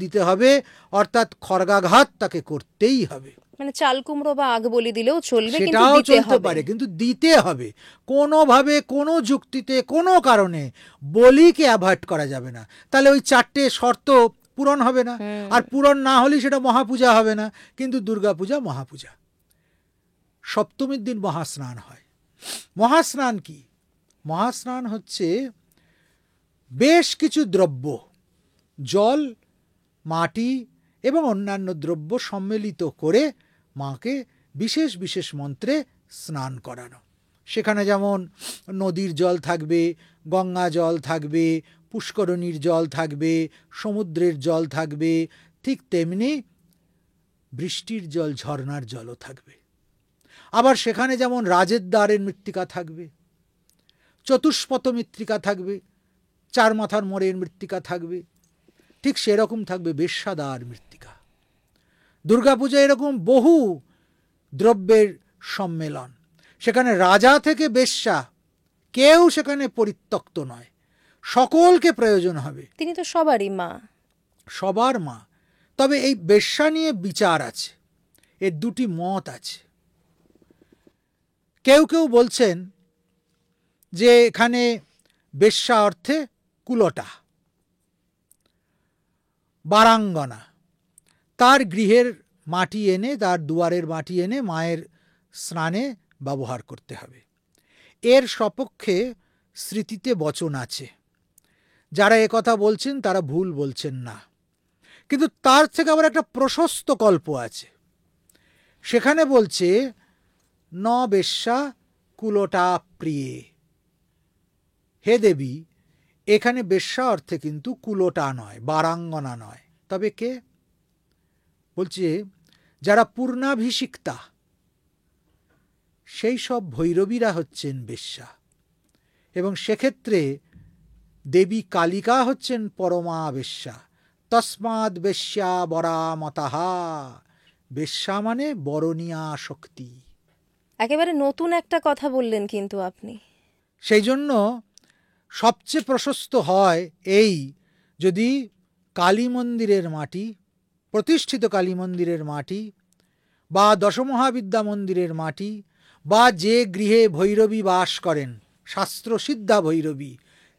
দিতে হবে, অর্থাৎ খড়গাঘাত তাকে করতেই হবে। মানে চাল কুমড়ো বা আগ বলি দিলেও চলবে, সেটাও চলতে পারে, কিন্তু দিতে হবে। কোনোভাবে, কোনো যুক্তিতে, কোনো কারণে বলিকে অ্যাভয়েড করা যাবে না। তাহলে ওই 4টে শর্ত পূরণ হবে না, আর পূরণ না হলে সেটা মহাপূজা হবে না। কিন্তু দুর্গাপূজা মহাপূজা। সপ্তমীর দিন মহাস্নান হয়। মহাস্নান কি? মহাস্নান হচ্ছে বেশ কিছু দ্রব্য, জল মাটি এবং অন্যান্য দ্রব্য সম্মিলিত করে মাকে বিশেষ বিশেষ মন্ত্রে স্নান করানো। সেখানে যেমন নদীর জল থাকবে, গঙ্গা জল থাকবে, পুষ্করণীর জল থাকবে, সমুদ্রের জল থাকবে, ঠিক তেমনি বৃষ্টির জল, ঝর্ণার জলও থাকবে। আবার সেখানে যেমন রাজের দ্বারের মৃত্তিকা থাকবে, চতুষ্পথ মৃত্তিকা থাকবে, চার মাথার মোড়ের মৃত্তিকা থাকবে, ঠিক সেরকম থাকবে বেশ্যাদ্বার মৃত্তিকা। দুর্গাপূজা এরকম বহু দ্রব্যের সম্মেলন। সেখানে রাজা থেকে বেশ্যা কেউ সেখানে পরিত্যক্ত নয়, সকলকে প্রয়োজন হবে। তিনি তো সবারই মা, সবার মা। তবে এই বেশ্যা নিয়ে বিচার আছে, এর দুটি মত আছে। কেউ কেউ বলছেন যে এখানে বেশ্যা অর্থে কুলটা, বারাঙ্গনা, তার গৃহের মাটি এনে, তার দুয়ারের মাটি এনে মায়ের স্নানে ব্যবহার করতে হবে। এর সপক্ষে স্মৃতিতে বচন আছে। যারা একথা বলছেন তারা ভুল বলছেন না, কিন্তু তার থেকে আবার একটা প্রশস্ত কল্প আছে। সেখানে বলছে ন বেশ্যা কুলটা প্রিয়ে। হে দেবী, এখানে বেশ্যা অর্থে কিন্তু কুলটা নয়, বারাঙ্গনা নয়। তবে কে বলছে? যারা পূর্ণাভিষিক্তা, সেই সব ভৈরবীরা হচ্ছেন বেশ্যা। এবং সেক্ষেত্রে দেবী কালিকা হচ্ছেন পরমা বেশ্যা। তস্মাৎ বেশ্যা বরা মতাহা। বেশ্যা মানে বরণীয়া শক্তি। একেবারে নতুন একটা কথা বললেন কিন্তু আপনি। সেই জন্য সবচেয়ে প্রশস্ত হয় এই, যদি কালী মন্দিরের মাটি, প্রতিষ্ঠিত কালী মন্দিরের মাটি, বা দশমহাবিদ্যা মন্দিরের মাটি, বা যে গৃহে ভৈরবী বাস করেন, শাস্ত্রসিদ্ধা ভৈরবী,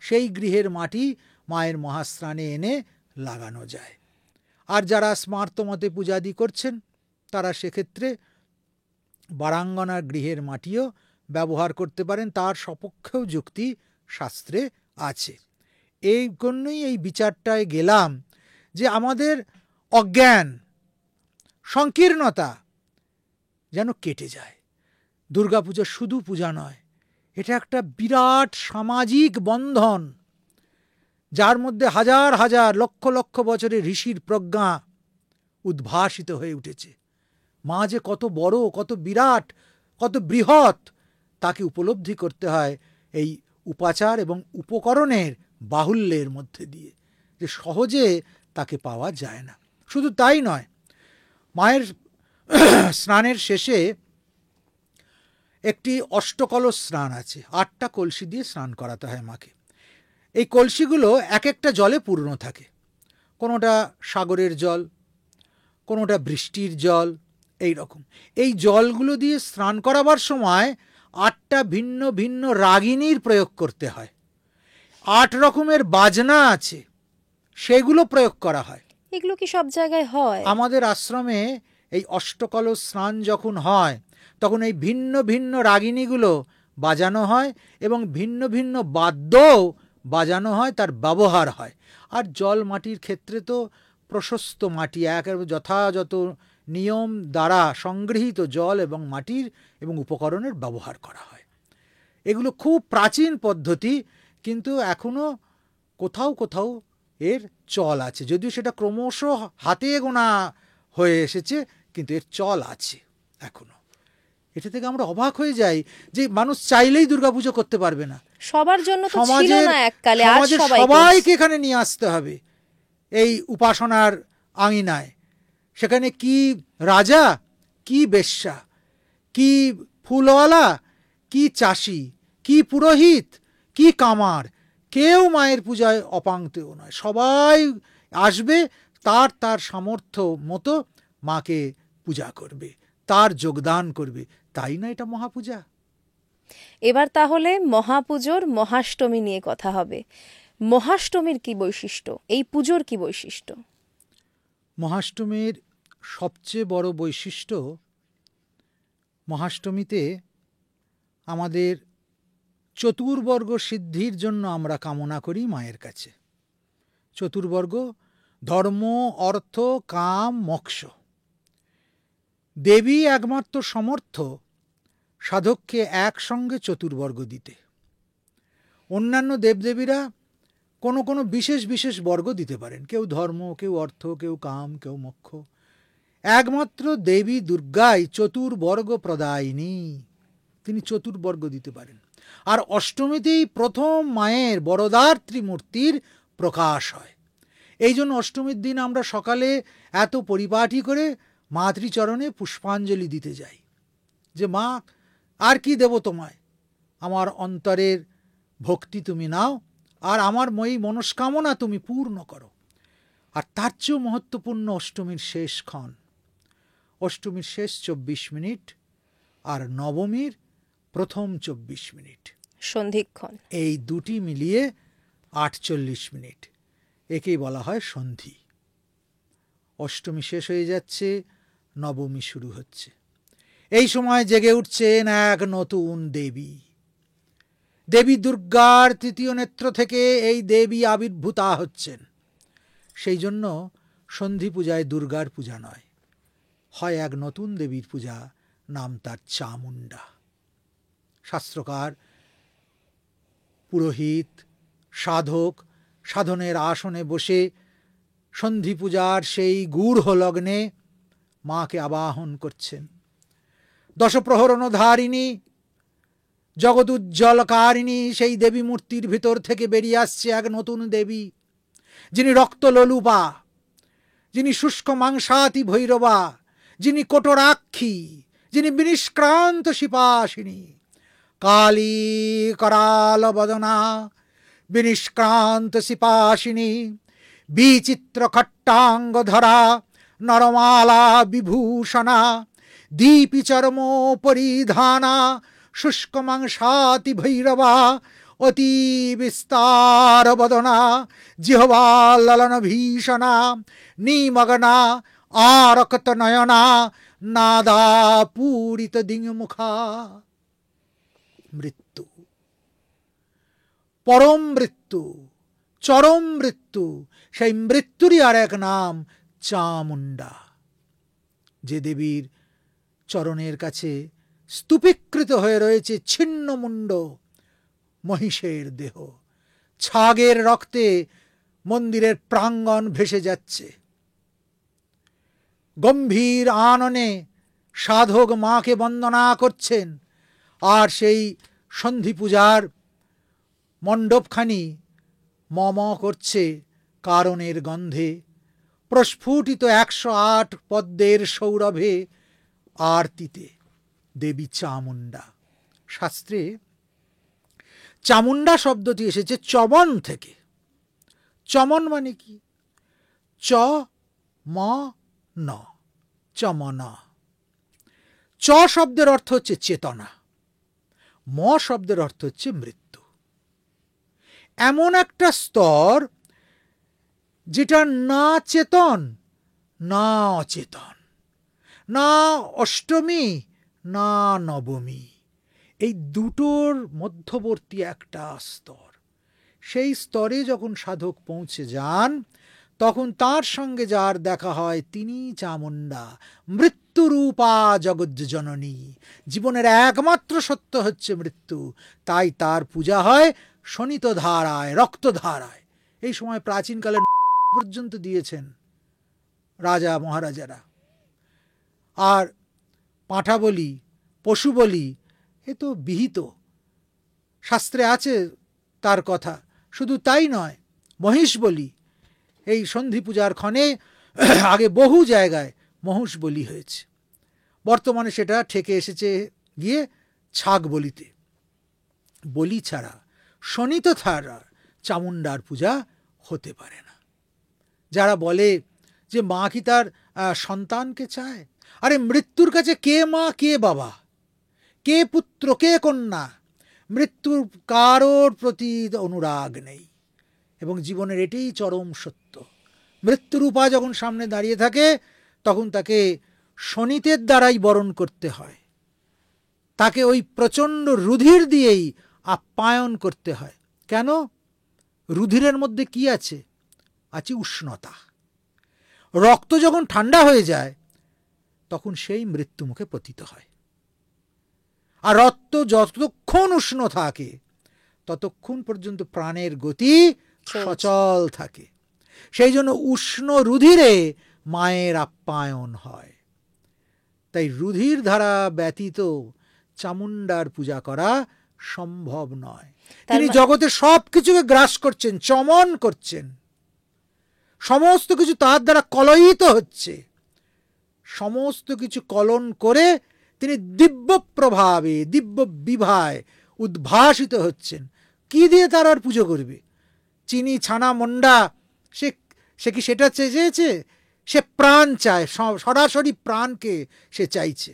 সেই গৃহের মাটি মায়ের মহাস্নানে এনে লাগানো যায়। আর যারা স্মার্তমতে পূজাদি করছেন তারা সেক্ষেত্রে বারাঙ্গনার গৃহের মাটিও ব্যবহার করতে পারেন। তার সপক্ষেও যুক্তি শাস্ত্রে আছে। এই জন্যই এই বিচারটায় গেলাম যে আমাদের অজ্ঞান, সংকীর্ণতা যেন কেটে যায়। দুর্গাপূজা শুধু পূজা নয়, এটা একটা বিরাট সামাজিক বন্ধন, যার মধ্যে হাজার হাজার লক্ষ লক্ষ বছরের ঋষির প্রজ্ঞা উদ্ভাসিত হয়ে উঠেছে। মা যে কত বড়, কত বিরাট, কত বৃহৎ, তাকে উপলব্ধি করতে হয় এই উপাচার এবং উপকরণের বাহুল্যের মধ্যে দিয়ে, যে সহজে তাকে পাওয়া যায় না। শুধু তাই নয়, মায়ের স্নানের শেষে একটি অষ্টকলশ স্নান আছে। 8টা কলসি দিয়ে স্নান করাতে হয় মাকে। এই কলসিগুলো এক একটা জলে পূর্ণ থাকে। কোনোটা সাগরের জল, কোনোটা বৃষ্টির জল, এই রকম। এই জলগুলো দিয়ে স্নান করাবার সময় 8টা ভিন্ন ভিন্ন রাগিনীর প্রয়োগ করতে হয়। 8 রকমের বাজনা আছে, সেগুলো প্রয়োগ করা হয়। এগুলো কি সব জায়গায় হয়? আমাদের আশ্রমে এই অষ্টকলশ স্নান যখন হয় তখন এই ভিন্ন ভিন্ন রাগিনীগুলো বাজানো হয় এবং ভিন্ন ভিন্ন বাদ্যও বাজানো হয়, তার ব্যবহার হয়। আর জল মাটির ক্ষেত্রে তো প্রশস্ত মাটি, একেবারে যথাযথ নিয়ম দ্বারা সংগৃহীত জল এবং মাটির এবং উপকরণের ব্যবহার করা হয়। এগুলো খুব প্রাচীন পদ্ধতি, কিন্তু এখনও কোথাও কোথাও এর চল আছে। যদিও সেটা ক্রমশ হাতে গোনা হয়ে এসেছে, কিন্তু এর চল আছে এখনো। এটা থেকে আমরা অবাক হয়ে যাই যে মানুষ চাইলেই দুর্গাপুজো করতে পারবে না। সবার জন্য তো ছিল না এককালে, আজ সবাই সবাইকে এখানে নিয়ে আসতে হবে এই উপাসনার আঙিনায়। সেখানে কি রাজা, কি বেশ্যা, কি ফুলওয়ালা, কি চাষি, কি পুরোহিত, কি কামার, কেউ মায়ের পূজায় অপাঙ্ক্তেও নয়। সবাই আসবে, তার তার সামর্থ্য মতো মাকে পূজা করবে, তার যোগদান করবে। তাই না এটা মহাপূজা? এবার তাহলে মহাপুজোর মহাষ্টমী নিয়ে কথা হবে। মহাষ্টমীর কি বৈশিষ্ট্য, এই পুজোর কি বৈশিষ্ট্য? মহাষ্টমীর সবচেয়ে বড় বৈশিষ্ট্য, মহাষ্টমীতে আমাদের চতুর্বর্গ সিদ্ধির জন্য আমরা কামনা করি মায়ের কাছে। চতুর্বর্গ ধর্ম, অর্থ, কাম, মোক্ষ। দেবী একমাত্র সমর্থ সাধককে একসঙ্গে চতুর্বর্গ দিতে। অন্যান্য দেবদেবীরা কোনো কোনো বিশেষ বিশেষ বর্গ দিতে পারেন, কেউ ধর্ম, কেউ অর্থ, কেউ কাম, কেউ মোক্ষ। একমাত্র দেবী দুর্গাই চতুর্বর্গ প্রদায়িনী, তিনি চতুর্বর্গ দিতে পারেন। আর অষ্টমীতেই প্রথম মায়ের বরদাত্রী মূর্তির প্রকাশ হয়। এই জন্য অষ্টমীর দিন আমরা সকালে এত পরিপাটি করে মাতৃচরণে পুষ্পাঞ্জলি দিতে যাই, যে মা আর কি দেব তোমায়, আমার অন্তরের ভক্তি তুমি নাও, আর আমার এই মনস্কামনা তুমি পূর্ণ করো। আর তার চেয়েও মহত্বপূর্ণ অষ্টমীর শেষ ক্ষণ, অষ্টমীর শেষ 24 মিনিট আর নবমীর প্রথম 24 মিনিট, সন্ধিক্ষণ। এই দুটি মিলিয়ে 48 মিনিট, একেই বলা হয় সন্ধি। অষ্টমী শেষ হয়ে যাচ্ছে, নবমী শুরু হচ্ছে। এই সময় জেগে উঠছেন এক নতুন দেবী। দেবী দুর্গার তৃতীয় নেত্র থেকে এই দেবী আবির্ভূতা হচ্ছেন। সেই জন্য সন্ধি পূজায় দুর্গার পূজা নয়, হয় এক নতুন দেবীর পূজা, নাম তার চামুণ্ডা। শাস্ত্রকার, পুরোহিত, সাধক সাধনের আসনে বসে সন্ধি পূজার সেই গূঢ় লগ্নে মাকে আবাহন করছেন। দশপ্রহরণধারিণী, জগৎ উজ্জ্বলকারিণী সেই দেবী মূর্তির ভিতর থেকে বেরিয়ে আসছে এক নতুন দেবী, যিনি রক্তলোলুপা, যিনি শুষ্ক মাংসাতি ভৈরবা, যিনি কটোরাক্ষী, যিনি বিনিষ্ক্রান্ত শিপাসিনী। কালী कराल বদনা বিনিষ্ক্রান্ত শিপাসিনী, বিচিত্র খট্টাঙ্গ ধরা নরমালা বিভূষণা, দীপি চর্ম পরিধানা শুষ্ক মাংসাতি ভৈরবা, অতি বিস্তার বদনা জিহ্বা ললন ভীষণা, নিমগ্না আরক্ত নয়না নাদা পূরিত দিংমুখা। মৃত্যু, পরম মৃত্যু, চরম মৃত্যু, সেই মৃত্যুরই আর এক নাম চামুণ্ডা। যে দেবীর চরণের কাছে স্তূপীকৃত হয়ে রয়েছে ছিন্ন মুণ্ড মহিষের দেহ, ছাগের রক্তে মন্দিরের প্রাঙ্গণ ভেসে যাচ্ছে। গম্ভীর আননে সাধক মাকে বন্দনা করছেন, আর সেই সন্ধি পূজার মণ্ডপখানি মম করছে কারণের গন্ধে, প্রস্ফুটিত 108 পদ্মের সৌরভে আরতিতে দেবী চামুণ্ডা। শাস্ত্রে চামুণ্ডা শব্দটি এসেছে চমন থেকে। চমন মানে কি? চ ম ন, চমন। চ শব্দের অর্থ হচ্ছে চেতনা, ম শব্দের অর্থ হচ্ছে মৃত্যু। এমন একটা স্তর যেটা না চেতন না অচেতন, না অষ্টমী না নবমী, এই দুটোর মধ্যবর্তী একটা স্তর। সেই স্তরে যখন সাধক পৌঁছে যান, তখন তার সঙ্গে যার দেখা হয় তিনি চামুণ্ডা, মৃত্যুরূপা জগজ্জননী। জীবনের একমাত্র সত্য হচ্ছে মৃত্যু, তাই তার পূজা হয় শোণিত ধারায়, রক্তধারায়। এই সময় প্রাচীনকালে পর্যন্ত দিয়েছেন রাজা মহারাজারা। আর পাঁঠা বলি, পশু বলি, এ তো বিহিত, শাস্ত্রে আছে তার কথা। শুধু তাই নয়, মহিষ বলি, এই সন্ধি পূজার ক্ষণে আগে বহু জায়গায় মহিষ বলি হয়েছে, বর্তমানে সেটা ঠেকে এসেছে গিয়ে ছাগ বলিতে। বলি ছাড়া, শোণিত ছাড়া চামুণ্ডার পূজা হতে পারে না। যারা বলে যে মা কি তার সন্তানকে চায়, আরে মৃত্যুর কাছে কে মা কে বাবা, কে পুত্র কে কন্যা, মৃত্যুর কারোর প্রতি অনুরাগ নেই। এবং জীবনের এটাই চরম সত্য। মৃত্যুরূপা যখন সামনে দাঁড়িয়ে থাকে, তখন তাকে শোণিতের দ্বারাই বরণ করতে হয়, তাকে ওই প্রচণ্ড রুধির দিয়েই আপ্যায়ন করতে হয়। কেন? রুধিরের মধ্যে কি আছে? আছে উষ্ণতা, রক্ত যখন ঠান্ডা হয়ে যায় তখন সেই মৃত্যুমুখে পতিত হয়। আর রক্ত যতক্ষণ উষ্ণ থাকে ততক্ষণ পর্যন্ত প্রাণের গতি সচল থাকে। সেই জন্য উষ্ণ রুধিরে মায়ের আপ্যায়ন হয়। তাই রুধির ধারা ব্যতীত চামুণ্ডার পূজা করা সম্ভব নয়। তিনি জগতে সব কিছুকে গ্রাস করছেন, চমন করছেন, সমস্ত কিছু তার দ্বারা কলয়িত হচ্ছে। সমস্ত কিছু কলন করে তিনি দিব্য প্রভাবে, দিব্য বিভায় উদ্ভাসিত হচ্ছেন। কি দিয়ে তার আর পুজো করবে? চিনি, ছানা, মন্ডা, সে কি সেটা চেয়েছে? সে প্রাণ চায়, সরাসরি প্রাণকে সে চাইছে।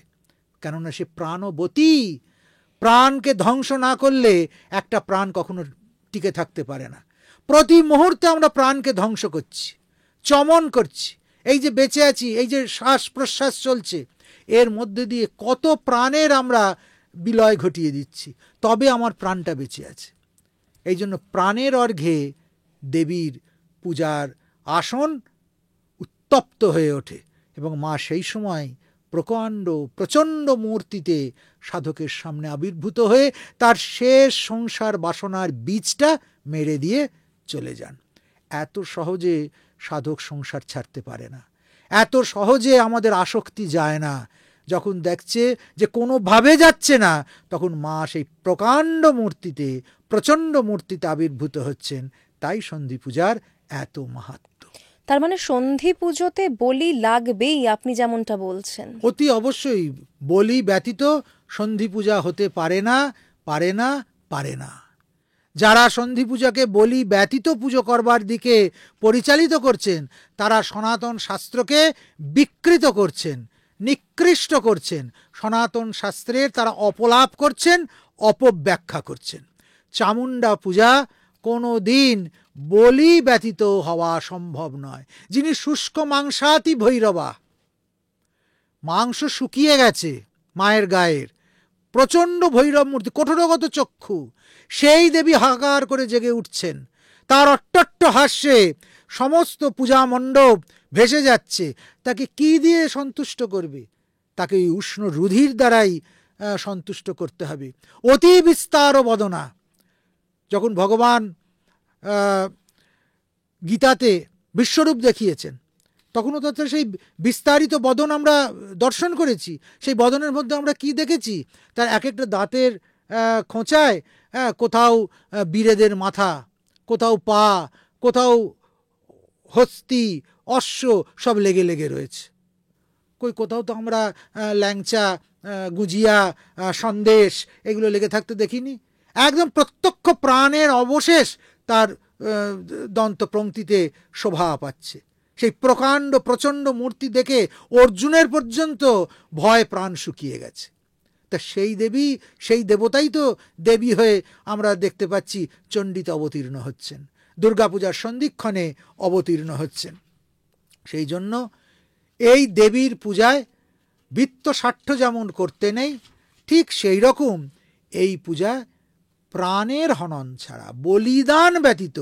কেননা সে প্রাণবতী। প্রাণকে ধ্বংস না করলে একটা প্রাণ কখনো টিকে থাকতে পারে না। প্রতি মুহূর্তে আমরা প্রাণকে ধ্বংস করছি, চমন করছি। এই যে বেঁচে আছি, এই যে শ্বাস প্রশ্বাস চলছে, এর মধ্যে দিয়ে কত প্রাণের আমরা বিলয় ঘটিয়ে দিচ্ছি, তবে আমার প্রাণটা বেঁচে আছে। এই জন্য প্রাণের অর্ঘ্যে দেবীর পূজার আসন উত্তপ্ত হয়ে ওঠে এবং মা সেই সময় প্রচণ্ড মূর্তিতে সাধকের সামনে আবির্ভূত হয়ে তার শেষ সংসার বাসনার বীজটা মেরে দিয়ে চলে যান। এত সহজে সাধক সংসার ছাড়তে পারে না, এত সহজে আমাদের আসক্তি যায় না। যখন দেখছে যে কোনোভাবে যাচ্ছে না, তখন মা সেই প্রচণ্ড মূর্তিতে আবির্ভূত হচ্ছেন। তাই সন্ধি পূজার এত মাহাত্ম্য। তার মানে সন্ধি পুজোতে বলি লাগবেই, আপনি যেমনটা বলছেন। অতি অবশ্যই বলি ব্যতীত সন্ধি পূজা হতে পারে না, পারে না, পারে না। যারা সন্ধি পূজাকে বলি ব্যতীত পুজো করবার দিকে পরিচালিত করছেন, তারা সনাতন শাস্ত্রকে বিকৃত করছেন, নিকৃষ্ট করছেন। সনাতন শাস্ত্রের তারা অপলাপ করছেন, অপব্যাখ্যা করছেন। চামুণ্ডা পূজা কোনো দিন বলি ব্যতীত হওয়া সম্ভব নয়। যিনি শুষ্ক মাংসাতি ভৈরবা, মাংস শুকিয়ে গেছে মায়ের গায়ের, প্রচণ্ড ভৈরব মূর্তি, কঠোরগত চক্ষু, সেই দেবী হাহাকার করে জেগে উঠছেন। তার অট্টট্ট হাস্যে সমস্ত পূজা মণ্ডপ ভেসে যাচ্ছে। তাকে কি দিয়ে সন্তুষ্ট করবে? তাকে এই উষ্ণ রুধির দ্বারাই সন্তুষ্ট করতে হবে। অতি বিস্তার বদনা, যখন ভগবান গীতাতে বিশ্বরূপ দেখিয়েছেন, তখনও তো সেই বিস্তারিত বদন আমরা দর্শন করেছি। সেই বদনের মধ্যে আমরা কি দেখেছি? তার এক একটা দাঁতের খোঁচায় কোথাও বীরেদের মাথা, কোথাও পা, কোথাও হস্তি, অশ্ব সব লেগে লেগে রয়েছে। কোথাও তো আমরা ল্যাংচা, গুজিয়া, সন্দেশ এগুলো লেগে থাকতে দেখিনি। একদম প্রত্যক্ষ প্রাণের অবশেষ তার দন্তপ্রংক্তিতে শোভা পাচ্ছে। সেই প্রচণ্ড মূর্তি দেখে অর্জুনের পর্যন্ত ভয় প্রাণ শুকিয়ে গেছে। তা সেই দেবী, সেই দেবতাই তো দেবী হয়ে আমরা দেখতে পাচ্ছি চণ্ডীতে অবতীর্ণ হচ্ছেন, দুর্গাপূজার সন্ধিক্ষণে অবতীর্ণ হচ্ছেন। সেই জন্য এই দেবীর পূজায় বৃত্ত স্বার্থ যেমন করতে নেই, ঠিক সেই রকম এই পূজা প্রাণের হনন ছাড়া, বলিদান ব্যতীত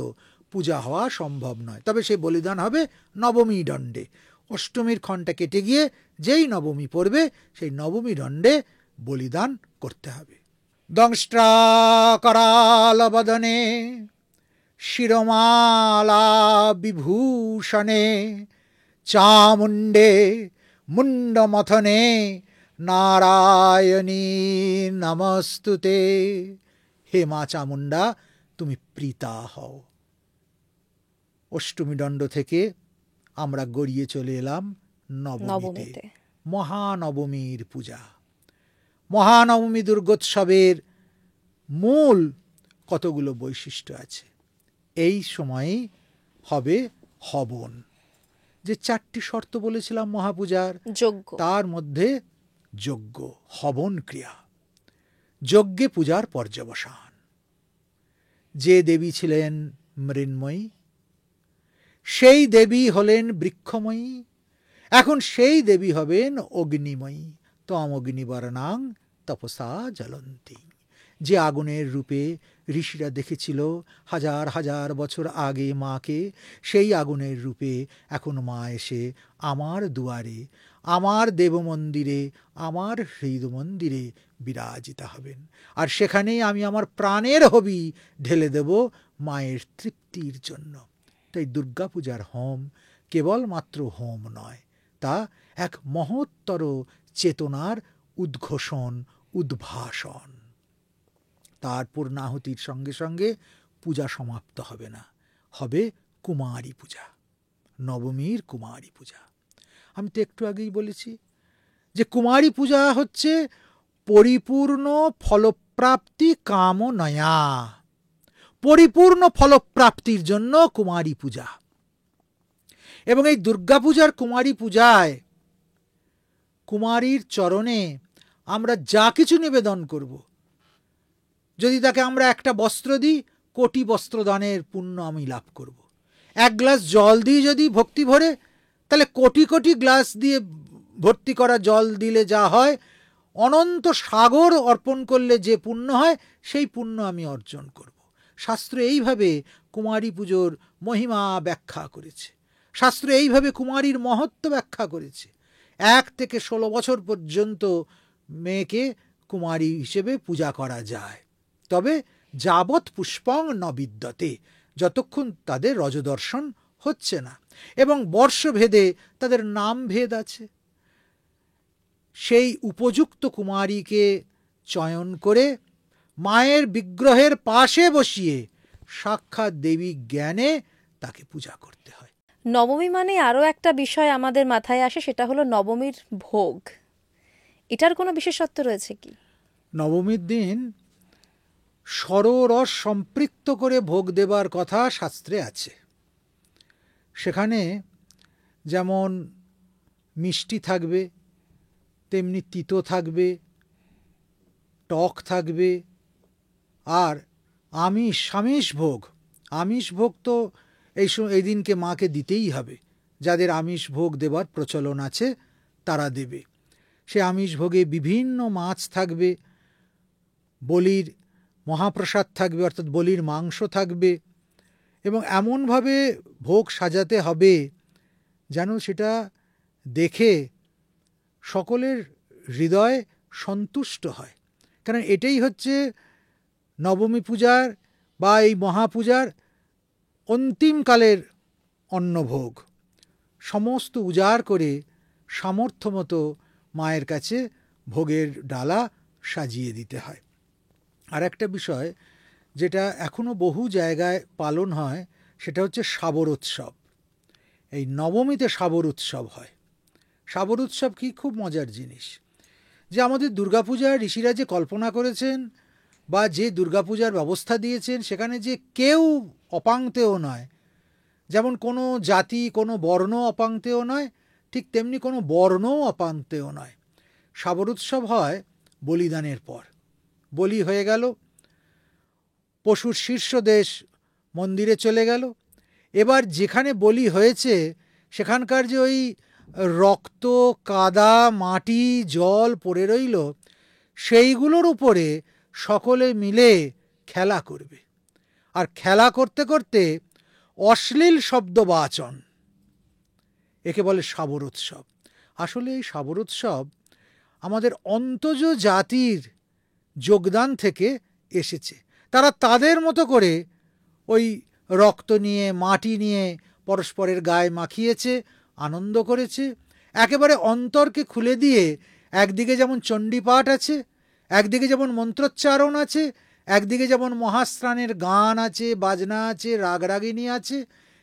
পূজা হওয়া সম্ভব নয়। তবে সেই বলিদান হবে নবমী দণ্ডে। অষ্টমীর ক্ষণটা কেটে গিয়ে যেই নবমী পড়বে, সেই নবমী দণ্ডে বলিদান করতে হবে। দংষ্ট্রা করাল বদনে শিরমালা বিভূষণে চামুণ্ডে মুন্ডমথনে নারায়ণী নমস্তুতে। হে মা চামুণ্ডা, তুমি প্রীতা হও। অষ্টমী দণ্ড থেকে আমরা গড়িয়ে চলে এলাম নবমীতে, মহানবমীর পূজা। মহানবমী দুর্গোৎসবের মূল কতগুলো বৈশিষ্ট্য আছে। এই সময়ে হবে হবন, যে 4টি শর্ত বলেছিলাম মহাপূজার, তার মধ্যে যজ্ঞ, হবন ক্রিয়া। যজ্ঞে পূজার পর্যবসান। যে দেবী ছিলেন মৃন্ময়ী, সেই দেবী হলেন বৃক্ষময়ী, এখন সেই দেবী হবেন অগ্নিময়ী। তম অগ্নিবর্ণাং তপসা জ্বলন্তি। যে আগুনের রূপে ঋষিরা দেখেছিল হাজার হাজার বছর আগে মাকে, সেই আগুনের রূপে এখন মা এসে আমার দুয়ারে, আমার দেবমন্দিরে, আমার হৃদ মন্দিরে বিরাজিতা হবেন। আর সেখানেই আমি আমার প্রাণের হবি ঢেলে দেব মায়ের তৃপ্তির জন্য। তাই দুর্গাপূজার হোম কেবলমাত্র হোম নয়, তা এক মহত্তর চেতনার উদ্ঘোষণ, উদ্ভাসন। তার পূর্ণাহুতির সঙ্গে সঙ্গে পূজা সমাপ্ত হবে না, হবে কুমারী পূজা, নবমীর কুমারী পূজা। আমি তো একটু আগেই বলেছি যে কুমারী পূজা হচ্ছে পরিপূর্ণ ফলপ্রাপ্তি কামনয়া, পরিপূর্ণ ফলপ্রাপ্তির জন্য কুমারী পূজা। এবং এই দুর্গাপূজার কুমারী পূজায় কুমারীর চরণে আমরা যা কিছু নিবেদন করব, যদি তাকে আমরা একটা বস্ত্র দিই, কোটি বস্ত্রদানের পুণ্য আমি লাভ করব। এক গ্লাস জল দিই যদি ভক্তি ভরে, তাহলে কোটি কোটি গ্লাস দিয়ে ভর্তি করা জল দিলে যা হয়, অনন্ত সাগর অর্পণ করলে যে পুণ্য হয়, সেই পুণ্য আমি অর্জন করব। শাস্ত্র এইভাবে কুমারী পুজোর মহিমা ব্যাখ্যা করেছে। শাস্ত্র এইভাবে কুমারীর মহত্ব ব্যাখ্যা করেছে। 1 থেকে 16 বছর পর্যন্ত মেয়েকে কুমারী হিসেবে পূজা করা যায়, তবে যাবৎ পুষ্পং ন বিদ্যতে, যতক্ষণ তাদের রজদর্শন হচ্ছে না। এবং বর্ষভেদে তাদের নাম ভেদ আছে। সেই উপযুক্ত কুমারীকে চয়ন করে মায়ের বিগ্রহের পাশে বসিয়ে সাক্ষাৎ দেবী জ্ঞানে তাকে পূজা করতে হয়। নবমী মানে আরও একটা বিষয় আমাদের মাথায় আসে, সেটা হলো নবমীর ভোগ। এটার কোনো বিশেষত্ব রয়েছে কি? নবমীর দিন সররস সম্পৃক্ত করে ভোগ দেবার কথা শাস্ত্রে আছে। সেখানে যেমন মিষ্টি থাকবে, তেমনি তিতো থাকবে, টক থাকবে, আর আমিষ ভোগ। আমিষ ভোগ তো এই দিনকে মাকে দিতেই হবে। যাদের আমিষ ভোগ দেবার প্রচলন আছে তারা দেবে। সে আমিষ ভোগে বিভিন্ন মাছ থাকবে, বলির মহাপ্রসাদ থাকবে, অর্থাৎ বলির মাংস থাকবে, এবং এমনভাবে ভোগ সাজাতে হবে যেন সেটা দেখে সকলের হৃদয় সন্তুষ্ট হয়। কারণ এটাই হচ্ছে নবমী পূজার বা এই মহাপূজার অন্তিমকালের অন্নভোগ। সমস্ত উজাড় করে সামর্থ্য মতো মায়ের কাছে ভোগের ডালা সাজিয়ে দিতে হয়। আর একটা বিষয় যেটা এখনও বহু জায়গায় পালন হয়, সেটা হচ্ছে শাবর উৎসব। এই নবমীতে শাবর উৎসব হয়। শাবর উৎসব কি খুব মজার জিনিস, যে আমাদের দুর্গাপূজার ঋষিরা যে কল্পনা করেছেন বা যে দুর্গাপূজার ব্যবস্থা দিয়েছেন, সেখানে যে কেউ অপাংতেও নয়। যেমন কোনো জাতি, কোনো বর্ণ অপাংতেও নয়, ঠিক তেমনি কোনো বর্ণও অপাংতেও নয়। শাবর উৎসব হয় বলিদানের পর। বলি হয়ে গেল, পশুর শীর্ষদেশ মন্দিরে চলে গেল। এবার যেখানে বলি হয়েছে সেখানকার যে ওই রক্ত, কাদা, মাটি, জল পড়ে রইল, সেইগুলোর উপরে সকলে মিলে খেলা করবে। আর খেলা করতে করতে অশ্লীল শব্দ বাচন, একে বলে শাবর উৎসব। আসলে এই শাবর উৎসব আমাদের অন্তজ জাতির যোগদান থেকে এসেছে। তারা তাদের মতো করে ওই রক্ত নিয়ে, মাটি নিয়ে পরস্পরের গায়ে মাখিয়েছে, আনন্দ করেছে। একেবারে অন্তরকে খুলে দিয়ে একদিকে যেমন চণ্ডীপাঠ আছে, একদিকে যেমন মন্ত্রোচ্চারণ আছে, একদিকে যেমন মহাস্ত্রাণের গান আছে, বাজনা আছে, রাগরাগিনী আছে,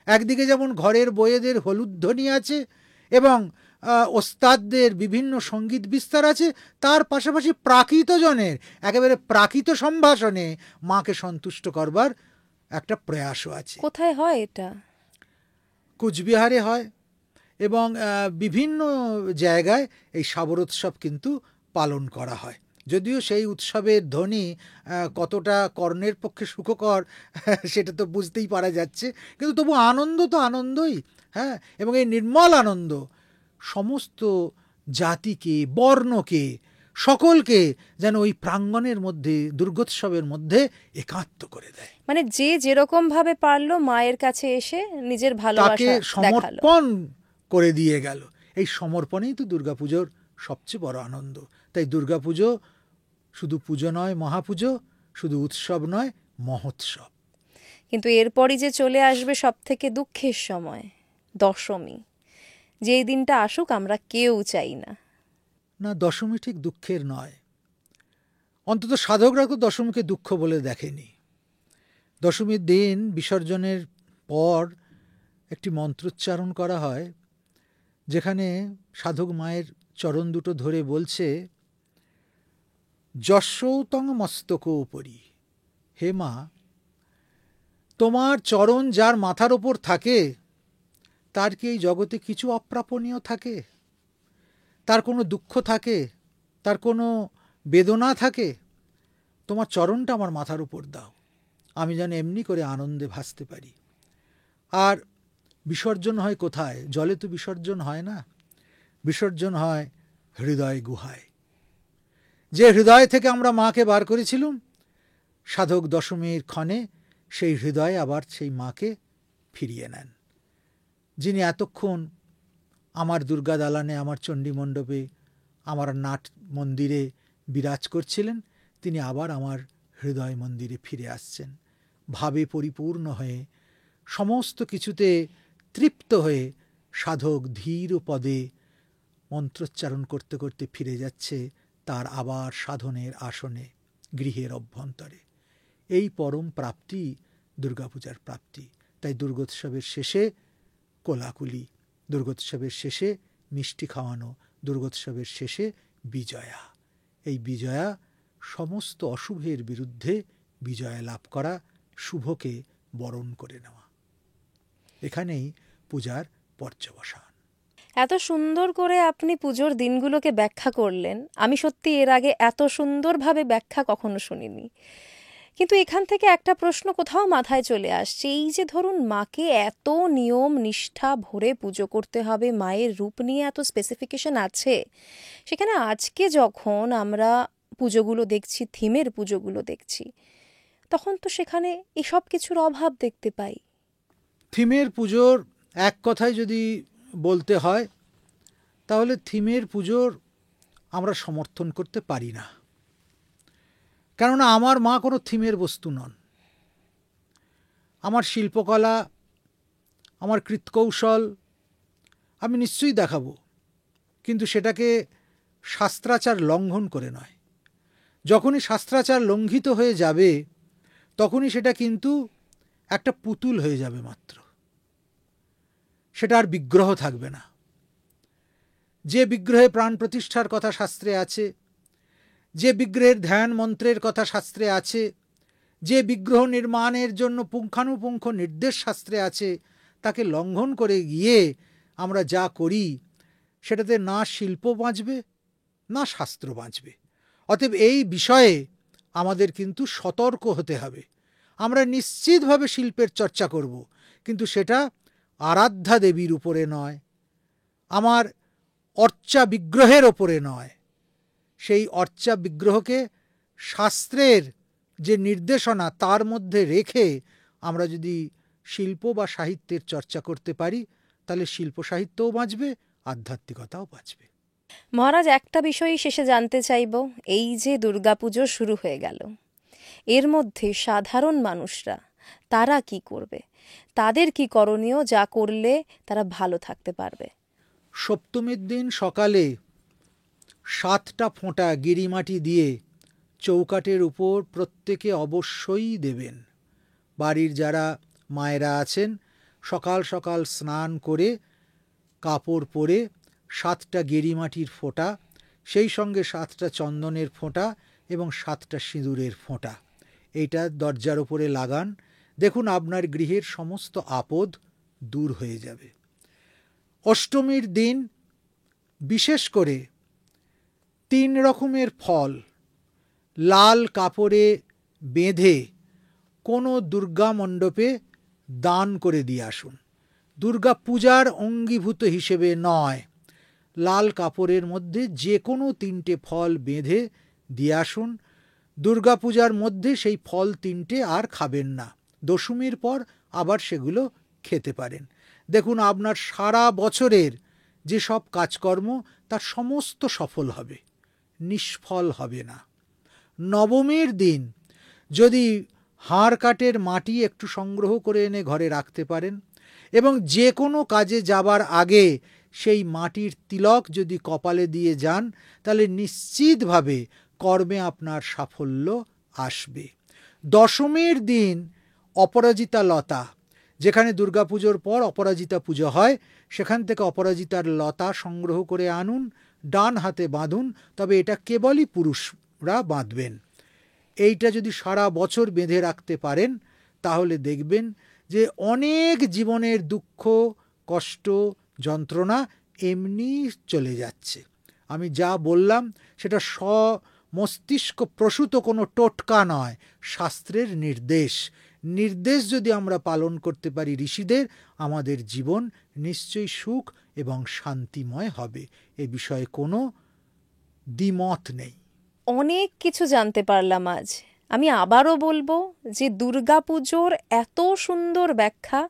একদিকে যেমন ঘরের বউয়েদের হলুধ্বনি আছে এবং ওস্তাদদের বিভিন্ন সঙ্গীত বিস্তার আছে, তার পাশাপাশি প্রাকৃতজনের একেবারে প্রাকৃত সম্ভাষণে মাকে সন্তুষ্ট করবার একটা প্রয়াসও আছে। কোথায় হয় এটা? কুচবিহারে হয় এবং বিভিন্ন জায়গায় এই শাবর উৎসব কিন্তু পালন করা হয়। যদিও সেই উৎসবের ধ্বনি কতটা কর্ণের পক্ষে সুখকর সেটা তো বুঝতেই পারা যাচ্ছে, কিন্তু তবু আনন্দ তো আনন্দই। হ্যাঁ, এবং এই নির্মল আনন্দ সমস্ত জাতিকে, বর্ণকে সকলকে যেন ওই প্রাঙ্গণের মধ্যে, দুর্গোৎসবের মধ্যে একাত্ম করে দেয়। মানে যে যেরকম ভাবে পারলো মায়ের কাছে এসে নিজের তাকে ভালোবাসা দেখালো। সমর্পণ করে দিয়ে গেল। এই সমর্পণেই তো দুর্গাপুজোর সবচেয়ে বড় আনন্দ। তাই দুর্গাপুজো শুধু পুজো নয়, মহাপুজো, শুধু উৎসব নয়, মহোৎসব। কিন্তু এরপরই যে চলে আসবে সব থেকে দুঃখের সময়, দশমী। যেই দিনটা আসুক আমরা কেউ চাই না। না, দশমী ঠিক দুঃখের নয়। অন্তত সাধকরা তো দশমীকে দুঃখ বলে দেখেনি। দশমীর দিন বিসর্জনের পর একটি মন্ত্রোচ্চারণ করা হয়, যেখানে সাধক মায়ের চরণ দুটো ধরে বলছে, যশৌতং মস্তক উপরি। হে মা, তোমার চরণ যার মাথার ওপর থাকে তার কি এই জগতে কিছু অপ্রাপণীয় থাকে? তার কোনো দুঃখ থাকে? তার কোনো বেদনা থাকে? তোমার চরণটা আমার মাথার উপর দাও, আমি যেন এমনি করে আনন্দে ভাসতে পারি। আর বিসর্জন হয় কোথায়? জলে তো বিসর্জন হয় না, বিসর্জন হয় হৃদয় গুহায়। যে হৃদয় থেকে আমরা মাকে বার করেছিলাম, সাধক দশমীর ক্ষণে সেই হৃদয়ে আবার সেই মাকে ফিরিয়ে নেন। যিনি এতক্ষণ আমার দুর্গা দালানে, আমার চণ্ডী মণ্ডপে, আমার নাট মন্দিরে বিরাজ করছিলেন, তিনি আবার আমার হৃদয় মন্দিরে ফিরে আসছেন। ভাবে পরিপূর্ণ হয়ে, সমস্ত কিছুতে তৃপ্ত হয়ে সাধক ধীর পদে মন্ত্রোচ্চারণ করতে করতে ফিরে যাচ্ছে তার আবার সাধনের আসনে, গৃহের অভ্যন্তরে। এই পরম প্রাপ্তি দুর্গাপূজার প্রাপ্তি। তাই দুর্গোৎসবের শেষে কোলাকুলি, দুর্গোৎসবের শেষে মিষ্টি খাওয়ানো, দুর্গোৎসবের শেষে বিজয়া। এই বিজয়া সমস্ত অশুভের বিরুদ্ধে বিজয়া লাভ করা, শুভকে বরণ করে নেওয়া। এখানেই পূজার পর্যবসান। এত সুন্দর করে আপনি পুজোর দিনগুলোকে ব্যাখ্যা করলেন, আমি সত্যি এর আগে এত সুন্দরভাবে ব্যাখ্যা কখনো শুনিনি। কিন্তু এখান থেকে একটা প্রশ্ন কোথাও মাথায় চলে আসছে, এই যে ধরুন মাকে এত নিয়ম নিষ্ঠা ভরে পুজো করতে হবে, মায়ের রূপ নিয়ে এত স্পেসিফিকেশন আছে, সেখানে আজকে যখন আমরা পুজোগুলো দেখছি, থিমের পুজোগুলো দেখছি, তখন তো সেখানে এসব কিছুর অভাব দেখতে পাই। থিমের পুজোর এক কথায় যদি বলতে হয়, তাহলে থিমের পুজোর আমরা সমর্থন করতে পারি না। কেননা আমার মা কোনো থিমের বস্তু নন। আমার শিল্পকলা, আমার কৃৎকৌশল আমি নিশ্চয়ই দেখাবো, কিন্তু সেটাকে শাস্ত্রাচার লঙ্ঘন করে নয়। যখনই শাস্ত্রাচার লঙ্ঘিত হয়ে যাবে, তখনই সেটা কিন্তু একটা পুতুল হয়ে যাবে মাত্র, সেটা আর বিগ্রহ থাকবে না। যে বিগ্রহে প্রাণ প্রতিষ্ঠার কথা শাস্ত্রে আছে, যে বিগ্রহের ধ্যান মন্ত্রের কথা শাস্ত্রে আছে, যে বিগ্রহ নির্মাণের জন্য পুঙ্খানুপুঙ্খ নির্দেশ শাস্ত্রে আছে, তাকে লঙ্ঘন করে গিয়ে আমরা যা করি, সেটাতে না শিল্প বাঁচবে না শাস্ত্র বাঁচবে। অতএব এই বিষয়ে আমাদের কিন্তু সতর্ক হতে হবে। আমরা নিশ্চিতভাবে শিল্পের চর্চা করব, কিন্তু সেটা আরাধ্যা দেবীর উপরে নয়, আমার অর্চা বিগ্রহের ওপরে নয়। সেই অর্চা বিগ্রহকে শাস্ত্রের যে নির্দেশনা তার মধ্যে রেখে আমরা যদি শিল্প বা সাহিত্যের চর্চা করতে পারি, তাহলে শিল্প সাহিত্যও বাঁচবে, আধ্যাত্মিকতাও বাঁচবে। মহারাজ, একটা বিষয়ই শেষে জানতে চাইব, এই যে দুর্গাপুজো শুরু হয়ে গেল, এর মধ্যে সাধারণ মানুষরা তারা কি করবে? তাদের কি করণীয়, যা করলে তারা ভালো থাকতে পারবে? সপ্তমীর দিন সকালে 7টা ফোঁটা গিরিমাটি দিয়ে চৌকাঠের উপর প্রত্যেকে অবশ্যই দেবেন। বাড়ির যারা মায়েরা আছেন, সকাল সকাল স্নান করে কাপড় পরে 7টা গিরিমাটির ফোঁটা, সেই সঙ্গে 7টা চন্দনের ফোঁটা এবং 7টা সিঁদুরের ফোঁটা, এইটা দরজার ওপরে লাগান। দেখুন আপনার গৃহের সমস্ত আপদ দূর হয়ে যাবে। অষ্টমীর দিন বিশেষ করে 3 রকমের ফল লাল কাপড়ে বেঁধে কোনো দুর্গা মণ্ডপে দান করে দিয়ে আসুন। দুর্গা পূজার অঙ্গীভূত হিসেবে নয়, লাল কাপড়ের মধ্যে যে কোনো 3টে ফল বেঁধে দিয়ে আসুন। দুর্গাপূজার মধ্যে সেই ফল 3টে আর খাবেন না, দশমীর পর আবার সেগুলো খেতে পারেন। দেখুন আপনার সারা বছরের যে সব কাজকর্ম তার সমস্ত সফল হবে, নিষ্ফল হবে না। নবমীর দিন যদি হাড় কাঠের মাটি একটু সংগ্রহ করে এনে ঘরে রাখতে পারেন এবং যে কোনো কাজে যাবার আগে সেই মাটির তিলক যদি কপালে দিয়ে যান, তাহলে নিশ্চিতভাবে কর্মে আপনার সাফল্য আসবে। দশমীর দিন অপরাজিতা লতা, যেখানে দুর্গাপুজোর পর অপরাজিতা পুজো হয়, সেখান থেকে অপরাজিতার লতা সংগ্রহ করে আনুন, ডান হাতে বাঁধুন, তবে এটা কেবলই পুরুষরা বাঁধবেন। এইটা যদি সারা বছর বেঁধে রাখতে পারেন তাহলে দেখবেন যে অনেক জীবনের দুঃখ, কষ্ট, যন্ত্রণা এমনি চলে যাচ্ছে। আমি যা বললাম সেটা মস্তিষ্ক প্রসূত কোনো টোটকা নয়, শাস্ত্রের নির্দেশ যদি আমরা পালন করতে পারি ঋষিদের, আমাদের জীবন নিশ্চয়ই সুখ এবং শান্তিময় হবে। এ বিষয়ে কোনো দ্বিমত নেই। অনেক কিছু জানতে পারলাম আজ। আমি আবারও বলবো যে দুর্গাপুজোর এত সুন্দর ব্যাখ্যা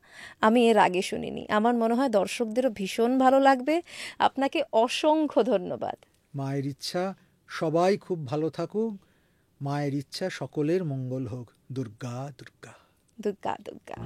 আমি এর আগে শুনিনি। আমার মনে হয় দর্শকদেরও ভীষণ ভালো লাগবে। আপনাকে অসংখ্য ধন্যবাদ। মায়ের ইচ্ছা সবাই খুব ভালো থাকুক, মায়ের ইচ্ছা সকলের মঙ্গল হোক। দুর্গা দুর্গা দুর্গা দুর্গা।